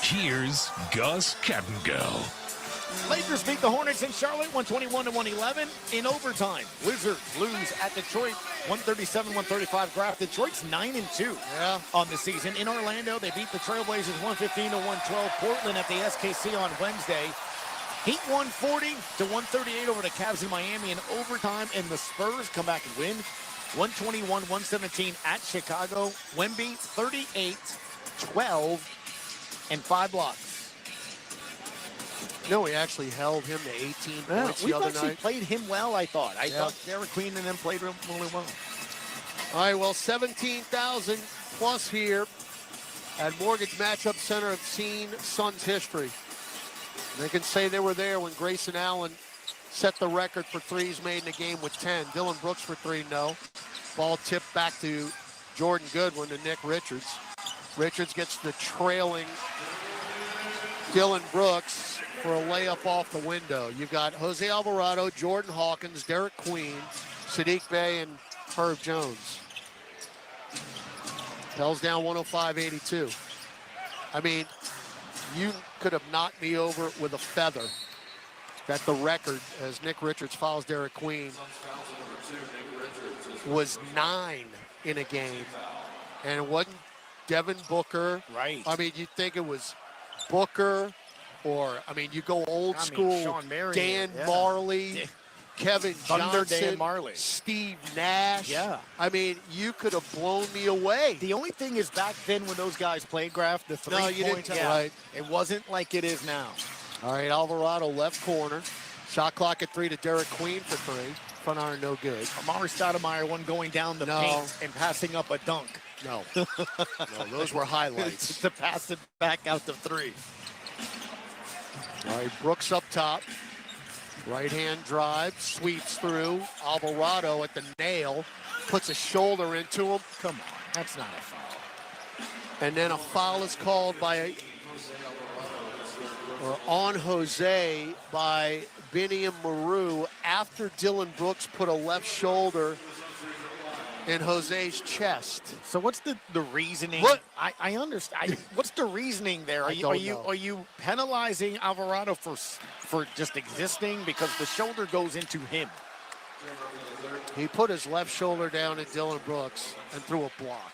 Here's Gus Kattengell. Lakers beat the Hornets in Charlotte 121-111 in overtime. Wizards lose at Detroit 137-135. Graph. Detroit's 9-2 on the season. In Orlando, they beat the Trailblazers 115-112. Portland at the SKC on Wednesday. Heat 140-138 over the Cavs in Miami in overtime, and the Spurs come back and win 121-117 at Chicago. Wemby 38, 12, and 5 blocks. No, he actually held him to 18 points the other night. We actually played him well, I thought. I thought Derek Queen and them played really well. All right, well, 17,000 plus here at Mortgage Matchup Center have seen Suns history. They can say they were there when Grayson Allen set the record for threes made in a game with 10. Dylan Brooks for 3, no. Ball tipped back to Jordan Goodwin to Nick Richards. Richards gets the trailing Dylan Brooks for a layup off the window. You've got Jose Alvarado, Jordan Hawkins, Derek Queen, Sadiq Bey, and Herb Jones. Pels down 105-82. I mean, you could have knocked me over with a feather that the record, as Nick Richards fouls Derek Queen, was 9 in a game. And it wasn't Devin Booker. Right. I mean, you'd think it was Booker or, I mean, you go old school, Sean Marion, Dan Marley, Kevin Thunder Johnson, Dan Marley, Steve Nash. Yeah. I mean, you could have blown me away. The only thing is back then when those guys played, Graph, the 3 points, right. It wasn't like it is now. All right, Alvarado left corner. Shot clock at 3 to Derek Queen for 3. Front iron no good. Amari Stoudemire one going down the paint and passing up a dunk. No. No, those were highlights. To pass it back out to 3. All right, Brooks up top. Right-hand drive, sweeps through. Alvarado at the nail, puts a shoulder into him. Come on, that's not a foul. And then a foul is called on Jose by Biniam Maru after Dylan Brooks put a left shoulder in Jose's chest. So what's the reasoning? What? I understand. What's the reasoning there? Are you penalizing Alvarado for just existing because the shoulder goes into him? He put his left shoulder down at Dylan Brooks and threw a block.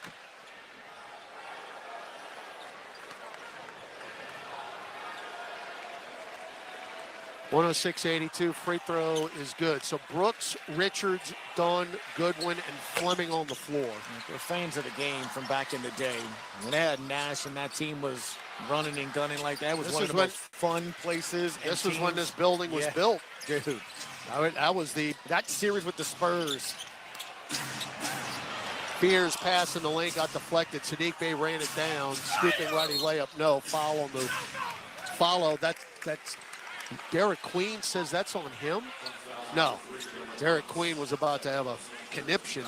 (106-82) free throw is good. So Brooks, Richards, Dunn, Goodwin, and Fleming on the floor. They're fans of the game from back in the day. When they had Nash and that team was running and gunning like that, it was one of the most fun places. This was when this building was built. Dude. That was that series with the Spurs. Fears pass in the lane got deflected. Sadiq Bey ran it down. Scooping righty layup. No, foul on the follow. That's Derek Queen says that's on him. No, Derek Queen was about to have a conniption.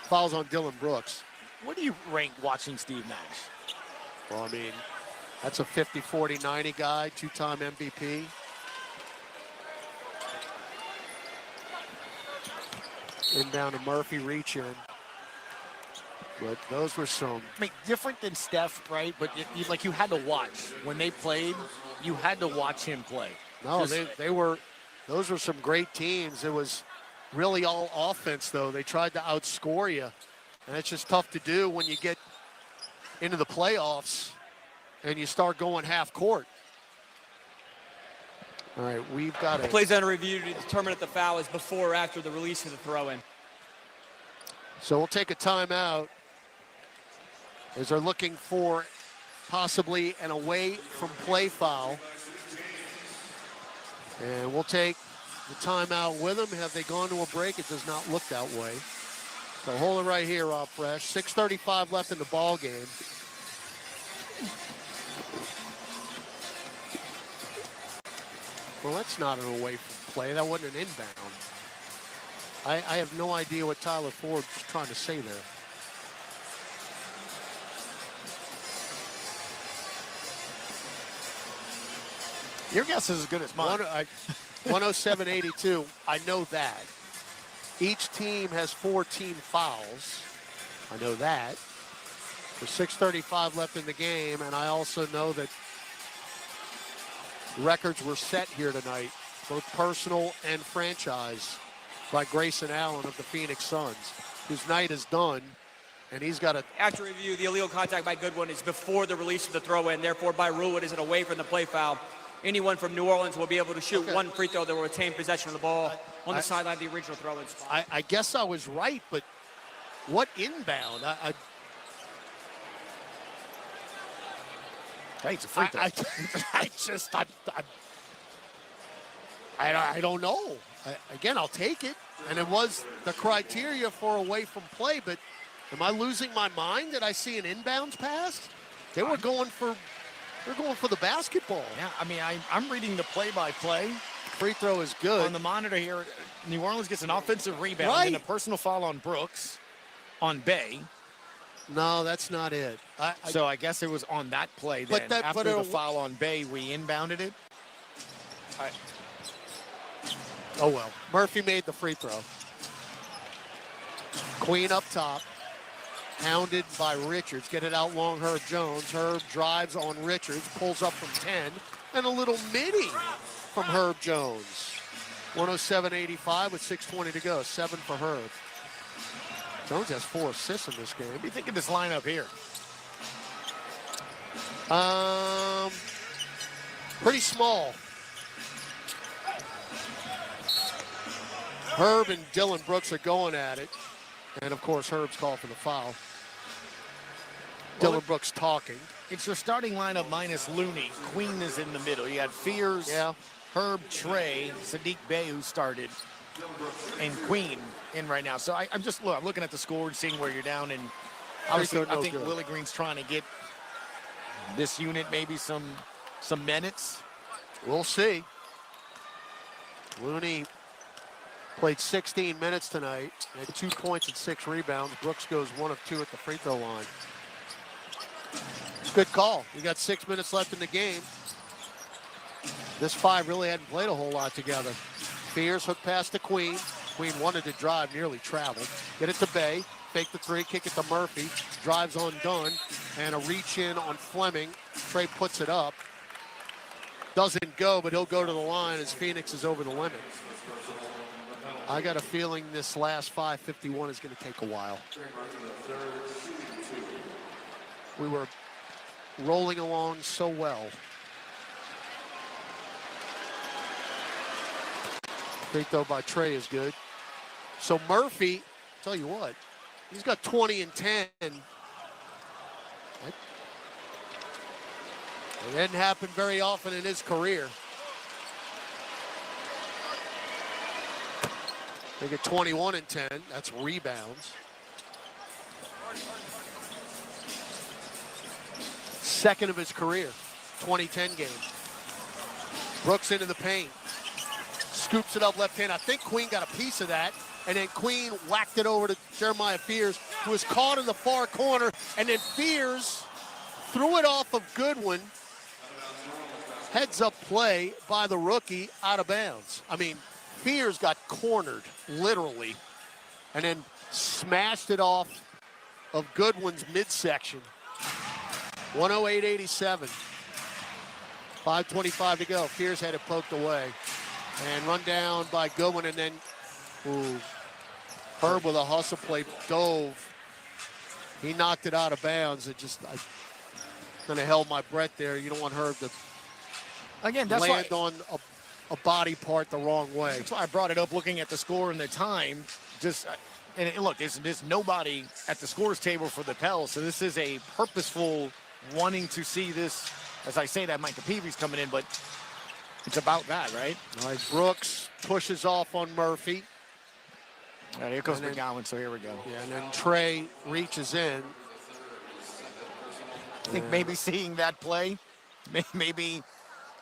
Fouls on Dylan Brooks. What do you rank watching Steve Nash? Well, I mean, That's a 50, 40, 90 guy, two-time MVP. Inbound to Murphy, reach in. But those were some. I mean, different than Steph, right? But you had to watch. When they played, you had to watch him play. No, those were some great teams. It was really all offense, though. They tried to outscore you. And it's just tough to do when you get into the playoffs and you start going half court. All right, we've got it. Plays under review to determine if the foul is before or after the release of the throw-in. So we'll take a timeout as they're looking for possibly an away from play foul. And we'll take the timeout with them. Have they gone to a break? It does not look that way. So hold it right here, Rob Fresh. 6:35 left in the ball game. Well, that's not an away from play. That wasn't an inbound. I have no idea what Tyler Ford was trying to say there. Your guess is as good as mine. 107-82. I know that. Each team has 4 team fouls. I know that. There's 6:35 left in the game, and I also know that records were set here tonight, both personal and franchise, by Grayson Allen of the Phoenix Suns, whose night is done, and he's got a... After review, the illegal contact by Goodwin is before the release of the throw-in. Therefore, by rule, it is an away from the play foul. Anyone from New Orleans will be able to shoot one free throw that will retain possession of the ball on the sideline of the original throw-in spot. I guess I was right, but what inbound? Hey, it's a free throw. I don't know. Again, I'll take it. And it was the criteria for away from play, but am I losing my mind? Did I see an inbounds pass? They were going for the basketball. Yeah, I mean, I'm reading the play-by-play. Free throw is good. On the monitor here, New Orleans gets an offensive rebound and a personal foul on Brooks, on Bay. No, that's not it. So I guess it was on that play then. After the foul on Bay, we inbounded it. Oh, well. Murphy made the free throw. Queen up top. Hounded by Richards. Get it out long, Herb Jones. Herb drives on Richards, pulls up from 10, and a little midi from Herb Jones. 107-85 with 6:20 to go. 7 for Herb. Jones has 4 assists in this game. What do you think of this lineup here? Pretty small. Herb and Dylan Brooks are going at it. And, of course, Herb's call for the foul. Dylan Brooks talking. It's your starting lineup minus Looney. Queen is in the middle. You had Fears, Herb, Trey, Sadiq Bey, who started, and Queen in right now. So I'm looking at the score, seeing where you're down, and obviously I think Willie Green's trying to get this unit maybe some minutes. We'll see. Looney played 16 minutes tonight, had 2 points and 6 rebounds. Brooks goes 1 of 2 at the free throw line. Good call. We got 6 minutes left in the game. This 5 really hadn't played a whole lot together. Fears hook pass to Queen. Queen wanted to drive, nearly traveled. Get it to Bay. Fake the 3, kick it to Murphy. Drives on Dunn. And a reach in on Fleming. Trey puts it up. Doesn't go, but he'll go to the line as Phoenix is over the limit. I got a feeling this last 5:51 is going to take a while. We were rolling along so well. Free throw by Trey is good. So Murphy, tell you what, he's got 20 and 10. It didn't happen very often in his career. They get 21 and 10. That's rebounds. Second of his career, 2010 game. Brooks into the paint. Scoops it up left hand. I think Queen got a piece of that. And then Queen whacked it over to Jeremiah Fears, who was caught in the far corner. And then Fears threw it off of Goodwin heads-up play by the rookie out of bounds. I mean, Fears got cornered, literally, and then smashed it off of Goodwin's midsection. 108.87. 5:25 to go. Fears had it poked away. And run down by Goodwin, and then Herb with a hustle play dove. He knocked it out of bounds. I kind of held my breath there. You don't want Herb to land on a body part the wrong way. That's why I brought it up looking at the score and the time. And look, there's nobody at the scores table for the Pels, so this is a purposeful wanting to see this. As I say that, Micah Peavy's coming in, but it's about that, right? All right, Brooks pushes off on Murphy. All right, here goes McGowan, so here we go. Yeah, and then Trey reaches in. I think maybe seeing that play, maybe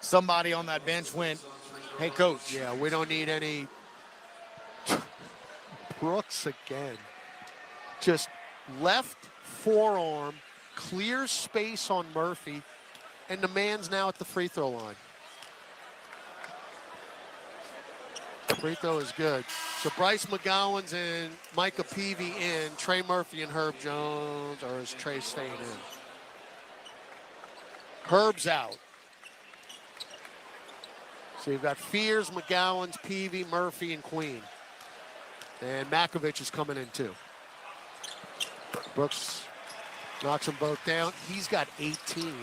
somebody on that bench went, hey, coach. Yeah, we don't need any. Brooks again. Just left forearm, clears space on Murphy, and the man's now at the free throw line. Free throw is good. So Bryce McGowan's in, Micah Peavy in, Trey Murphy and Herb Jones, or is Trey staying in? Herb's out. So you've got Fears, McGowan's, Peavy, Murphy, and Queen. And Makovich is coming in too. Brooks knocks them both down. He's got 18.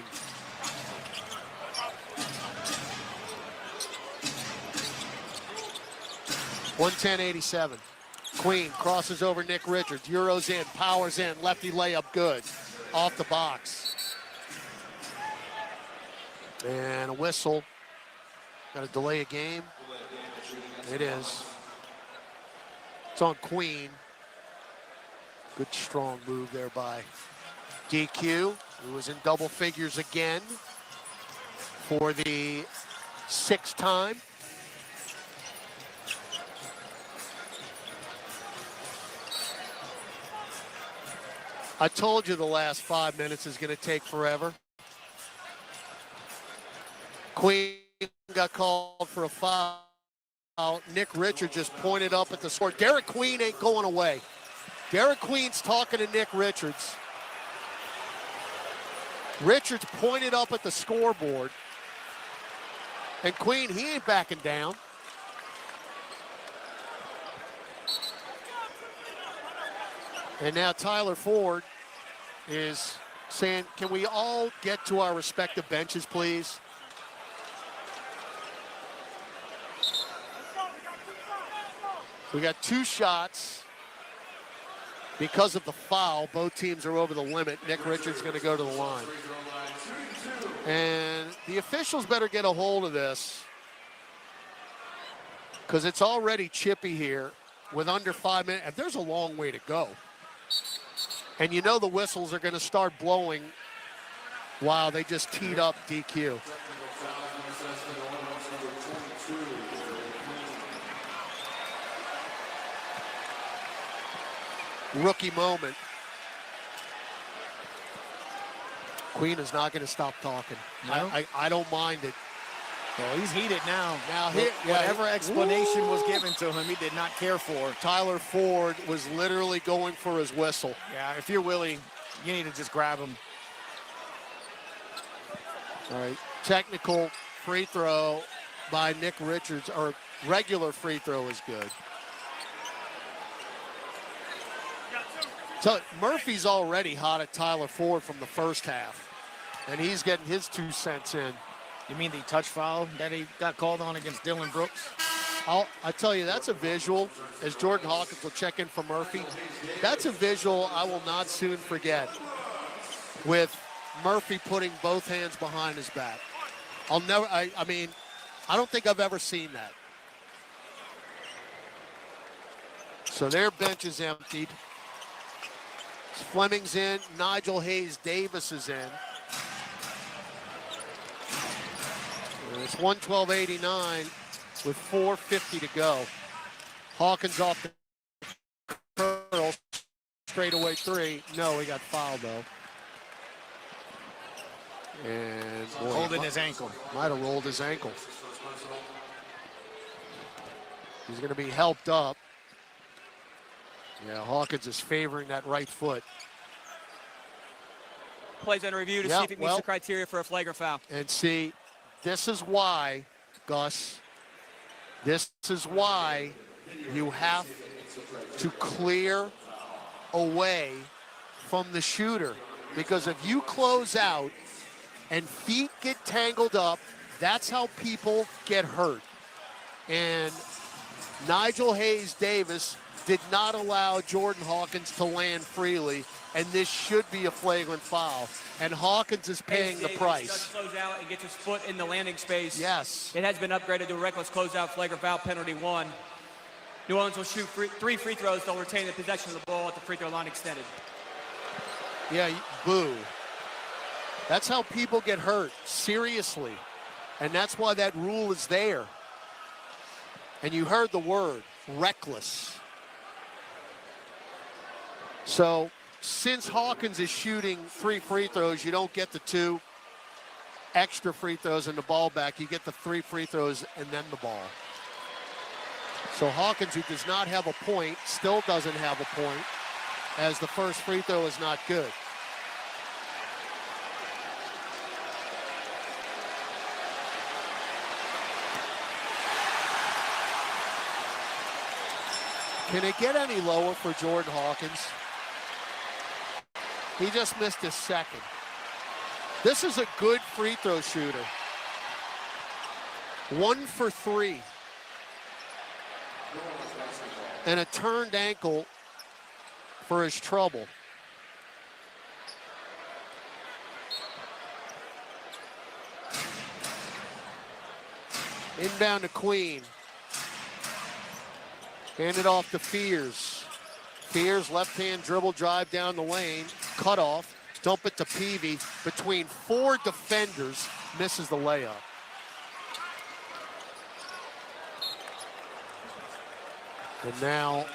.110.87. Queen crosses over Nick Richards. Euros in, powers in, lefty layup good. Off the box. And a whistle. Got to delay a game. It is. It's on Queen. Good strong move there by DQ, who was in double figures again for the 6th time. I told you the last 5 minutes is going to take forever. Queen got called for a foul. Nick Richards just pointed up at the score. Derek Queen ain't going away. Derek Queen's talking to Nick Richards. Richards pointed up at the scoreboard. And Queen, he ain't backing down. And now Tyler Ford is saying, can we all get to our respective benches, please? We got 2 shots. Because of the foul, both teams are over the limit. Nick Richards going to go to the line. And the officials better get a hold of this, because it's already chippy here with under 5 minutes. And there's a long way to go. And you know the whistles are going to start blowing. Wow, they just teed up DQ. Rookie moment. Queen is not going to stop talking. No? I don't mind it. Well, he's heated now. Now, whatever explanation was given to him, he did not care for. Tyler Ford was literally going for his whistle. Yeah, if you're Willie, you need to just grab him. All right, technical free throw by Nick Richards, or regular free throw is good. So Murphy's already hot at Tyler Ford from the first half, and he's getting his 2 cents in. You mean the touch foul that he got called on against Dylan Brooks? I tell you, that's a visual, as Jordan Hawkins will check in for Murphy. That's a visual I will not soon forget, with Murphy putting both hands behind his back. I mean, I don't think I've ever seen that. So their bench is emptied. Fleming's in, Nigel Hayes-Davis is in. And it's 112.89 with 4:50 to go. Hawkins off the curl, straightaway 3. No, he got fouled though. And boy, Holding his ankle. Might have rolled his ankle. He's going to be helped up. Yeah, Hawkins is favoring that right foot. Plays under review to see if it meets the criteria for a flagrant foul. And see, this is why, Gus, this is why you have to clear away from the shooter. Because if you close out and feet get tangled up, that's how people get hurt. And Nigel Hayes-Davis did not allow Jordan Hawkins to land freely, and this should be a flagrant foul. And Hawkins is paying the price. Does close out and gets his foot in the landing space. Yes. It has been upgraded to a reckless closeout flagrant foul penalty 1. New Orleans will shoot 3 free throws. They'll retain the possession of the ball at the free throw line extended. Yeah, boo. That's how people get hurt, seriously. And that's why that rule is there. And you heard the word, reckless. So, since Hawkins is shooting 3 free throws, you don't get the 2 extra free throws and the ball back. You get the 3 free throws and then the ball. So Hawkins, who does not have a point, still doesn't have a point, as the first free throw is not good. Can it get any lower for Jordan Hawkins? He just missed his second. This is a good free throw shooter. 1 for 3. And a turned ankle for his trouble. Inbound to Queen. Handed off to Fears. Fears, left-hand dribble drive down the lane. Cut off. Dump it to Peavy. Between 4 defenders. Misses the layup. And now,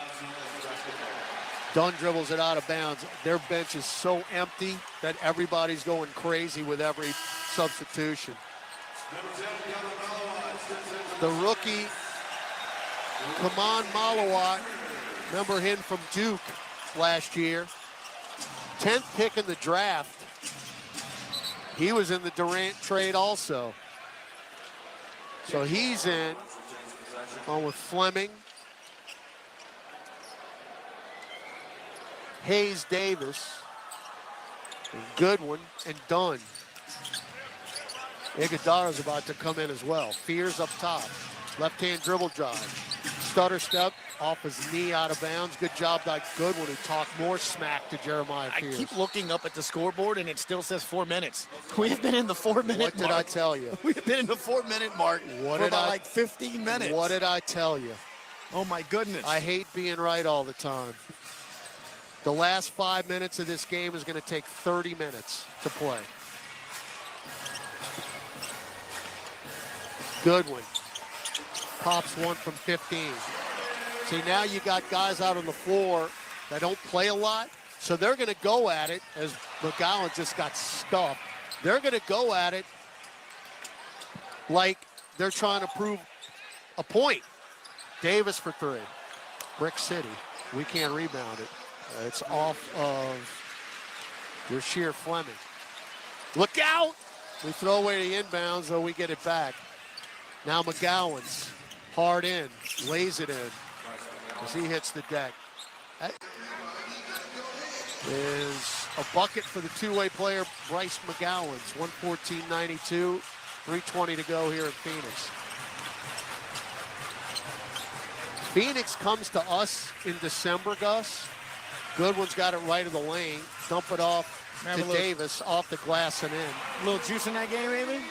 Dunn dribbles it out of bounds. Their bench is so empty that everybody's going crazy with every substitution. The rookie, Kaman Malawat, remember him from Duke last year. 10th pick in the draft. He was in the Durant trade also. So he's in, along with Fleming, Hayes-Davis, and Goodwin, and Dunn. Iguodala's about to come in as well. Fears up top. Left-hand dribble drive. Stutter step off his knee out of bounds. Good job by Goodwin, who talked more smack to Jeremiah Fears. I keep looking up at the scoreboard, and it still says 4 minutes. We've been in the 4-minute mark. What did I tell you? We've been in the 4-minute mark for about like 15 minutes. What did I tell you? Oh, my goodness. I hate being right all the time. The last 5 minutes of this game is going to take 30 minutes to play. Goodwin pops one from 15. See, now you got guys out on the floor that don't play a lot, so they're going to go at it, as McGowan just got stuffed. They're going to go at it like they're trying to prove a point. Davis for 3. Brick City. We can't rebound it. It's off of Rasheer Fleming. Look out! We throw away the inbounds, though we get it back. Now McGowan's hard in, lays it in as he hits the deck. That is a bucket for the two-way player, Bryce McGowan's. 114.92, 3:20 to go here in Phoenix. Phoenix comes to us in December, Gus. Goodwin's got it right of the lane. Dump it off to Davis, off the glass and in. A little juice in that game, maybe?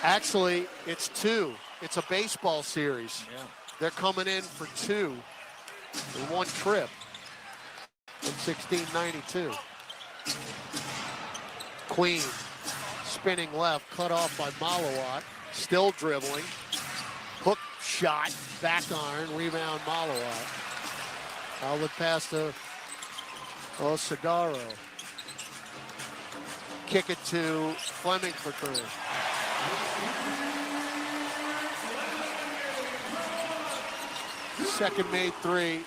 Actually, it's 2. It's a baseball series. Yeah. They're coming in for 2 in one trip in 1692. Queen spinning left, cut off by Malawat. Still dribbling. Hook shot, back iron, rebound Malawat. Outlet pass to Osadaro. kick it to Fleming for three. Second made three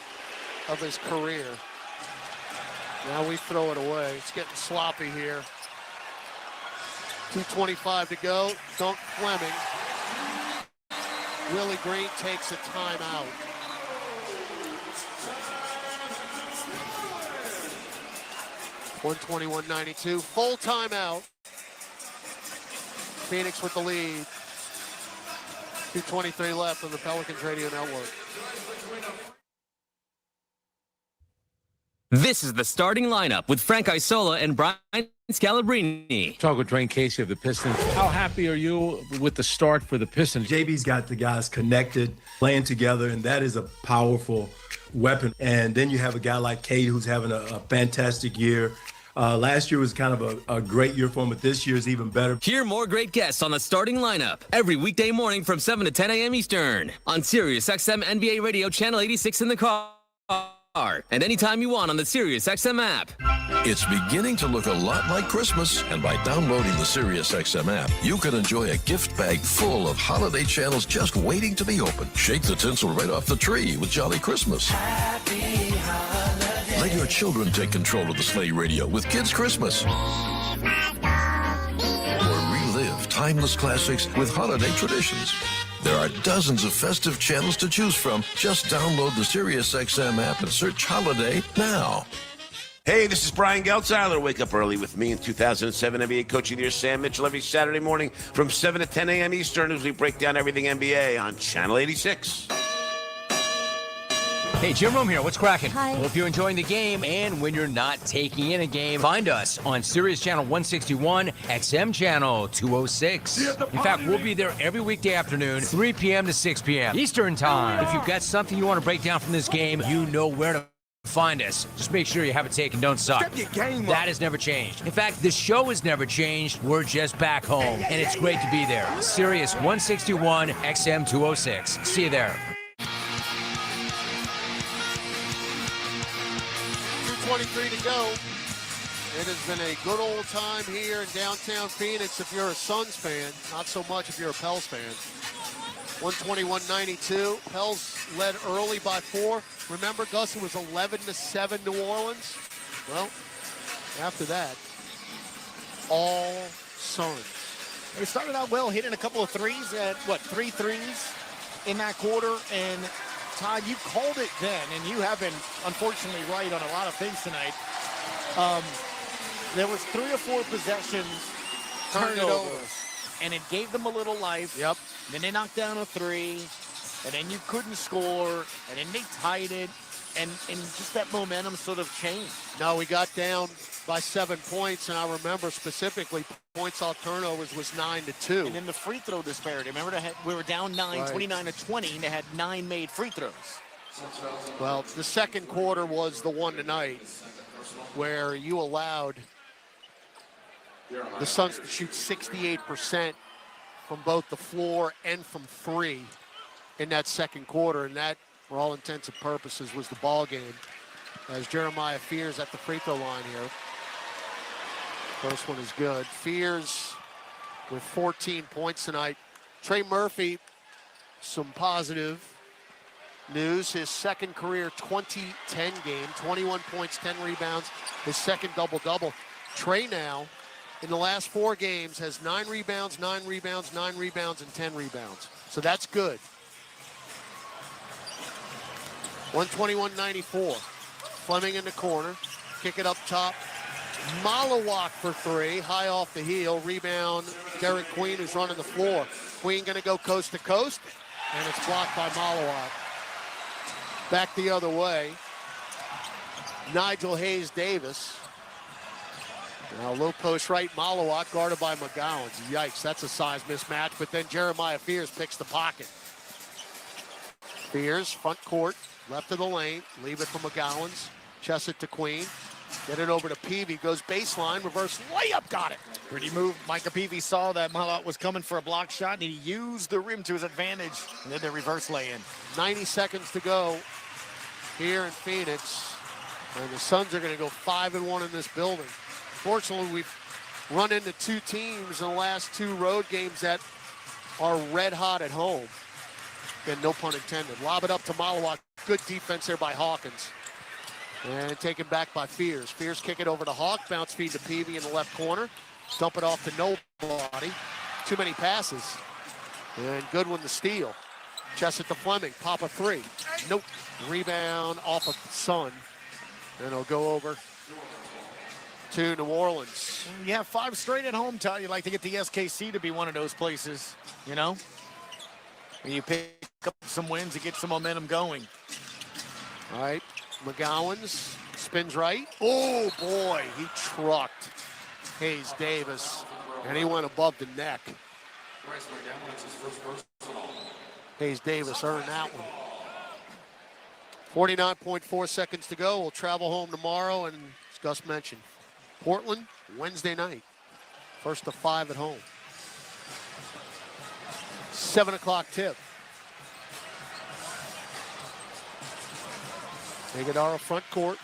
of his career. Now we throw it away. It's getting sloppy here. 2:25 to go. Dunk Fleming. Willie Green takes a timeout. .121.92. Full timeout. Phoenix with the lead. 2:23 left on the Pelicans Radio Network. This is the starting lineup with Frank Isola and Brian Scalabrine. Talk with Dwayne Casey of the Pistons. How happy are you with the start for the Pistons? JB's got the guys connected, playing together, and that is a powerful weapon. And then you have a guy like Cade who's having a fantastic year. Last year was kind of a great year for him, but this year is even better. Hear more great guests on the starting lineup every weekday morning from 7 to 10 a.m. Eastern on Sirius XM NBA Radio Channel 86 in the car. And anytime you want on the Sirius XM app. It's beginning to look a lot like Christmas, and by downloading the Sirius XM app, you can enjoy a gift bag full of holiday channels just waiting to be opened. Shake the tinsel right off the tree with Jolly Christmas. Let your children take control of the sleigh radio with Kids Christmas. Or relive timeless classics with holiday traditions. There are dozens of festive channels to choose from. Just download the SiriusXM app and search Holiday now. Hey, this is Brian Geltzeiler. Wake up early with me in 2007 NBA Coach of the Year, Sam Mitchell, every Saturday morning from 7 to 10 a.m. Eastern as we break down everything NBA on Channel 86. Hey, Jim Rome here. What's cracking? Hi. Hope you're enjoying the game, and when you're not taking in a game, find us on Sirius Channel 161, XM Channel 206. In fact, we'll be there every weekday afternoon, 3 p.m. to 6 p.m. Eastern Time. If you've got something you want to break down from this game, you know where to find us. Just make sure you have it taken, don't suck. Step your game up. That has never changed. In fact, the show has never changed. We're just back home, and it's great to be there. Sirius 161, XM 206. See you there. 2:23 to go. It has been a good old time here in downtown Phoenix if you're a Suns fan. Not so much if you're a Pels fan. 121-92. Pels led early by 4. Remember, Gus, it was 11-7 New Orleans? Well, after that, all Suns. They started out well, hitting a couple of threes at, 3 threes in that quarter. And Todd, you called it then, and you have been, unfortunately, right on a lot of things tonight. There was 3 or 4 possessions turned over, and it gave them a little life. Yep. Then they knocked down a 3, and then you couldn't score, and then they tied it, and just that momentum sort of changed. No, we got down by 7 points, and I remember specifically points off turnovers was 9-2. And then the free throw disparity. Remember, we were down 9, right. 29-20, and they had 9 made free throws. Well, the second quarter was the one tonight where you allowed the Suns to shoot 68% from both the floor and from 3 in that second quarter, and that, for all intents and purposes, was the ball game. As Jeremiah Fears at the free throw line here. First one is good. Fears with 14 points tonight. Trey Murphy, some positive news. His second career 20-10 game, 21 points, 10 rebounds, his second double-double. Trey now, in the last 4 games, has 9 rebounds, 9 rebounds, 9 rebounds, and 10 rebounds. So that's good. 121-94. Fleming in the corner. Kick it up top. Malawak for 3. High off the heel. Rebound. Derek Queen, who's running the floor. Queen going to go coast to coast. And it's blocked by Malawak. Back the other way. Nigel Hayes-Davis. Now low post right. Malawak guarded by McGowan. Yikes, that's a size mismatch. But then Jeremiah Fears picks the pocket. Fears, front court. Left of the lane. Leave it for McGowan's. Chest it to Queen. Get it over to Peavy. Goes baseline. Reverse layup. Got it. Pretty move. Micah Peavy saw that Malawak was coming for a block shot, and he used the rim to his advantage. And then the reverse lay-in. 90 seconds to go here in Phoenix. And the Suns are going to go 5-1 in this building. Fortunately, we've run into two teams in the last two road games that are red hot at home. And no pun intended. Lob it up to Malawak. Good defense there by Hawkins. And taken back by Fears. Fears kick it over to Hawk. Bounce feed to Peavy in the left corner. Dump it off to nobody. Too many passes. And Goodwin the steal. Chest it to Fleming. Pop a three. Nope. Rebound off of Sun. And it'll go over to New Orleans. You have 5 straight at home, Todd. You'd like to get the SKC to be one of those places, you know? Where you pick up some wins and get some momentum going. All right. McGowan's spins right. Oh, boy. He trucked Hayes Davis. And he went above the neck. Hayes Davis earned that one. 49.4 seconds to go. We'll travel home tomorrow, and as Gus mentioned, Portland, Wednesday night. First to 5 at home. 7 o'clock tip. Iguodala front court.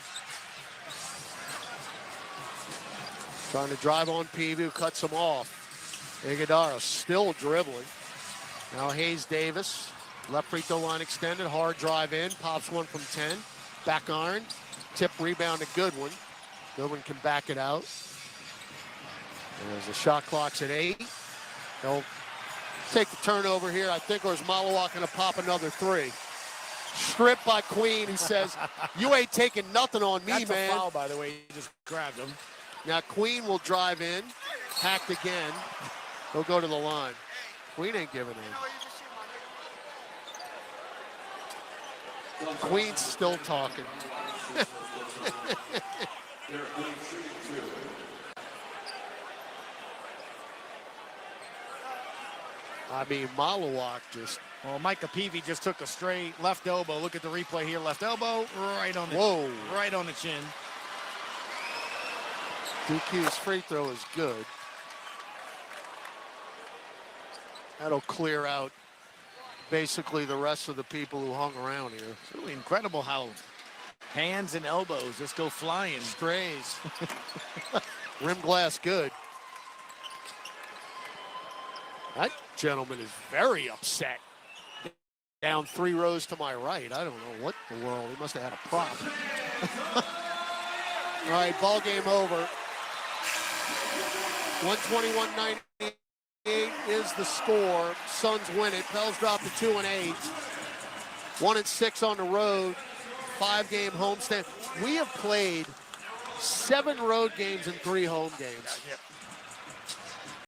Trying to drive on Peavy, who cuts him off. Iguodala still dribbling. Now Hayes Davis. Left free throw line extended. Hard drive in. Pops one from 10. Back iron. Tip rebound to Goodwin. Goodwin can back it out. As the shot clock's at 8. They'll take the turnover here, I think, or is Malawak going to pop another 3? Stripped by Queen. He says, you ain't taking nothing on me, That's man. a foul, by the way. He just grabbed him. Now Queen will drive in. Hacked again. He'll go to the line. Queen ain't giving in. Queen's still talking. I mean, Malawak just... Well, Micah Peavy just took a straight left elbow. Look at the replay here. Left elbow, right on the, right on the chin. DQ's free throw is good. That'll clear out basically the rest of the people who hung around here. It's really incredible how hands and elbows just go flying. Strays. Rim glass good. That gentleman is very upset. Down 3 rows to my right. I don't know what in the world. He must have had a prop. All right, ball game over. 121-98 is the score. Suns win it. Pels drop to 2-8. 1-6 on the road. 5-game homestand. We have played 7 road games and 3 home games.